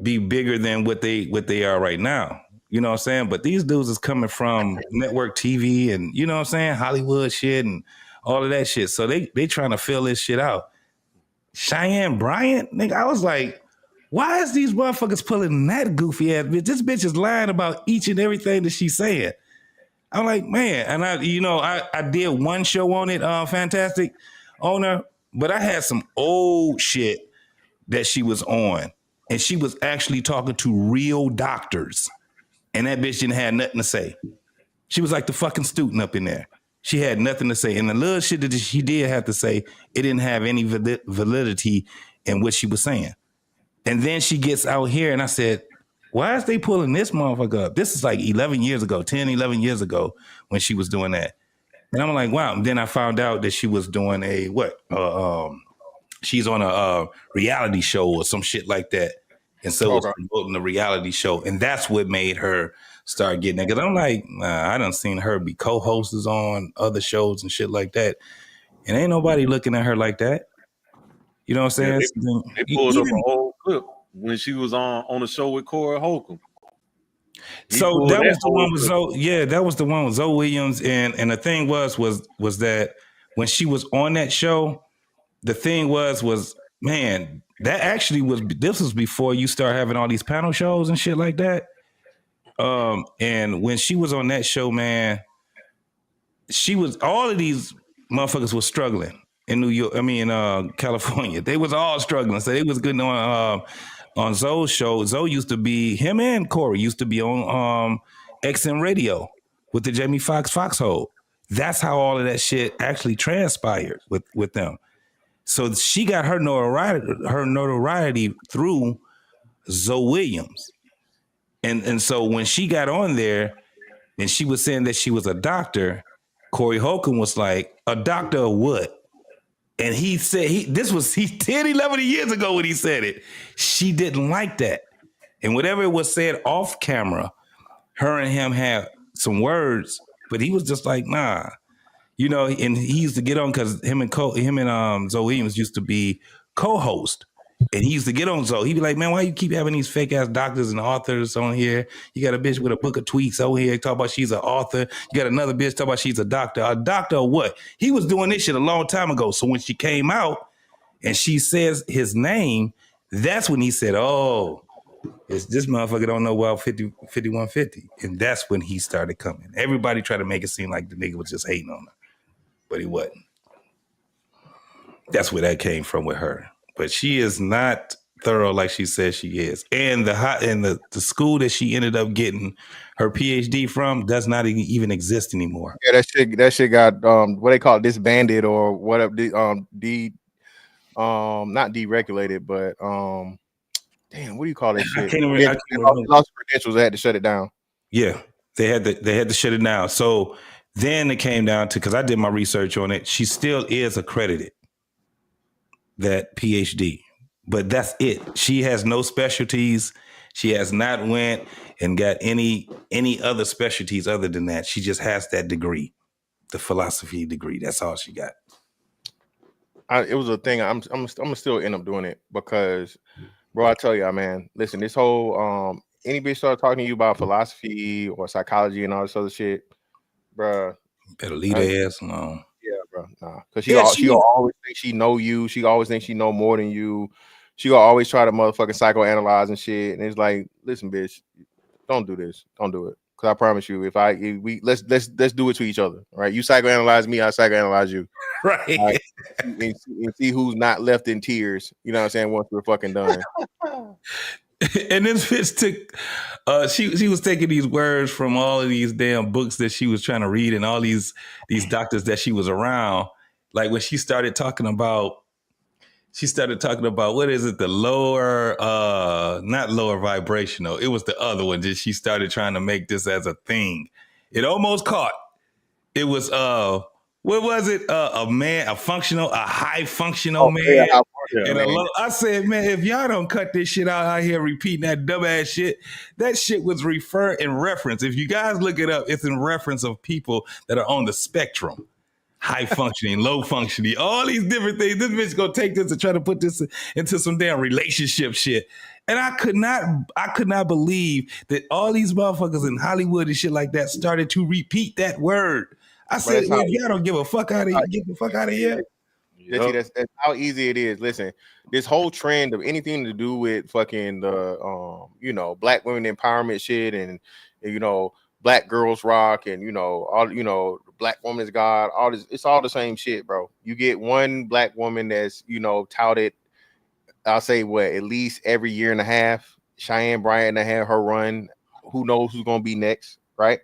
be bigger than what they are right now. You know what I'm saying? But these dudes is coming from network TV and you know what I'm saying, Hollywood shit and all of that shit. So they trying to fill this shit out. Cheyenne Bryant, nigga, I was like, why is these motherfuckers pulling that goofy ass bitch? This bitch is lying about each and everything that she's saying. I'm like, man, and I did one show on it, Fantastic Owner, but I had some old shit that she was on. And she was actually talking to real doctors. And that bitch didn't have nothing to say. She was like the fucking student up in there. She had nothing to say. And the little shit that she did have to say, it didn't have any validity in what she was saying. And then she gets out here and I said, why is they pulling this motherfucker up? This is like 11 years ago when she was doing that. And I'm like, wow. And then I found out that she was doing a she's on a reality show or some shit like that. And so it's Okay. promoting the reality show. And that's what made her start getting it. Because I'm like, I done seen her be co-hosts on other shows and shit like that. And ain't nobody looking at her like that. You know what I'm Yeah, saying? they pulled up an old clip when she was on the show with Corey Holcomb. So that was the one with Zoe. Yeah, that was the one with Zoe Williams. And the thing was that when she was on that show, the thing was, man, that actually this was before you start having all these panel shows and shit like that. And when she was on that show, man, all of these motherfuckers was struggling in New York. I mean, California. They was all struggling. So they was good on Zoe's show. Zoe used to be, him and Corey used to be on XM Radio with the Jamie Foxx Foxhole. That's how all of that shit actually transpired with them. So she got her notoriety through Zoe Williams. And so when she got on there and she was saying that she was a doctor, Corey Holcomb was like, a doctor of what? And he said, this was 10, 11 years ago when he said it. She didn't like that. And whatever was said off camera, her and him had some words, but he was just like, nah. You know, and he used to get on because him and Zoe Williams used to be co-host. And he used to get on Zoe. He'd be like, man, why you keep having these fake ass doctors and authors on here? You got a bitch with a book of tweets over here talk about she's an author. You got another bitch talk about she's a doctor. A doctor or what? He was doing this shit a long time ago. So when she came out and she says his name, that's when he said, oh, this motherfucker don't know well 5150. And that's when he started coming. Everybody tried to make it seem like the nigga was just hating on her. But he wasn't. That's where that came from with her. But she is not thorough like she says she is. And the school that she ended up getting her PhD from does not even exist anymore. Yeah, that shit got what they call it, disbanded or whatever. Not deregulated, but damn, what do you call that shit? I can't remember. Lost credentials. They had to shut it down. Yeah, they had to shut it down. So then it came down to, because I did my research on it, she still is accredited, that PhD, but that's it. She has no specialties. She has not went and got any other specialties other than that. She just has that degree, the philosophy degree. That's all she got. It was a thing. I'm gonna still end up doing it because, bro, I tell you, man, listen, this whole any bitch start talking to you about philosophy or psychology and all this other shit, bro, better leave her ass alone. Yeah, bro, nah, because she'll always think she know you. She always thinks she know more than you. She'll always try to motherfucking psychoanalyze and shit. And it's like, listen, bitch, don't do this. Don't do it. Because I promise you, let's do it to each other, right? You psychoanalyze me, I psychoanalyze you, right? And see who's not left in tears. You know what I'm saying? Once we're fucking done. And this bitch took, she was taking these words from all of these damn books that she was trying to read and all these doctors that she was around. Like when she started talking about, what is it? The lower, not lower vibrational. It was the other one that she started trying to make this as a thing. It almost caught. It was, what was it? A high functional man. Yeah, I said, man, if y'all don't cut this shit out here repeating that dumbass shit, that shit was in reference. If you guys look it up, it's in reference of people that are on the spectrum. High functioning, low functioning, all these different things. This bitch gonna take this and try to put this into some damn relationship shit. And I could not believe that all these motherfuckers in Hollywood and shit like that started to repeat that word. I said, well, y'all don't give a fuck out of here. Get the fuck out of here. That's how easy it is. Listen, this whole trend of anything to do with fucking the black women empowerment shit and black girls rock and all black woman is God, all this, it's all the same shit, bro. You get one black woman that's touted, I'll say at least every year and a half. Cheyenne Bryant had her run. Who knows who's gonna be next, right?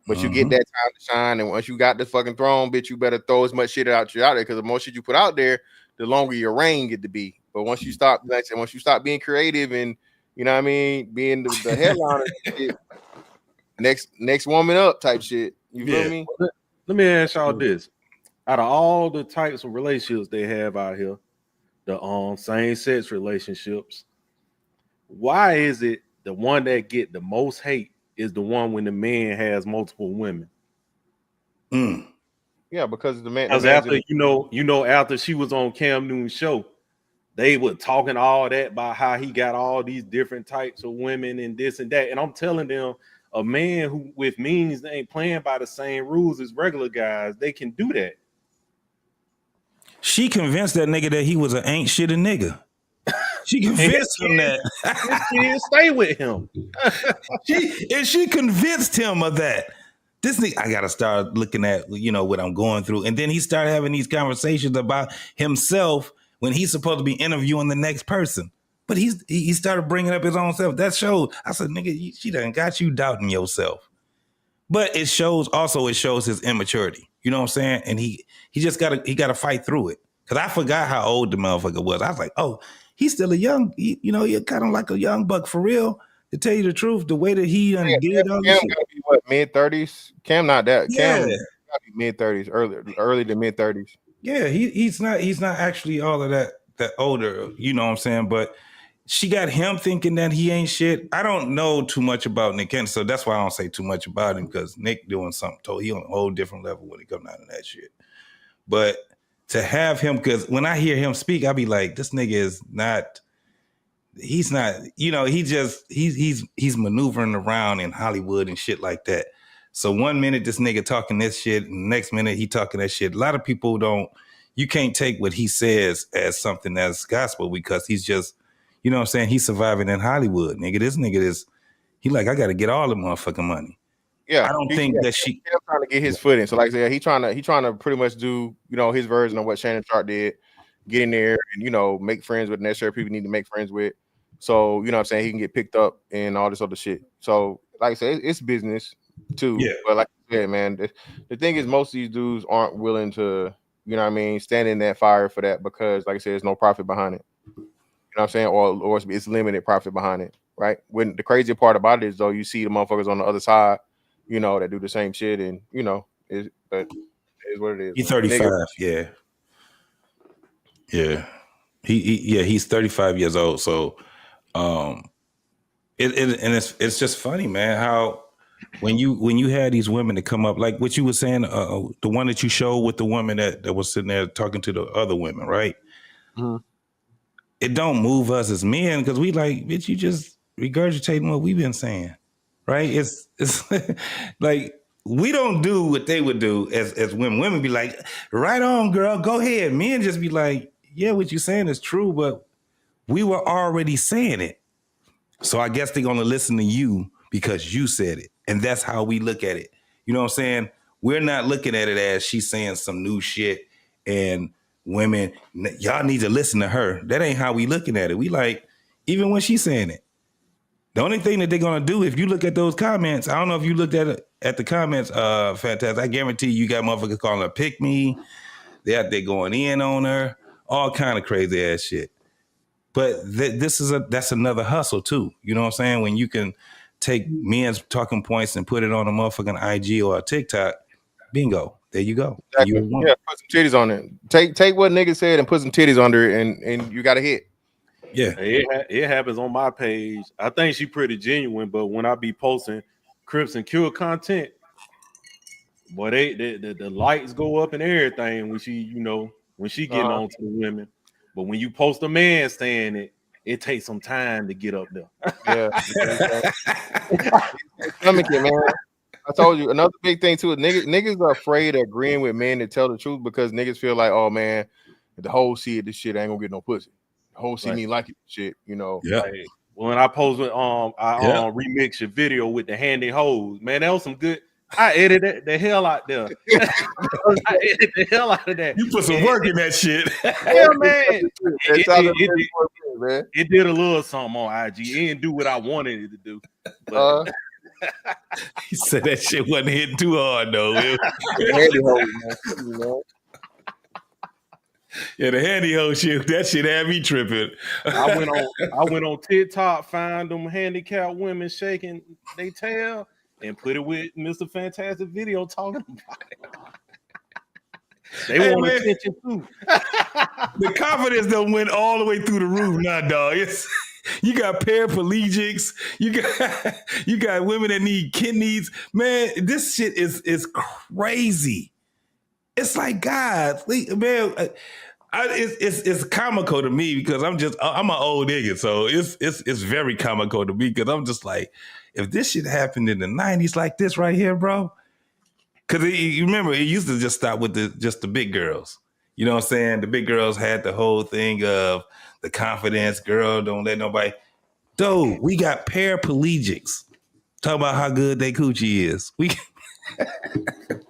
But you get that time to shine, and once you got the fucking throne, bitch, you better throw as much shit out there because the more shit you put out there, the longer your reign get to be. But once you stop, once you stop being creative and being the headliner, shit, next woman up type shit. You feel me? Let me ask y'all this: out of all the types of relationships they have out here, the same sex relationships. Why is it the one that get the most hate is the one when the man has multiple women? Yeah, because the man. Because after after she was on Cam Newton's show, they were talking all that about how he got all these different types of women and this and that. And I'm telling them, a man who with means they ain't playing by the same rules as regular guys, they can do that. She convinced that nigga that he was an ain't shit a nigga. She convinced him that. She didn't stay with him. she convinced him of that. This nigga, I gotta start looking at what I'm going through, and then he started having these conversations about himself when he's supposed to be interviewing the next person. But he started bringing up his own self. That showed. I said, nigga, she done got you doubting yourself. But it shows his immaturity. You know what I'm saying? And he gotta fight through it. Cause I forgot how old the motherfucker was. I was like, oh, he's still a young, you're kind of like a young buck for real. To tell you the truth, the way that he did all this Cam gotta be what, mid-30s? Cam not that. Yeah. Cam gotta be mid-30s, early to mid-30s. Yeah, he's not actually all of that older, you know what I'm saying? But she got him thinking that he ain't shit. I don't know too much about Nick Cannon, so that's why I don't say too much about him, because Nick doing something totally, he on a whole different level when it comes down to that shit. But to have him, because when I hear him speak, I be like, this nigga is not. He's not, he's maneuvering around in Hollywood and shit like that. So one minute this nigga talking this shit, and the next minute he talking that shit. A lot of people you can't take what he says as something that's gospel, because he's just, you know what I'm saying? He's surviving in Hollywood, nigga. This nigga he like, I got to get all the motherfucking money. Yeah, I don't think that she trying to get his foot in. So like I said, he trying to pretty much do, his version of what Shannon Sharp did, get in there and, make friends with necessary people need to make friends with. So, you know what I'm saying, he can get picked up and all this other shit. So, like I said, it's business too. Yeah. But like I said, man, the thing is most of these dudes aren't willing to, stand in that fire for that, because like I said, there's no profit behind it. You know what I'm saying? Or it's limited profit behind it, right? When the crazy part about it is, though, you see the motherfuckers on the other side, that do the same shit, and, but it is what it is. He's 35, yeah. Yeah. He's 35 years old, so it's just funny, man, how when you had these women that come up, like what you were saying, the one that you showed with the woman that was sitting there talking to the other women, right? Mm-hmm. It don't move us as men, because we like, bitch, you just regurgitating what we've been saying, right? It's like we don't do what they would do as women. Women be like, right on, girl, go ahead. Men just be like, yeah, what you're saying is true, but we were already saying it. So I guess they're going to listen to you because you said it. And that's how we look at it. You know what I'm saying? We're not looking at it as she's saying some new shit and women, y'all need to listen to her. That ain't how we looking at it. We like, even when she's saying it. The only thing that they're going to do, if you look at those comments, I don't know if you looked at the comments, Fantastic. I guarantee you got motherfuckers calling her pick me. They're out there going in on her. All kind of crazy ass shit. But that's another hustle too. You know what I'm saying? When you can take men's talking points and put it on a motherfucking IG or a TikTok, bingo, there you go. Exactly. Yeah, put some titties on it. Take what nigga said and put some titties under it, and you got a hit. Yeah, it happens on my page. I think she pretty genuine, but when I be posting Crips and Cure content, boy, the lights go up and everything when she getting on to the women. But when you post a man saying it takes some time to get up there. Yeah. Man. I told you another big thing too. Niggas are afraid of agreeing with men that tell the truth, because niggas feel like, oh man, if the whole see it, this shit ain't gonna get no pussy. The whole see me like it, shit, Yeah. Like, when I posted remix your video with the handy hose, man, that was some good. I edited the hell out there. I edited the hell out of that. You put some work in that shit. Yeah, man. It did a little something on IG. It didn't do what I wanted it to do. But he said that shit wasn't hitting too hard though. Yeah, the handy hose shit, that shit had me tripping. I went on TikTok, found them handicapped women shaking their tail, and put it with Mr. Fantastic video talking about it. They Hey, want man. attention too. The confidence done went all the way through the roof now, dog. You got paraplegics. You got women that need kidneys. Man, this shit is crazy. It's like, God, man, it's comical to me because I'm an old nigga, so it's very comical to me because I'm just like, if this shit happened in the 90s like this right here, bro, because you remember it used to just stop with the big girls. You know what I'm saying? The big girls had the whole thing of the confidence, girl, don't let nobody. Dude, we got paraplegics. Talk about how good they coochie is.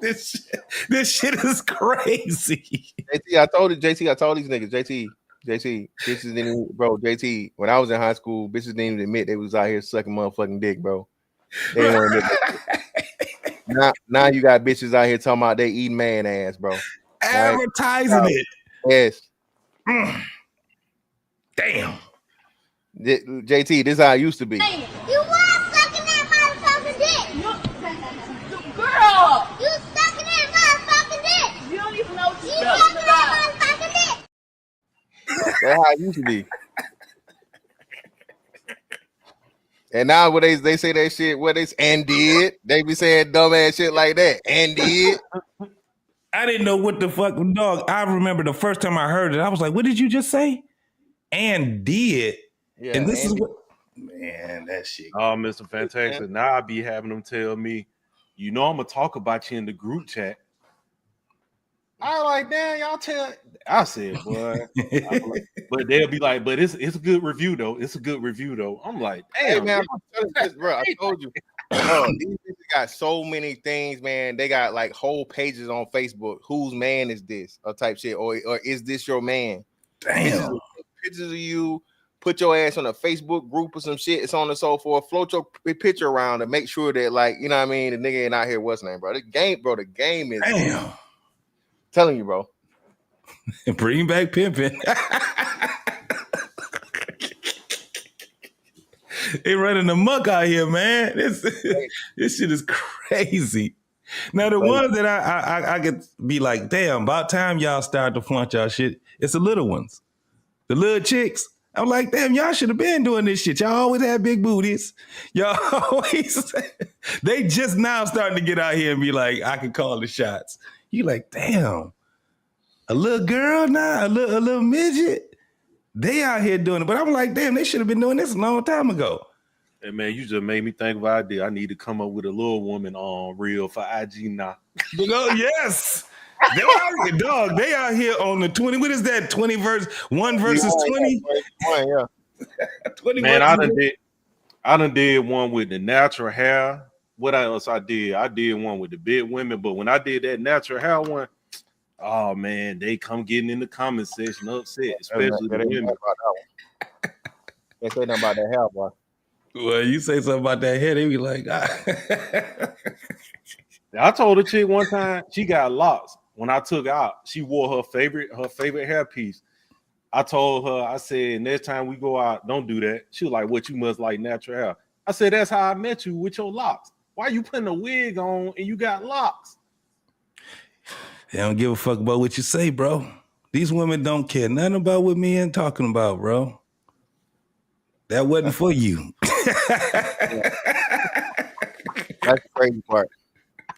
This shit is crazy. JT, I told these niggas, JT, bitches didn't even, bro, JT, when I was in high school, bitches didn't even admit they was out here sucking motherfucking dick, bro. They didn't want to admit now you got bitches out here talking about they eating man ass, bro. Advertising it. Yes. Damn. JT, this is how it used to be. You was sucking that motherfucking dick. Girl, you sucking that motherfucking dick. You don't even know what you're sucking that motherfucking dick. That's how it used to be. And now when they say that shit, what they and did, they be saying dumbass shit like that. And did. I didn't know what the fuck, dog. I remember the first time I heard it, I was like, what did you just say? And did. Yeah, and this is what, man, that shit. Oh, Mr. Fantastic. Now I be having them tell me, you know, I'm gonna talk about you in the group chat. I like, damn, y'all tell. I said, boy, but they'll be like, but it's a good review though. It's a good review though. I'm like, damn, hey, man, I'm telling you this, bro. I told you, bro, these bitches got so many things, man. They got like whole pages on Facebook. Whose man is this? Or type shit, or is this your man? Damn. Pictures of you. Put your ass on a Facebook group or some shit. It's on and so forth. Float your picture around to make sure that, like, you know what I mean, the nigga ain't out here. What's name, bro? The game is. Damn. Telling you, bro. Bring back pimping. They running the muck out here, man. This shit is crazy. Now the ones that I could be like, damn, about time y'all start to flaunt y'all shit. It's the little ones, the little chicks. I'm like, damn, y'all should have been doing this shit. Y'all always had big booties. Y'all always, they just now starting to get out here and be like, I can call the shots. You like, damn, a little girl now, a little midget, they out here doing it. But I'm like, damn, they should have been doing this a long time ago. Hey man, you just made me think of an idea. I need to come up with a little woman on reel for IG now. You know, yes. They out here, dog. They out here on the 20. What is that? 20 1 versus 20? Yeah. 20 Man, I done did one with the natural hair. What else I did? I did one with the big women, but when I did that natural hair one, oh man, they come getting in the comment section upset, especially the women. They say nothing about that hair, boy. Well, you say something about that hair, they be like, I told a chick one time she got locks. When I took her out, she wore her favorite hairpiece. I told her, I said, next time we go out, don't do that. She was like, what, you must like natural hair. I said, that's how I met you, with your locks. Why you putting a wig on and you got locks? They don't give a fuck about what you say, bro. These women don't care nothing about what men talking about, bro. That wasn't for you. That's the crazy part.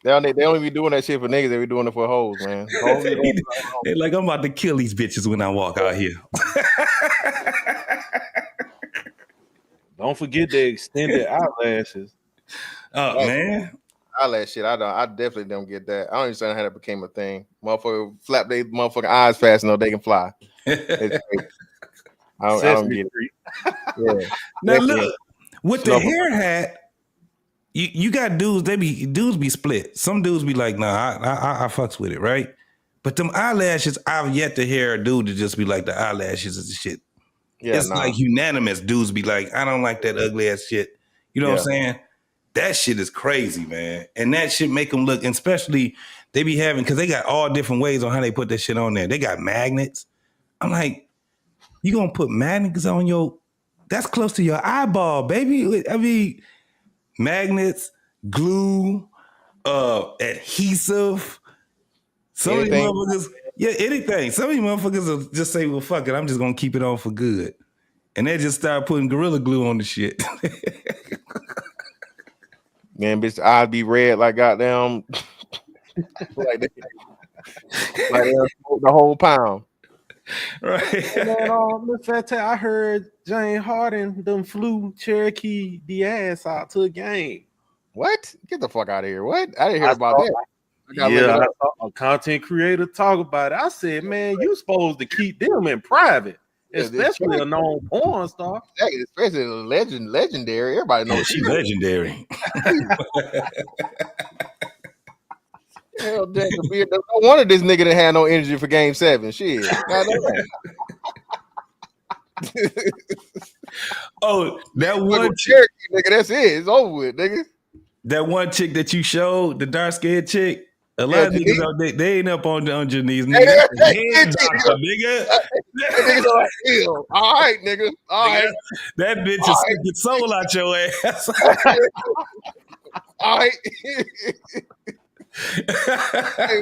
They only be doing that shit for niggas. They be doing it for hoes, man. They're like, I'm about to kill these bitches when I walk out here. Don't forget the extended eyelashes. Oh man, eyelash shit. I definitely don't get that. I don't understand how that became a thing. Motherfucker flap their motherfucking eyes fast enough they can fly. I don't get it. Yeah. Now look, with the hair hat, you got dudes. Dudes be split. Some dudes be like, nah, I fucks with it, right? But them eyelashes, I've yet to hear a dude to just be like, the eyelashes is the shit. Yeah, it's like unanimous. Dudes be like, I don't like that ugly ass shit. You know what I'm saying? That shit is crazy, man. And that shit make them look, and especially they be having, because they got all different ways on how they put that shit on there. They got magnets. I'm like, you gonna put magnets on your, that's close to your eyeball, baby. I mean, magnets, glue, adhesive. Some of these Anything? motherfuckers, yeah, anything. Some of these motherfuckers will just say, well, fuck it, I'm just gonna keep it on for good. And they just start putting Gorilla Glue on the shit. Man, bitch, eyes be red like goddamn like they smoke the whole pound. Right. Hey, man, Miss Fante, I heard Jane Harden done flew Cherokee Diaz out to a game. What? Get the fuck out of here. What? I didn't hear about that. Yeah, I saw a content creator talk about it. I said, man, you supposed to keep them in private, especially a known porn star. Especially a legendary. Everybody knows she's legendary. Hell, no wonder this nigga didn't have no energy for Game 7. Shit. Oh, that one chick, nigga. That's it. It's over with, nigga. That one chick that you showed, the dark skinned chick. A lot of niggas out there, they ain't up on your knees, nigga. Nigga. All right, nigga. All right. That bitch is sucking soul out your ass. All right. Hey,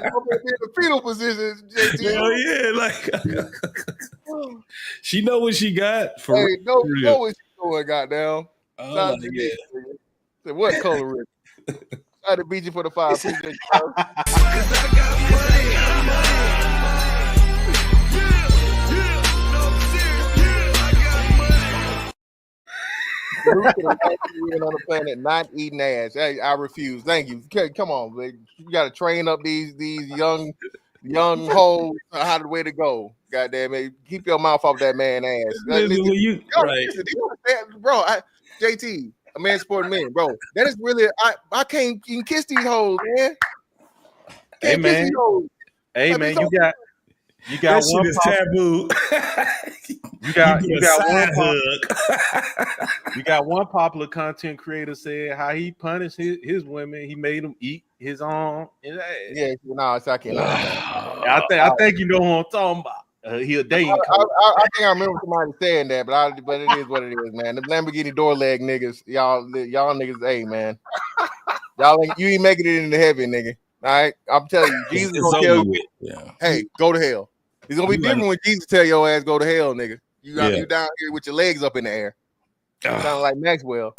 I'm in the fetal position, JT. Hell yeah, like she know what she got. For hey, real. know what she doing, goddamn. Oh, yeah. Say, what color is it? I had to beat you for the 5. On the planet, not eating ass. Hey, I refuse. Thank you. Okay, come on, baby. You got to train up these young hoes how the way to go. Goddamn it, keep your mouth off that man ass. Bro, JT, a man supporting men, bro. That is really I can't even kiss these hoes, man. Hey man, you got that one shit is taboo. You got one popular content creator said how he punished his women. He made them eat his own. Yeah, no, it's I can't. I think you know who I'm talking about. He a dating. I think I remember somebody saying that, but it is what it is, man. The Lamborghini door leg niggas, y'all niggas, hey man, you ain't making it into heaven, nigga. All right, I'm telling you, Jesus gonna tell you, hey, go to hell. It's gonna be different when Jesus tell your ass go to hell, nigga. You down here with your legs up in the air. Sound like Maxwell.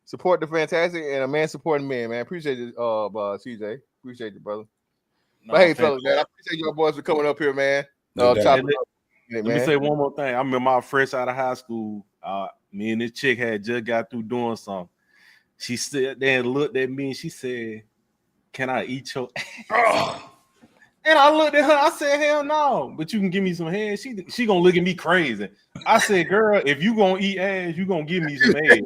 Support the fantastic and a man supporting men, man. Appreciate it, CJ. Appreciate you, brother. But hey, fellas, man, I appreciate y'all boys for coming up here, man. Let me say one more thing. I remember I fresh out of high school. Me and this chick had just got through doing something. She stood there and looked at me and she said, "Can I eat your ass?" And I looked at her. I said, "Hell no!" But you can give me some head. She gonna look at me crazy. I said, "Girl, if you gonna eat ass, you gonna give me some ass."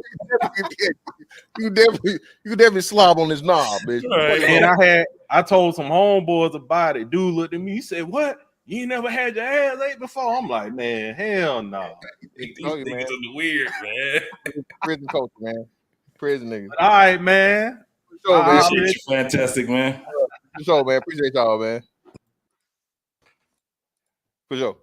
You definitely slob on this knob, bitch. And I told some homeboys about it. Dude looked at me. He said, "What? You ain't never had your ass ate before?" I'm like, "Man, hell no." These niggas are the weird, man. Prison culture, man. Prison niggas. All right, man. Sure, man. Appreciate you, fantastic, man. For sure, man. Appreciate y'all, man. For sure.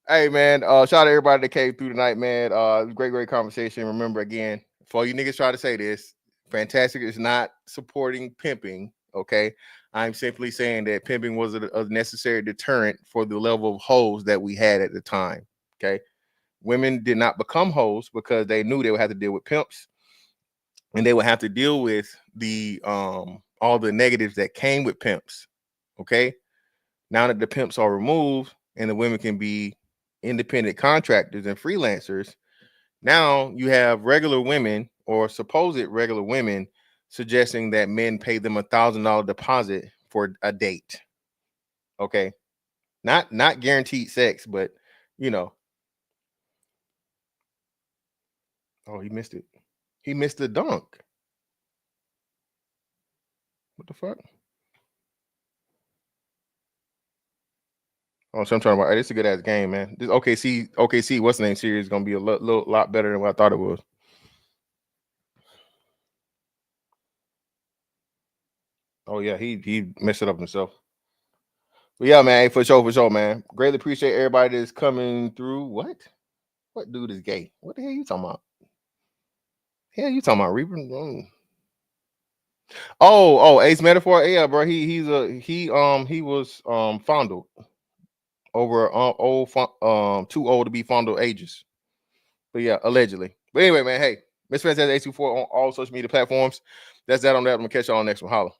Hey, man. Shout out to everybody that came through tonight, man. Great conversation. Remember, again, for you niggas try to say this, Fantastic is not supporting pimping, okay? I'm simply saying that pimping was a necessary deterrent for the level of hoes that we had at the time, okay? Women did not become hoes because they knew they would have to deal with pimps, and they would have to deal with the all the negatives that came with pimps, okay? Now that the pimps are removed and the women can be independent contractors and freelancers, now you have regular women or supposed regular women suggesting that men pay them $1,000 deposit for a date. Okay, not guaranteed sex, but you know. Oh, he missed it. He missed the dunk. What the fuck? Oh, so I'm talking about. Hey, this is a good ass game, man. This OKC, what's the name series is gonna be a lot better than what I thought it was. Oh yeah, he messed it up himself. But yeah, man, for sure, man. Greatly appreciate everybody that's coming through. What? What dude is gay? What the hell you talking about? Hell you talking about, Reaper? Oh, Ace Metaphor. Yeah, bro. He was fondled over too old to be fondled ages. But yeah, allegedly. But anyway, man, hey, Miss Fantastic 824 on all social media platforms. That's that on that. I'm gonna catch y'all on the next one. Holla.